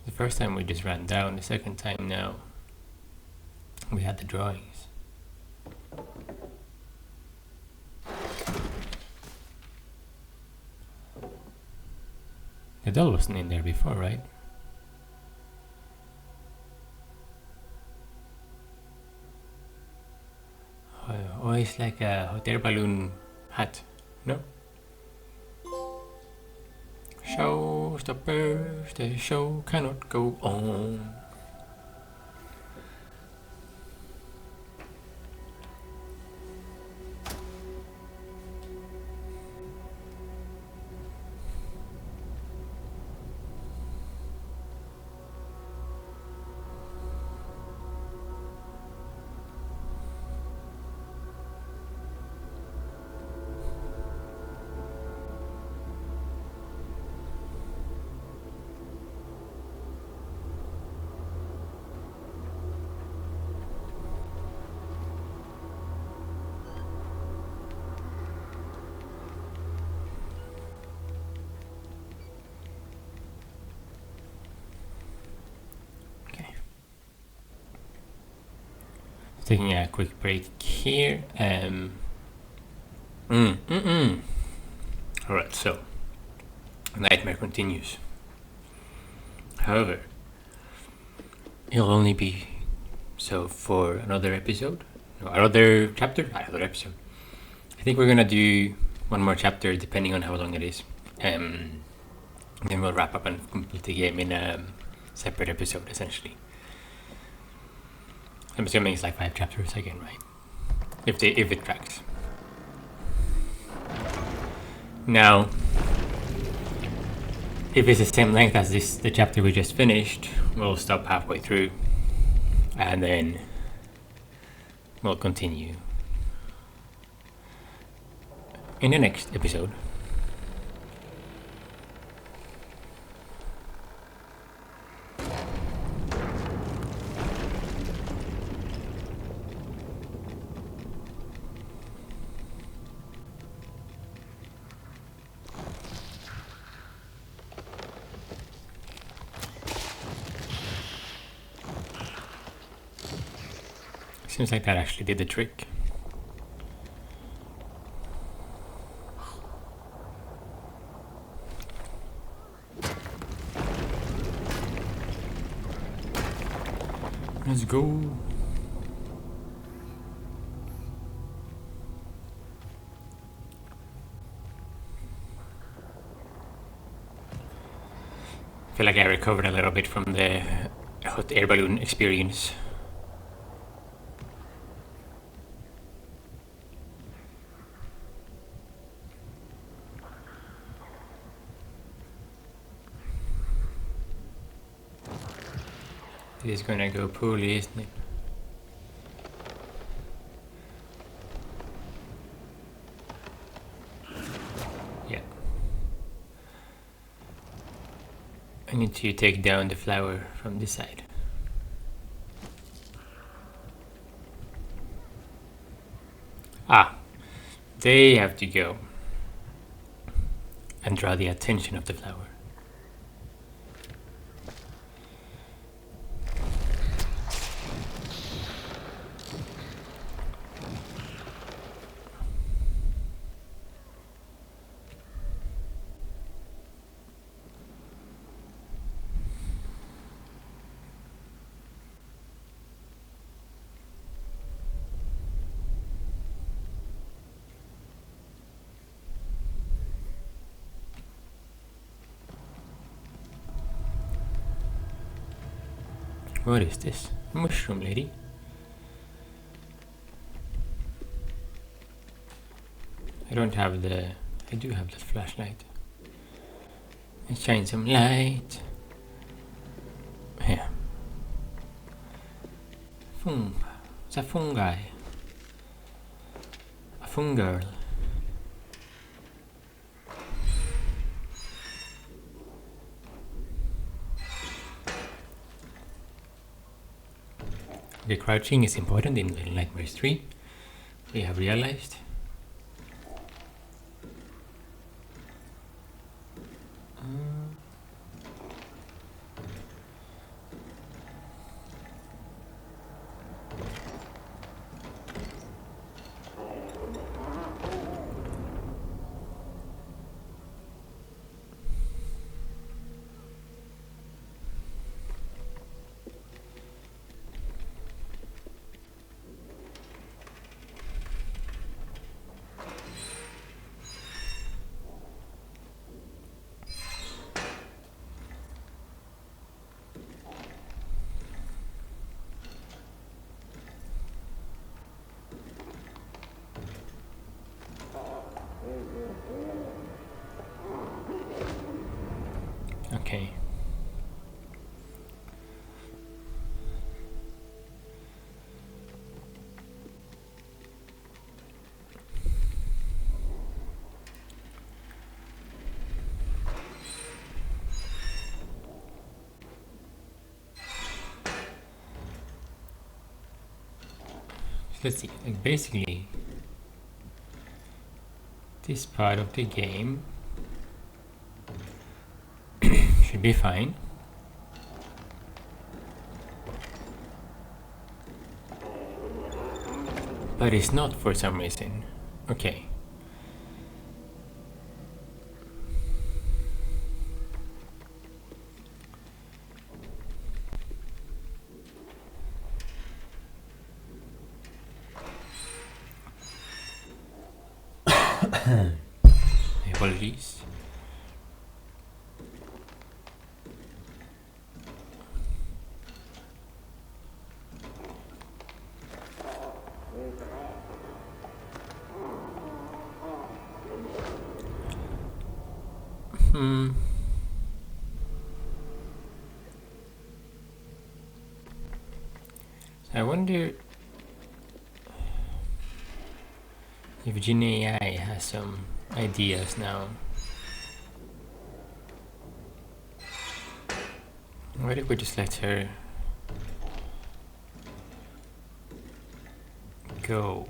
The first time we just ran down, the second time now we had the drawings. The doll wasn't in there before, right? Oh, it's like a hot air balloon hat, no? Showstoppers, the show cannot go on. Taking a quick break here. Alright, so nightmare continues. However, it'll only be so for another episode. No, another chapter? Another episode. I think we're gonna do one more chapter depending on how long it is. Then we'll wrap up and complete the game in a separate episode essentially. I'm assuming it's like 5 chapters again, right? If it tracks. Now, if it's the same length as the chapter we just finished, we'll stop halfway through, and then we'll continue in the next episode. Seems like that actually did the trick. Let's go. I feel like I recovered a little bit from the hot air balloon experience. This is gonna go poorly, isn't it? Yeah. I need to take down the flower from this side. Ah, they have to go and draw the attention of the flower. What is this? Mushroom lady? I do have the flashlight. Let's shine some light. Yeah. It's a fungi. A fungirl. The crouching is important in Little Nightmares 3, we have realized. let's see, like basically this part of the game should be fine. But it's not for some reason. Okay. Apologies. I wonder if Gen AI has some ideas now. What if we just let her go?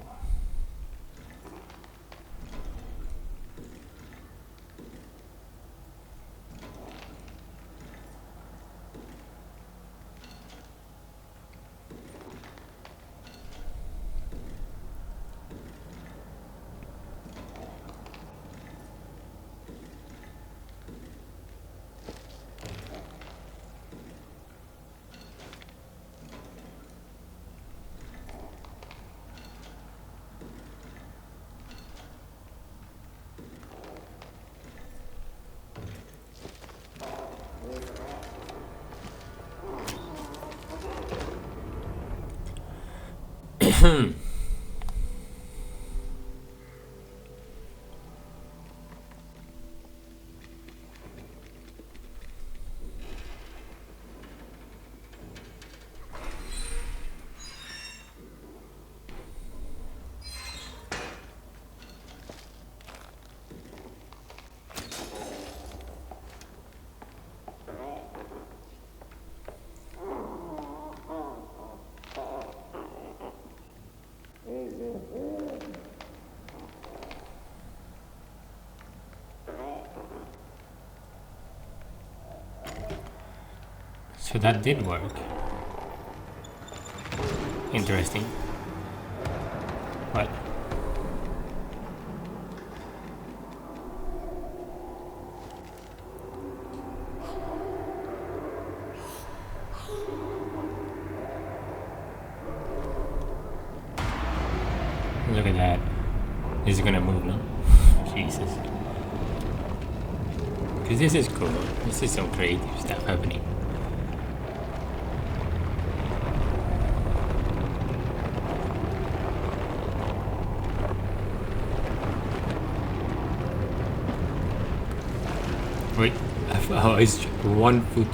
So that did work. Interesting. What? Look at that. This is gonna move now. Jesus. Because this is cool. This is some creative stuff happening. Wait, oh, it's 1 foot.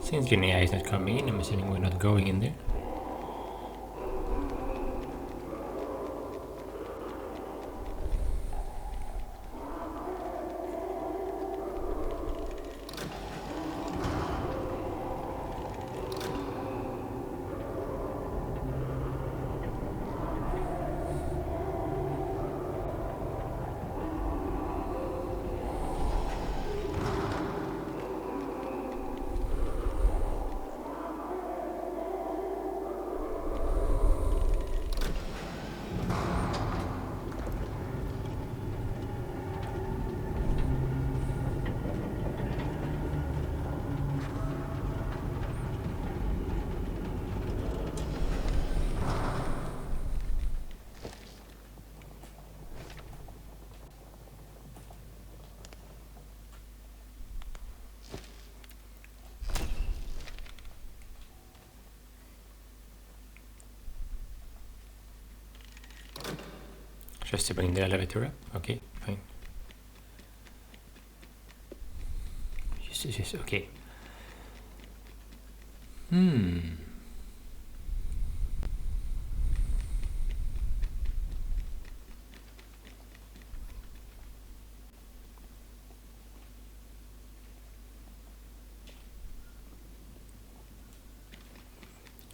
Since Gen AI is not coming in, I'm assuming we're not going in there. Just to bring the elevator up. Okay, fine. yes, okay.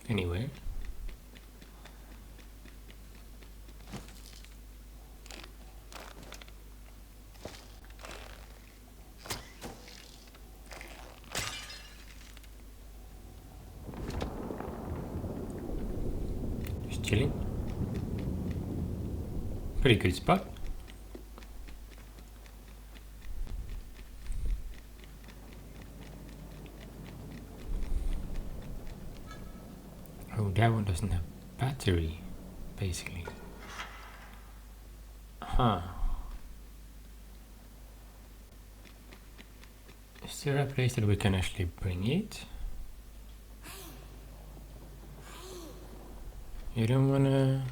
Anyway. Just chilling. Pretty good spot. Oh, that one doesn't have battery, basically. Huh. Is there a place that we can actually bring it? You don't wanna...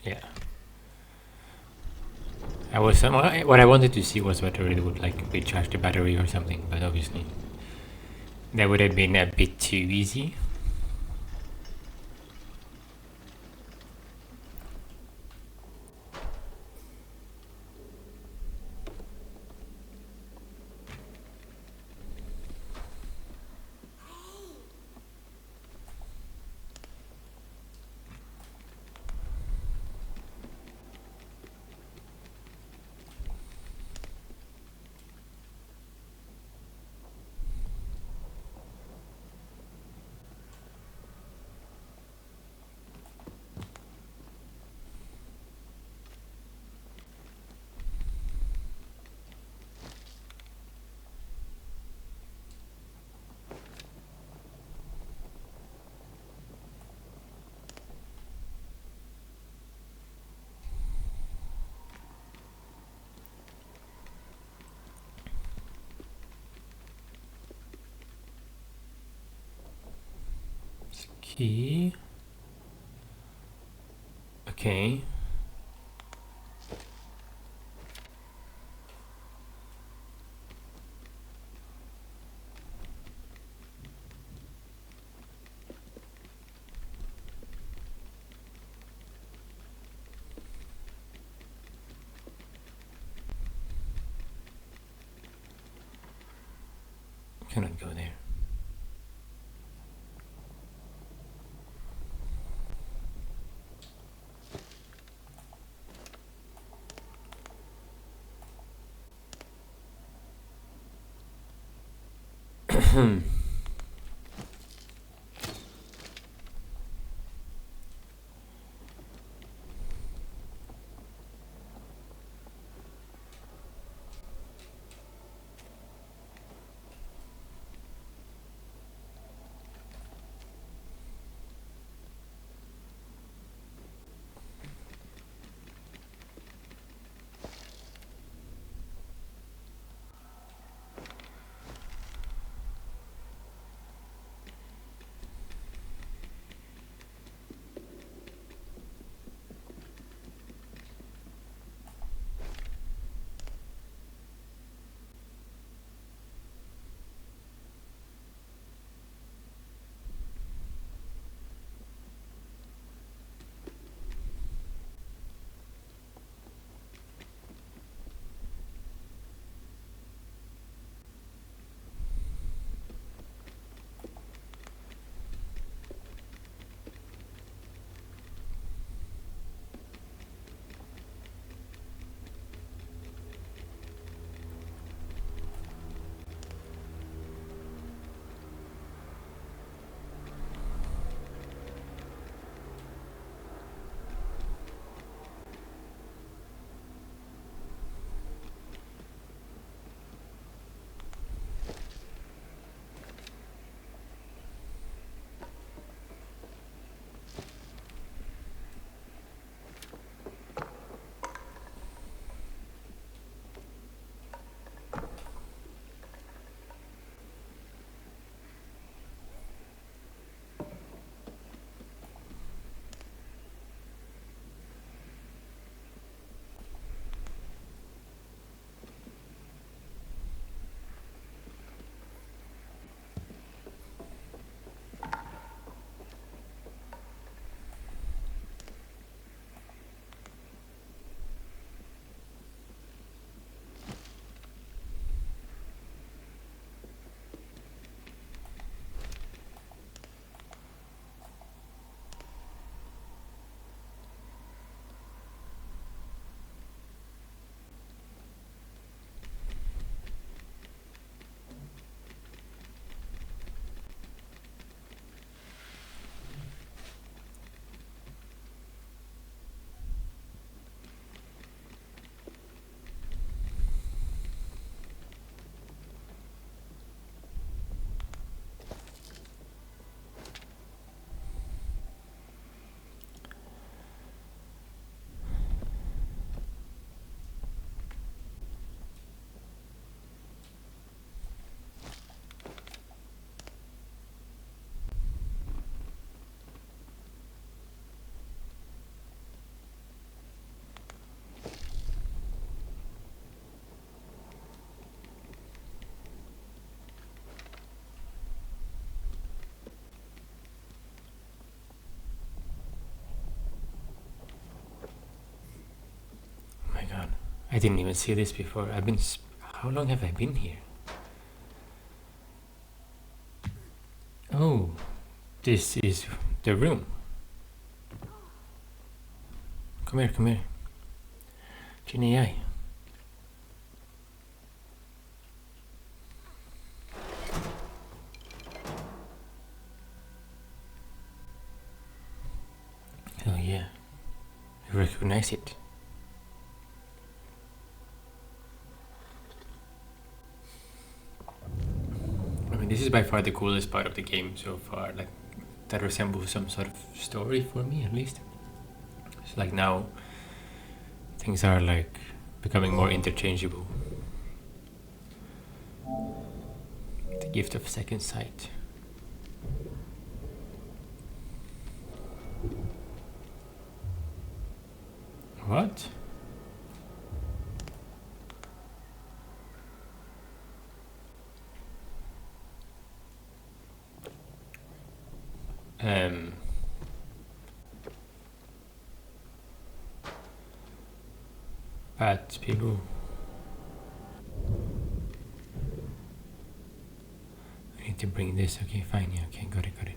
Yeah. What I wanted to see was whether it would like recharge the battery or something, but obviously that would have been a bit too easy. Key. Okay. Cannot go there. I didn't even see this before. How long have I been here? Oh, this is the room. Come here, come here. Ginny AI. Oh yeah, I recognize it. I mean, this is by far the coolest part of the game so far. Like, that resembles some sort of story for me, at least. It's like now things are like becoming more interchangeable. The gift of second sight. What? Bad people. I need to bring this. Okay, fine. Yeah, okay, got it, got it.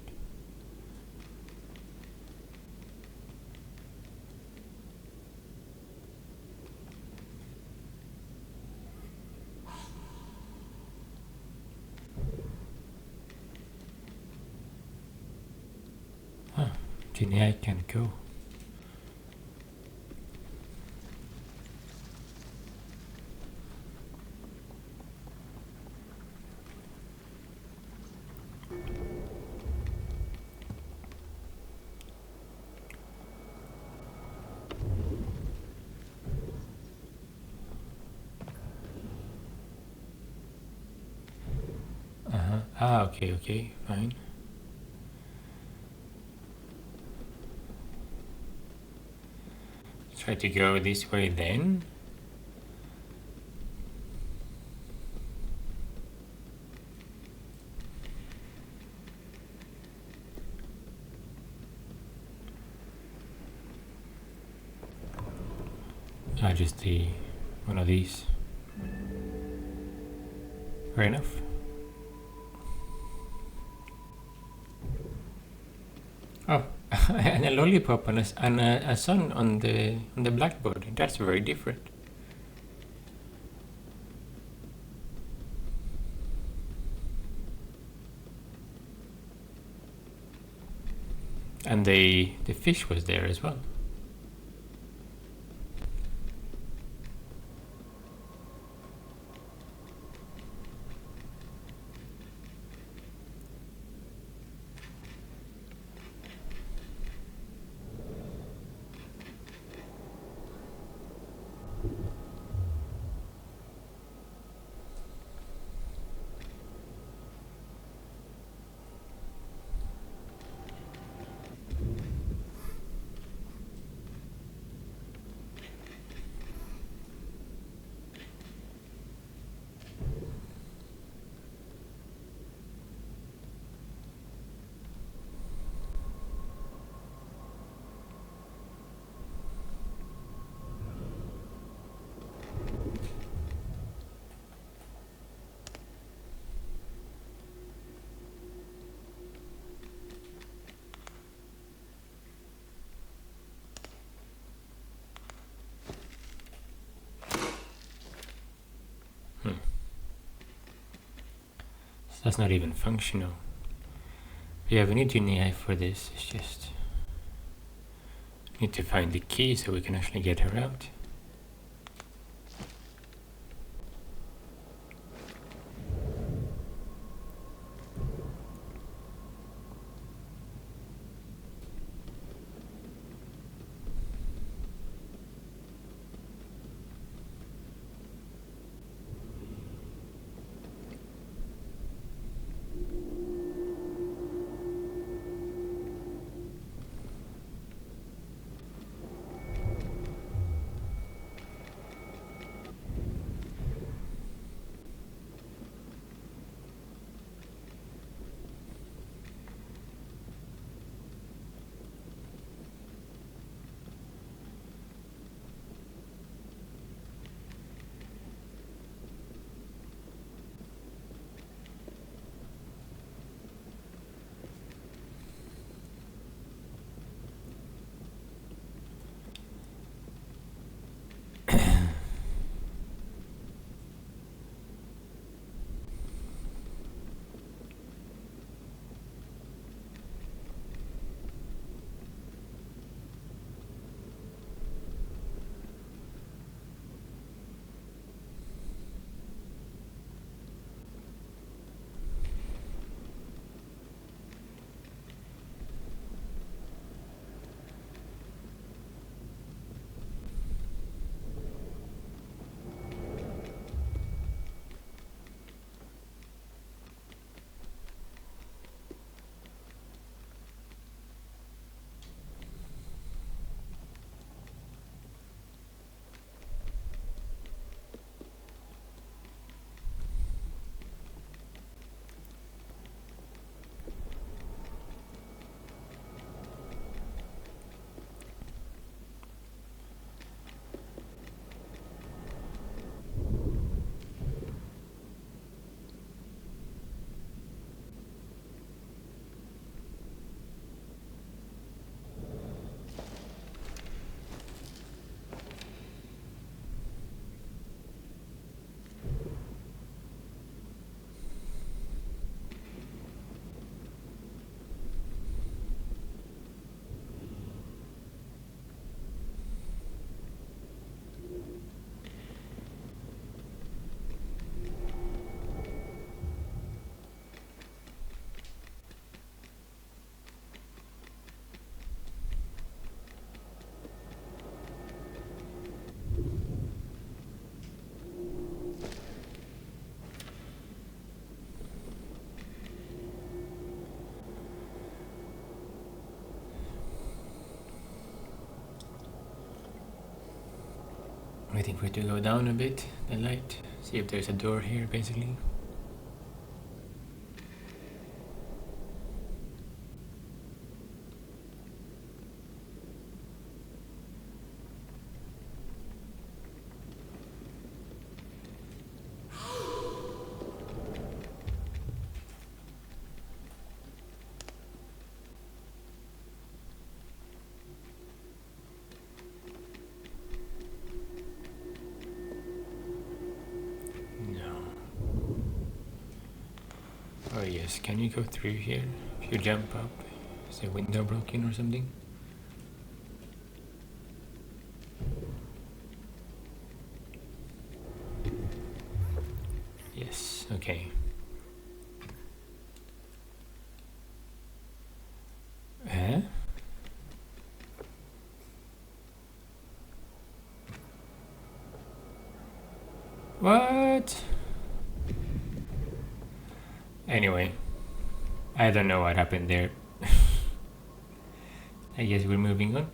Huh, Ginny, I can't go. Ah, okay, fine. Try to go this way then. Just the one of these. Fair enough. Oh, and a lollipop and a sun on the blackboard. That's very different. And the fish was there as well. That's not even functional. Yeah, we need an AI for this. It's just need to find the key so we can actually get her out. for it to go down a bit, the light. See if there's a door here, basically. Oh yes, can you go through here? If you jump up, is the window broken or something? Yes, okay. Huh? What? Anyway, I don't know what happened there. I guess we're moving on.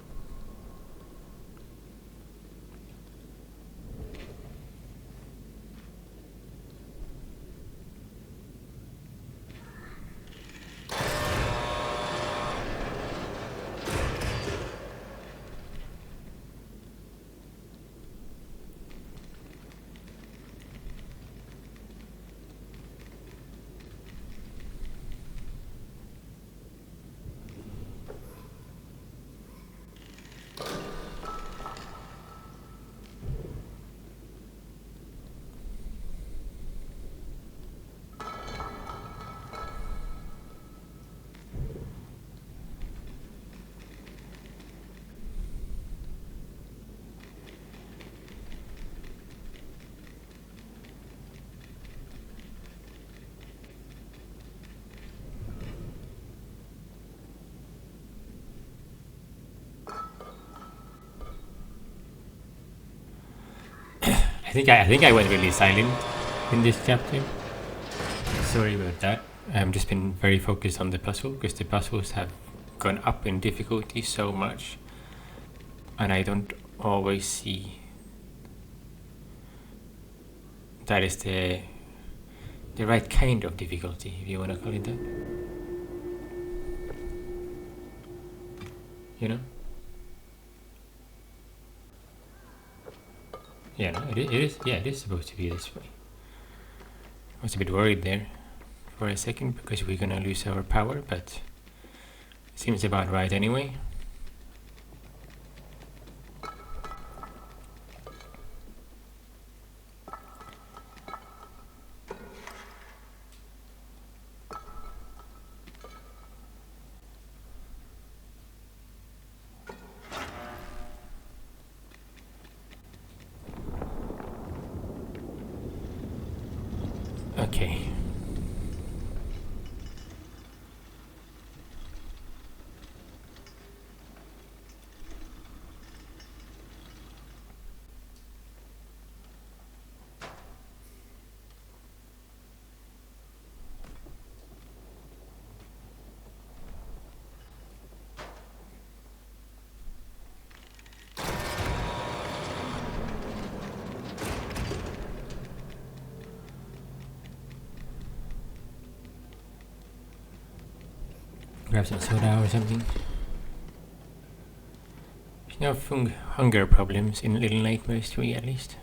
I think I went really silent in this chapter. Sorry about that. I've just been very focused on the puzzle because the puzzles have gone up in difficulty so much, and I don't always see that is the right kind of difficulty, if you want to call it that. You know? Yeah, no, it is. Yeah, it is supposed to be this way. I was a bit worried there for a second because we're gonna lose our power, but it seems about right anyway. Okay. Grab some soda or something. There's no hunger problems in Little Nightmares 3 at least.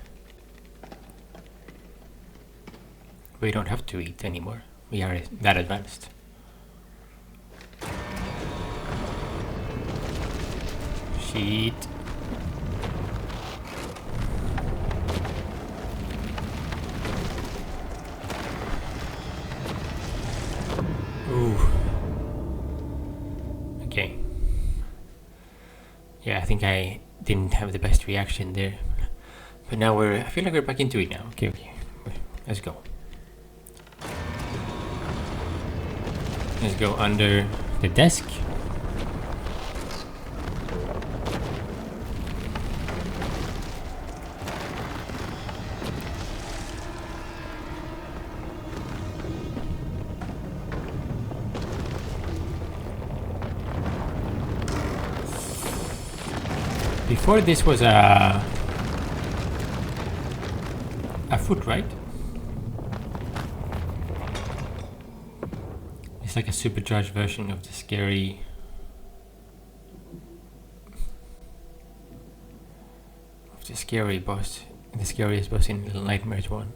We don't have to eat anymore. We are that advanced. Shit. Ooh. Okay. Yeah, I think I didn't have the best reaction there. But now I feel like we're back into it now. Okay. Let's go. Let's go under the desk. Before this was a a foot, right? It's like a supercharged version of the scary... of the scary boss. The scariest boss in Little Nightmares 1.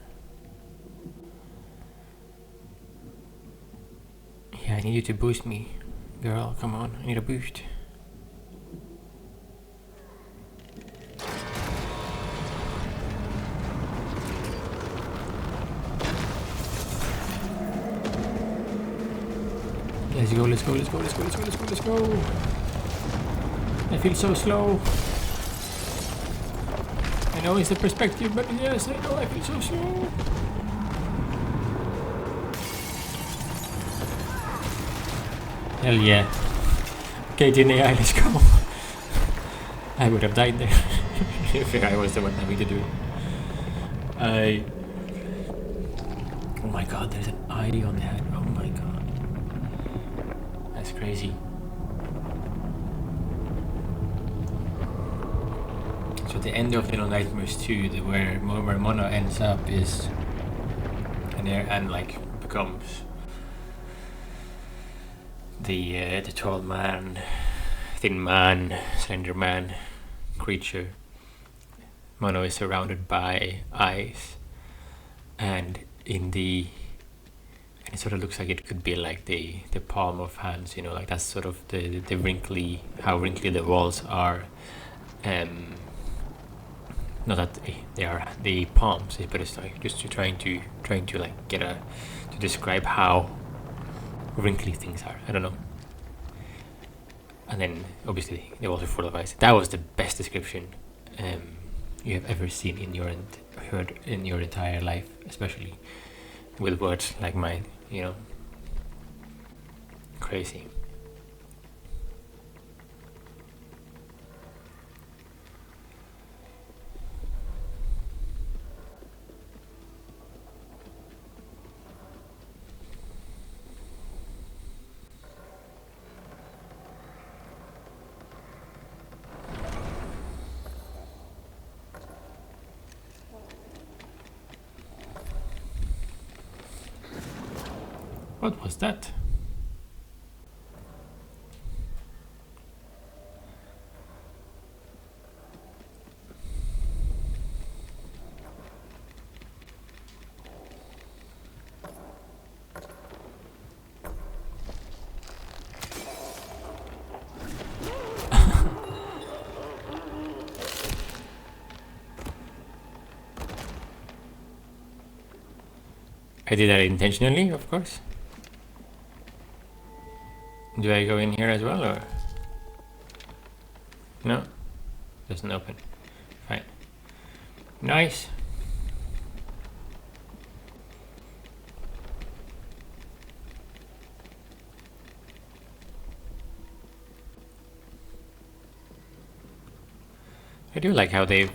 Yeah, I need you to boost me. Girl, come on, I need a boost. Let's go, let's go, let's go, let's go, let's go, let's go, let's go. I feel so slow. I know it's the perspective, but yes, I know I feel so slow. Hell yeah. Okay, DNA, let's go. I would have died there if I was the one having to do it. Oh my god, there's an eye on the head. Oh my god. That's crazy. So the end of Little Nightmares 2, where Mono ends up is and like becomes the tall man, thin man, slender man creature. Mono is surrounded by eyes, and it sort of looks like it could be like the palm of hands, you know, like that's sort of the wrinkly, how wrinkly the walls are. Not that they are the palms, but it's like just trying to like to describe how wrinkly things are. I don't know. And then obviously they're also full of eyes. That was the best description you have ever seen heard in your entire life, especially with words like mine, you know. Crazy. What was that? I did that intentionally, of course. Do I go in here as well, or no? Doesn't open. Fine. Nice. I do like how they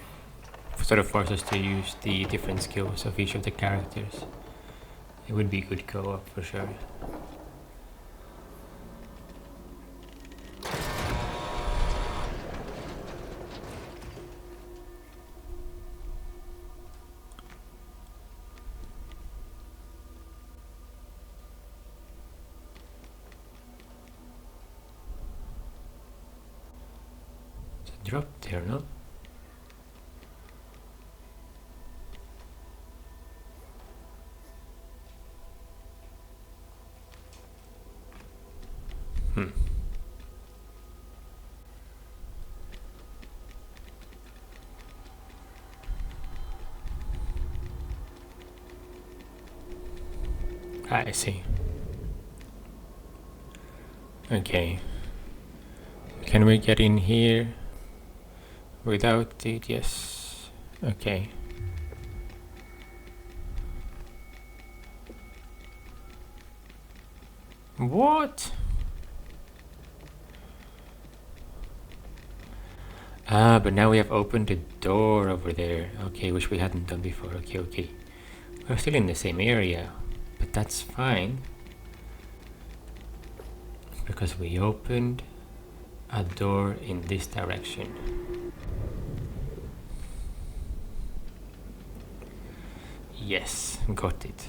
sort of force us to use the different skills of each of the characters. It would be good co-op for sure. Drop there, no? I see. Okay. Can we get in here without it? Yes. Okay. What? Ah, but now we have opened the door over there. Okay, which we hadn't done before. Okay, okay. We're still in the same area, but that's fine. Because we opened a door in this direction. Yes, got it.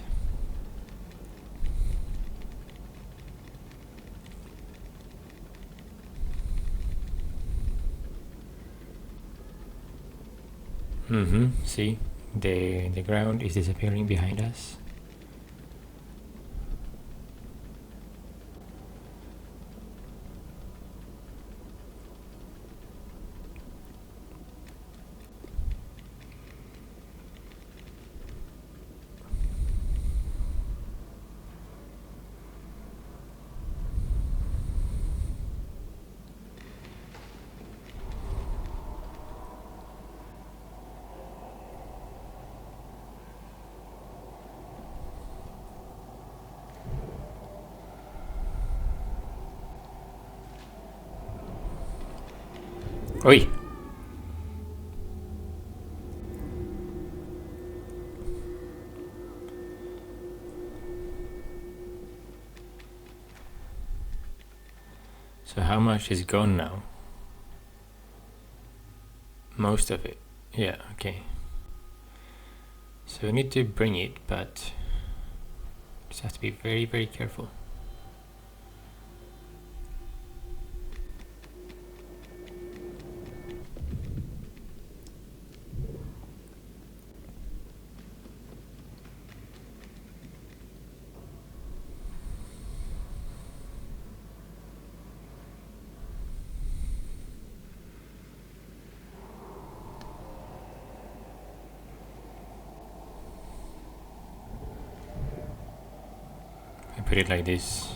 See, the ground is disappearing behind us. Oi! So how much is gone now? Most of it. Yeah, okay. So we need to bring it, but just have to be very, very careful. I put it like this.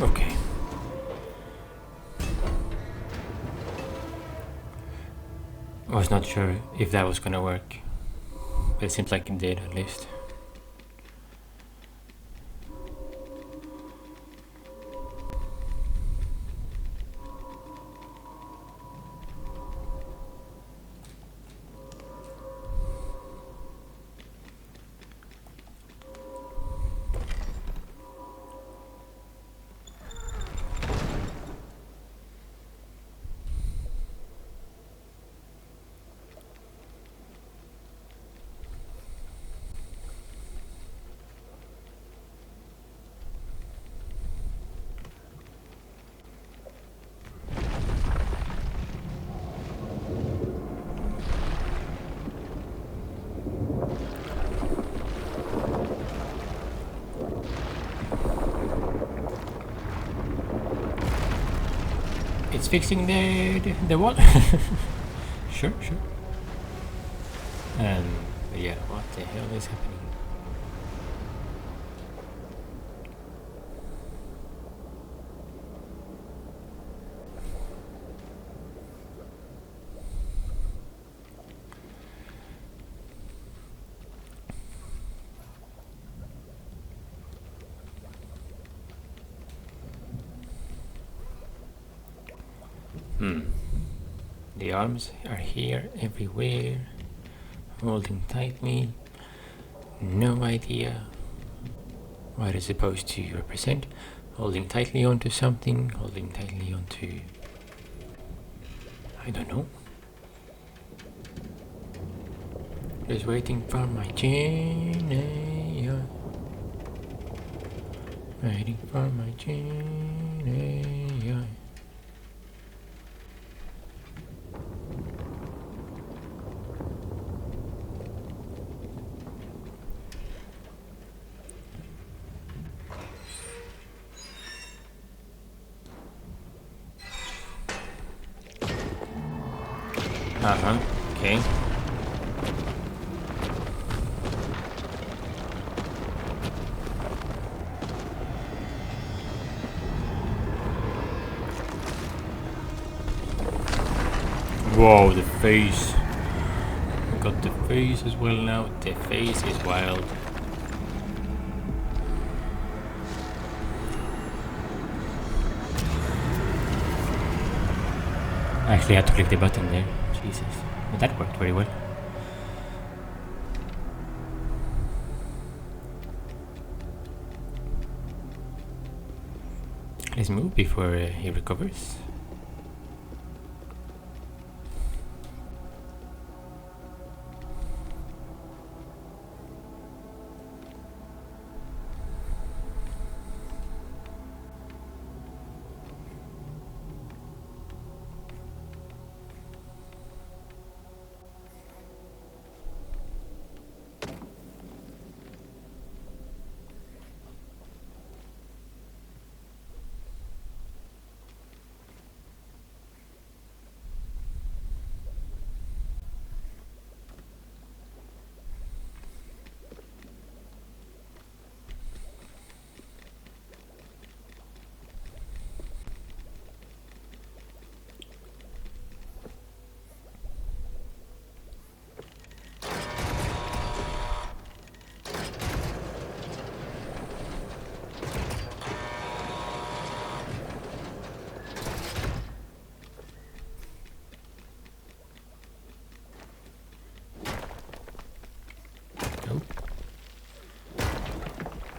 Okay. I was not sure if that was gonna work, but it seems like it did at least. It's fixing the wall. Sure. Yeah, what the hell is happening? The arms are here everywhere, holding tightly. No idea what it's supposed to represent. Holding tightly onto something, holding tightly onto, I don't know. Just waiting for my genie. Waiting for my genie. Okay. Whoa, the face. We got the face as well now. The face is wild. Actually, I had to click the button there. Jesus. But that worked very well. Let's move before he recovers.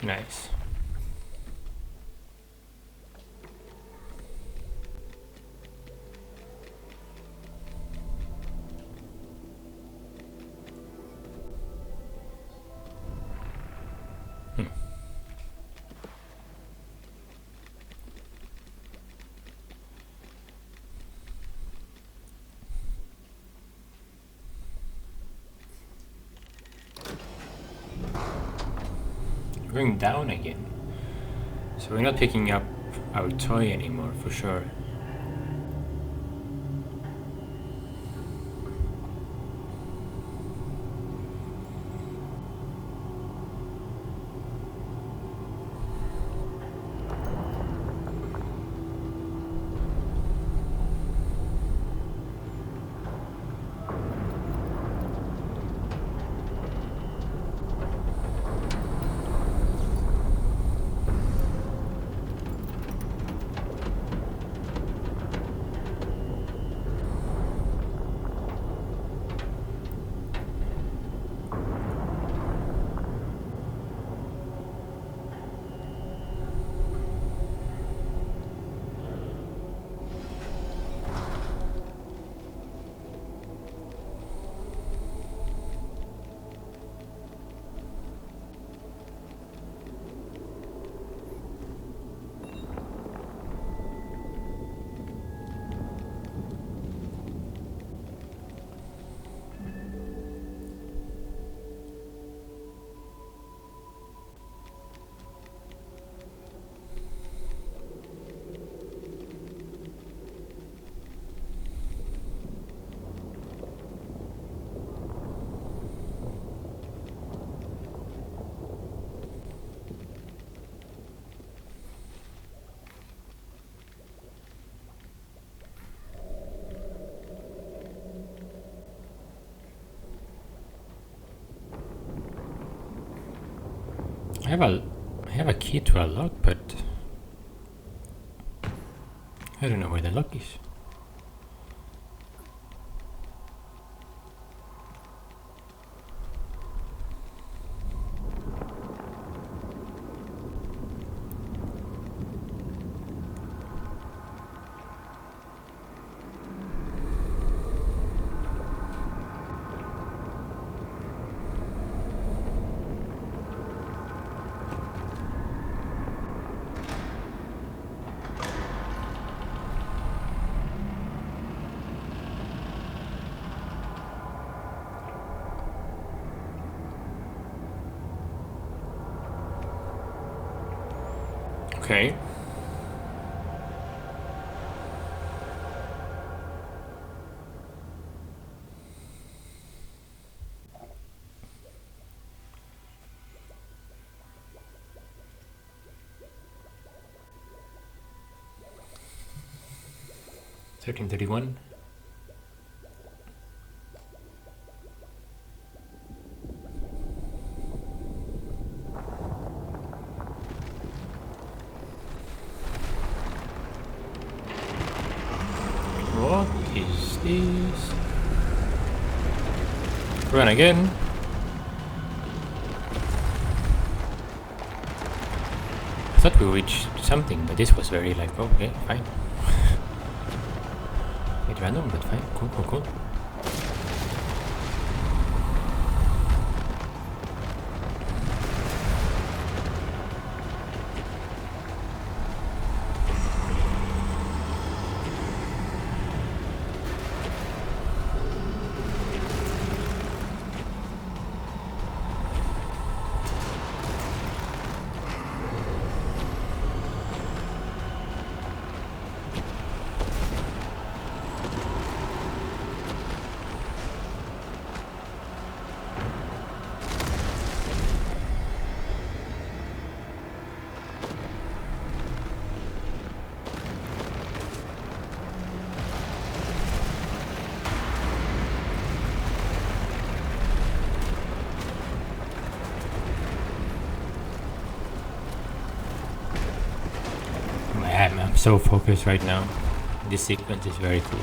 Nice. Going down again. So we're not picking up our toy anymore, for sure. I have a key to a lock, but I don't know where the lock is. Okay. $13.31. What is this? Run again. I thought we reached something, but this was very like, oh, okay, fine. Bit random, but fine. Cool, cool, cool. I'm so focused right now. This sequence is very cool.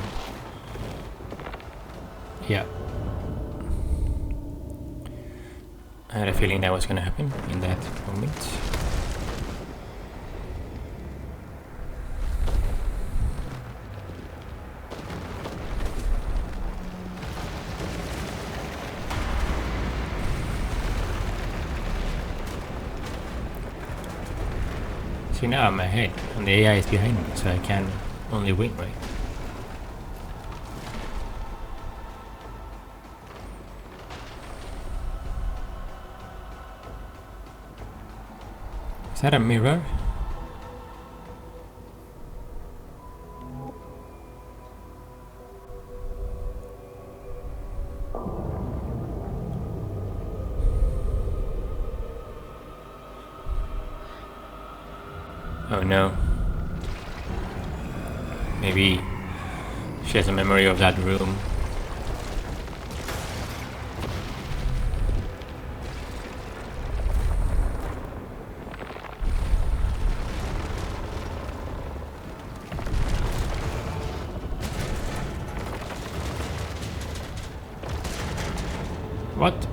Yeah. I had a feeling that was gonna happen in that moment. See, now I'm ahead and the AI is behind me, so I can only win, right? Is that a mirror? Oh no. Maybe she has a memory of that room. What?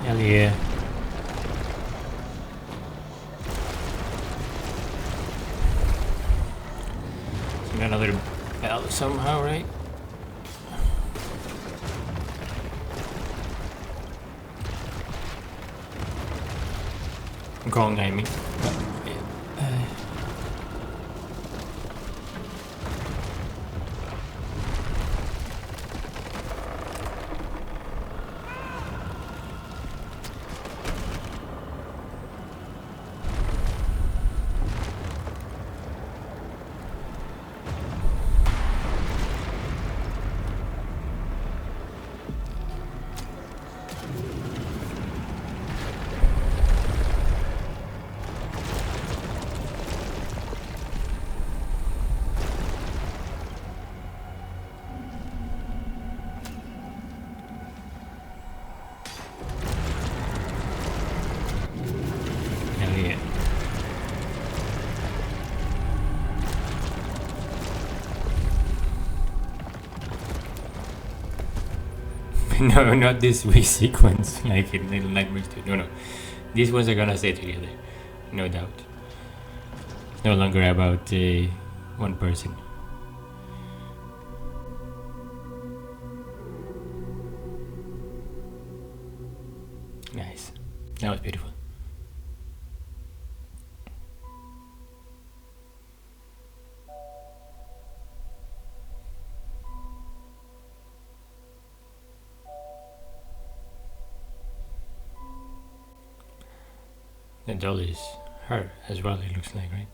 Hell yeah. So got another bell somehow, right? Gong, I mean. No, not this wee sequence like in Little Nightmares 2. No, no. These ones are gonna stay together, no doubt. It's no longer about one person. Nice. That was beautiful. The doll is her as well, it looks like, right?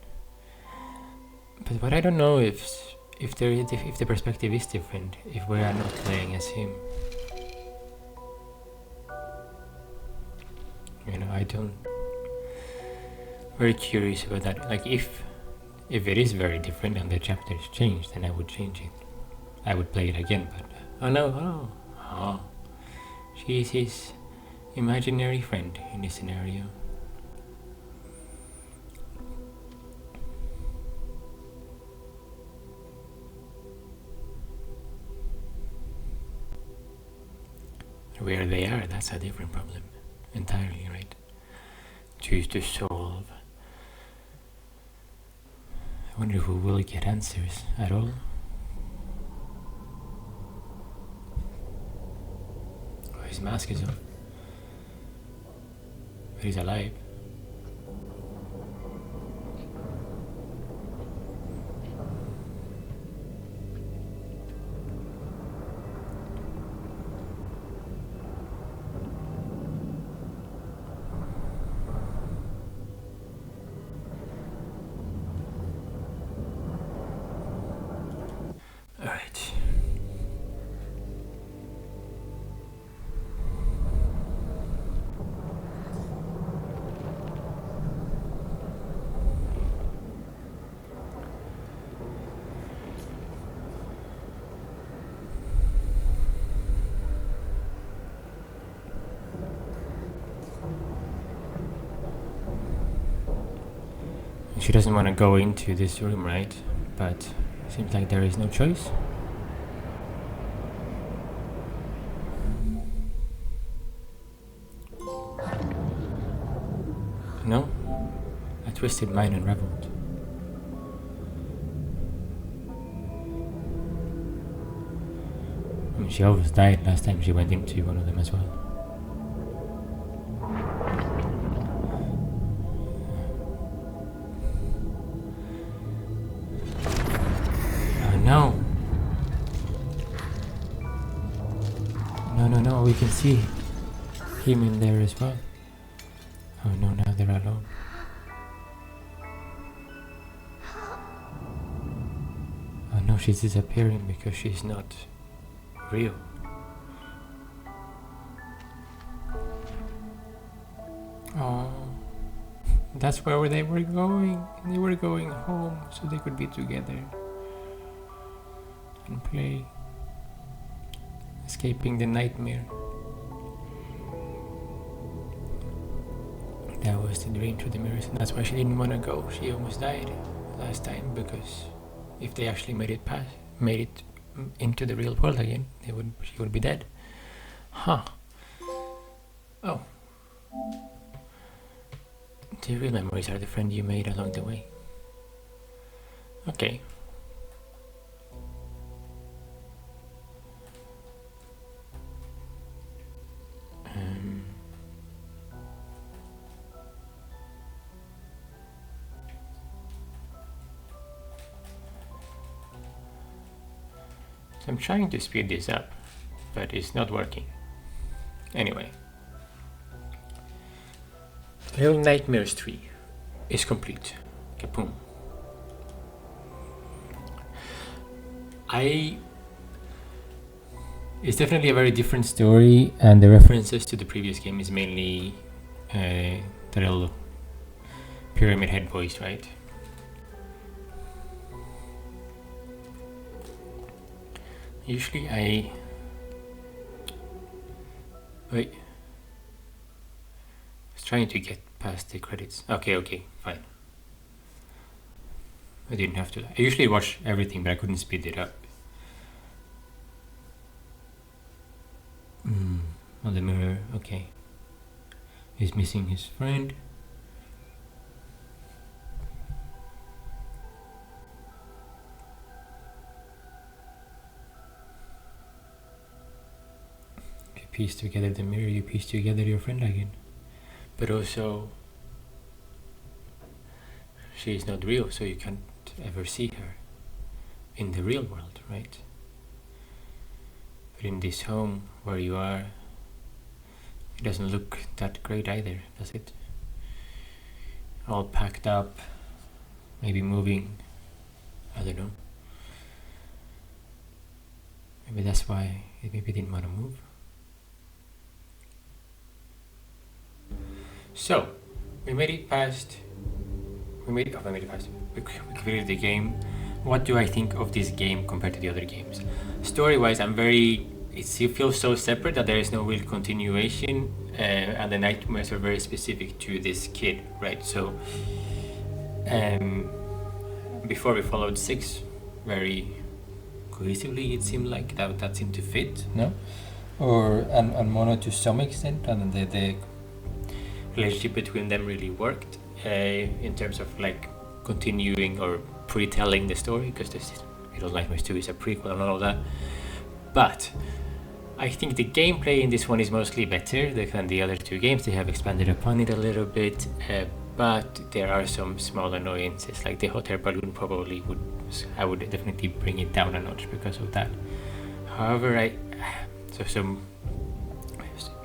But what I don't know if the perspective is different, if we are not playing as him. You know, I don't. Very curious about that. Like if it is very different and the chapter is changed, then I would change it. I would play it again, but oh no, oh, she is his imaginary friend in this scenario. Where they are, that's a different problem entirely, right? Choose to solve. I wonder if we will get answers at all. Oh, his mask is off. But he's alive. Alright. She doesn't want to go into this room, right? But seems like there is no choice. No? A twisted mind unraveled. I mean, she almost died last time she went into one of them as well. No. No, we can see him in there as well. Oh no, now they're alone. Oh no, she's disappearing because she's not real. Oh, that's where they were going. They were going home so they could be together and play, escaping the nightmare. That was the dream through the mirrors, and that's why she didn't want to go. She almost died last time, because if they actually made it into the real world again, she would be dead. Huh. Oh. The real memories are the friend you made along the way. Okay. I'm trying to speed this up, but it's not working. Anyway. Little Nightmares 3 is complete. Kaboom. It's definitely a very different story, and the references to the previous game is mainly the little pyramid head voice, right? Usually I was trying to get past the credits. Okay, fine. I didn't have to. I usually watch everything, but I couldn't speed it up. On the mirror, okay. He's missing his friend. If you piece together the mirror, you piece together your friend again. But also, she is not real, so you can't ever see her in the real world, right? But in this home where you are, it doesn't look that great either, does it? All packed up, maybe moving, I don't know. Maybe that's why it maybe didn't want to move. So, we made it past. We completed the game. What do I think of this game compared to the other games? Story-wise, it feels so separate that there is no real continuation, and the nightmares are very specific to this kid, right? So, before we followed 6 very cohesively, it seemed like that seemed to fit, no? And Mono to some extent, and then the relationship between them really worked in terms of like continuing or pre-telling the story, because this Little Nightmares 2 is a prequel and all of that. But I think the gameplay in this one is mostly better than the other 2 games. They have expanded upon it a little bit, but there are some small annoyances, like the hot air balloon probably I would definitely bring it down a notch because of that. However,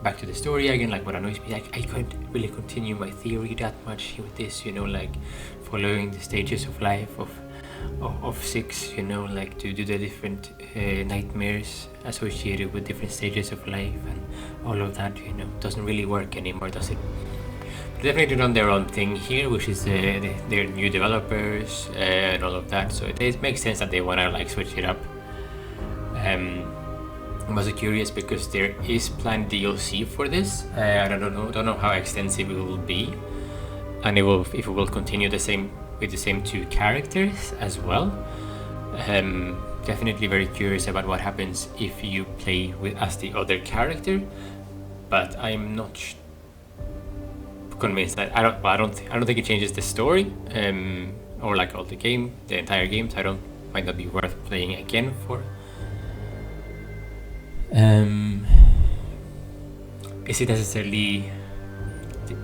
back to the story again, like what annoys me, like I couldn't really continue my theory that much with this, like following the stages of life of 6, like to do the different nightmares associated with different stages of life and all of that, doesn't really work anymore, does it? But definitely done their own thing here, which is their new developers and all of that, so it makes sense that they want to like switch it up. I'm also curious because there is planned DLC for this. I don't know how extensive it will be, and if it will continue with the same 2 characters as well. Definitely very curious about what happens if you play as the other character, but I'm not convinced that I don't think it changes the story or like all the entire games. Might not be worth playing again for. Is it necessarily?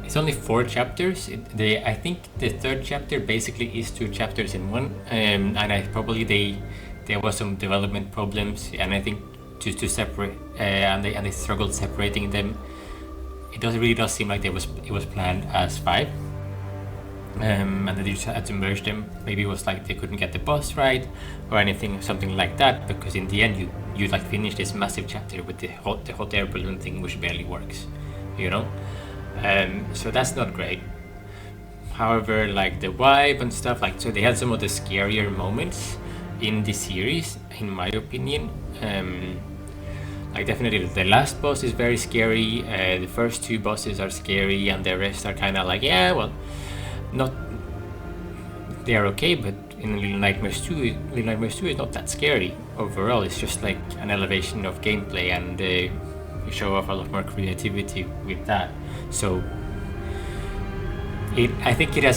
It's only 4 chapters. I think the 3rd chapter basically is 2 chapters in one, and there was some development problems, and I think to separate, and they struggled separating them. It really does seem like it was planned as 5, and they just had to merge them. Maybe it was like they couldn't get the boss right or something like that, because in the end you like finish this massive chapter with the hot air balloon thing, which barely works, so that's not great. However, like the vibe and stuff, like, so they had some of the scarier moments in the series, in my opinion. Like definitely the last boss is very scary, the first 2 bosses are scary, and the rest are kind of like, yeah, well, they're okay, but in Little Nightmares 2 is not that scary overall. It's just like an elevation of gameplay, and you show off a lot more creativity with that. So I think the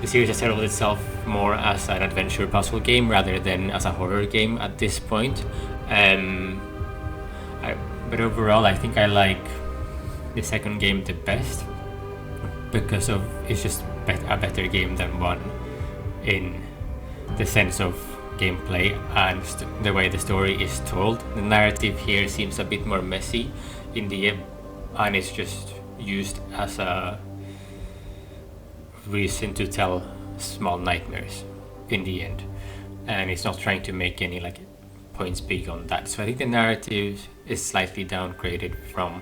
series has settled itself more as an adventure puzzle game rather than as a horror game at this point. But overall, I think I like the 2nd game the best, because it's just a better game than 1 in the sense of gameplay and the way the story is told. The narrative here seems a bit more messy in the end, and it's just used as a reason to tell small nightmares in the end, and it's not trying to make any like points big on that. So I think the narrative is slightly downgraded from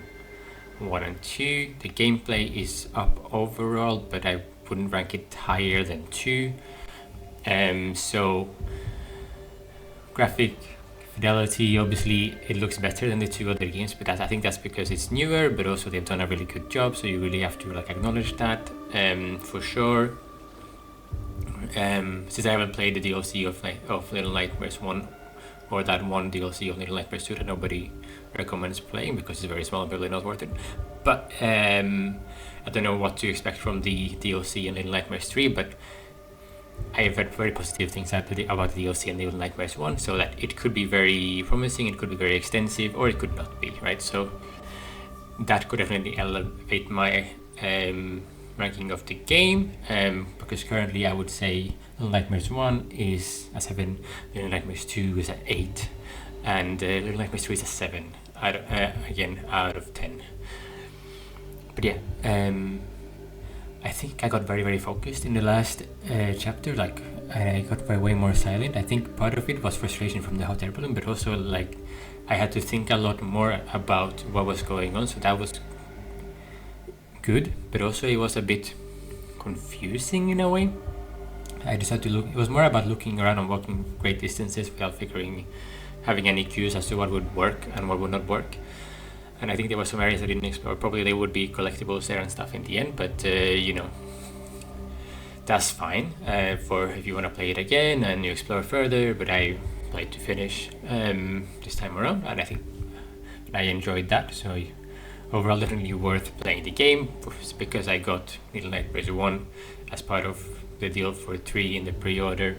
1 and 2. The gameplay is up overall, but I wouldn't rank it higher than 2. So graphic fidelity, obviously it looks better than the 2 other games, but I think that's because it's newer, but also they've done a really good job, so you really have to like acknowledge that for sure. Since I haven't played the DLC of Little Nightmares 1 or that one DLC of Little Nightmares 2 that nobody recommends playing because it's very small and probably not worth it. But I don't know what to expect from the DLC in Little Nightmares 3, but I have heard very positive things about the DLC in Little Nightmares 1, so that it could be very promising, it could be very extensive, or it could not be, right? So that could definitely elevate my ranking of the game, because currently I would say Little Nightmares 1 is a 7, Little Nightmares 2 is an 8, and Little Nightmares 3 is a 7, again, out of 10. But yeah, I think I got very, very focused in the last chapter, like I got way more silent. I think part of it was frustration from the hot air balloon, but also like I had to think a lot more about what was going on, so that was good, but also it was a bit confusing in a way. I just had to look, it was more about looking around and walking great distances without having any cues as to what would work and what would not work. And I think there were some areas I didn't explore. Probably there would be collectibles there and stuff in the end, but you know, that's fine for if you want to play it again and you explore further. But I played to finish this time around, and I think I enjoyed that. So overall, definitely worth playing the game, because I got Little Nightmares 1 as part of the deal for 3 in the pre-order.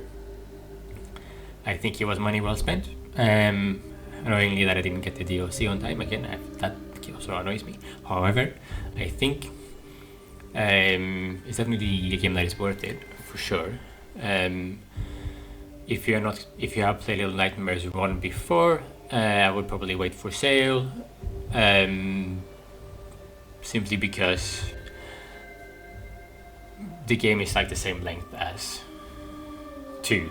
I think it was money well spent. Annoyingly that I didn't get the DLC on time again, that also annoys me. However, I think it's definitely a game that is worth it for sure. If you have played Little Nightmares 1 before, I would probably wait for sale, simply because the game is like the same length as 2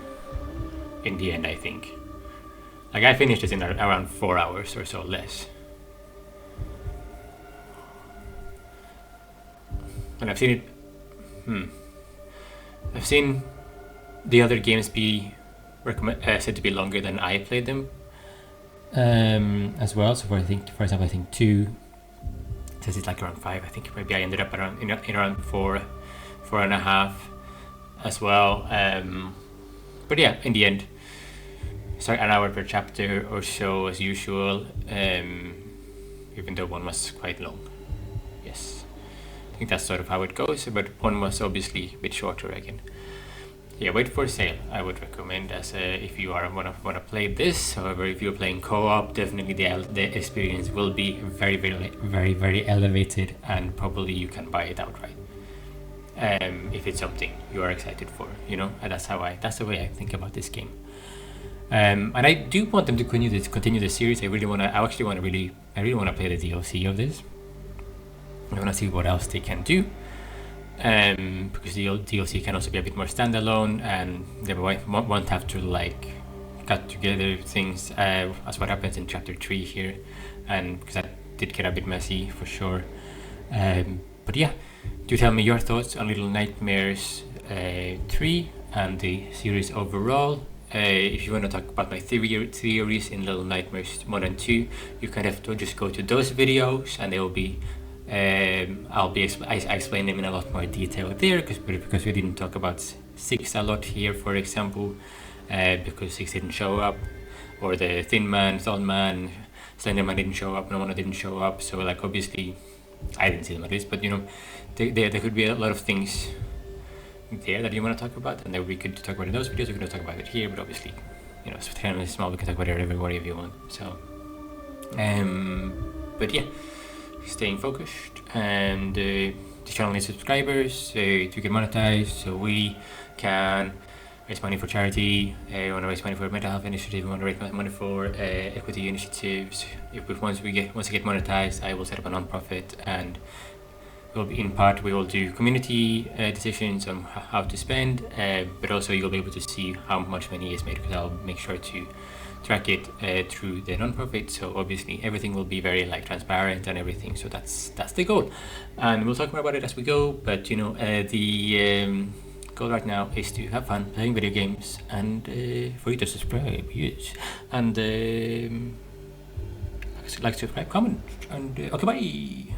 in the end, I think. Like I finished it in around 4 hours or so less. And I've seen it. I've seen the other games be said to be longer than I played them, as well. So for example, I think 2 says it's like around 5. I think maybe I ended up around 4.5 as well. But yeah, in the end, sorry, an hour per chapter or so as usual, even though 1 was quite long. Yes, I think that's sort of how it goes, but 1 was obviously a bit shorter again. Yeah, wait for sale, I would recommend, as if you want to play this. However, if you're playing co-op, definitely the experience will be very, very, very, very elevated, and probably you can buy it outright. If it's something you are excited for, you know, and that's the way I think about this game. And I do want them to continue the series. I really want to play the DLC of this. I want to see what else they can do, because the DLC can also be a bit more standalone, and they won't have to like cut together things as what happens in chapter 3 here, and because that did get a bit messy for sure. But yeah, do tell me your thoughts on Little Nightmares 3 and the series overall. If you want to talk about my theories in Little Nightmares 1 and 2, you can have to just go to those videos, and they will be I explain them in a lot more detail there, because we didn't talk about 6 a lot here, for example, because 6 didn't show up, or the Thin Man, Tall Man, Slender Man didn't show up, no one didn't show up. So like obviously I didn't see them at least, but you know, there could be a lot of things there that you want to talk about, and then we could talk about in those videos. We could talk about it here, but obviously, you know, it's fairly small. We can talk about it whatever you want. So, but yeah, staying focused, and the channel needs subscribers to get monetized, so we can raise money for charity. We want to raise money for mental health initiative. We want to raise money for equity initiatives. Once we get monetized, I will set up a non-profit, and we will do community decisions on how to spend, but also you'll be able to see how much money is made, because I'll make sure to track it through the non-profit. So obviously everything will be very like transparent and everything. So that's the goal, and we'll talk more about it as we go. But you know, the goal right now is to have fun playing video games, and for you to subscribe, yes, and like, subscribe, comment, and okay, bye.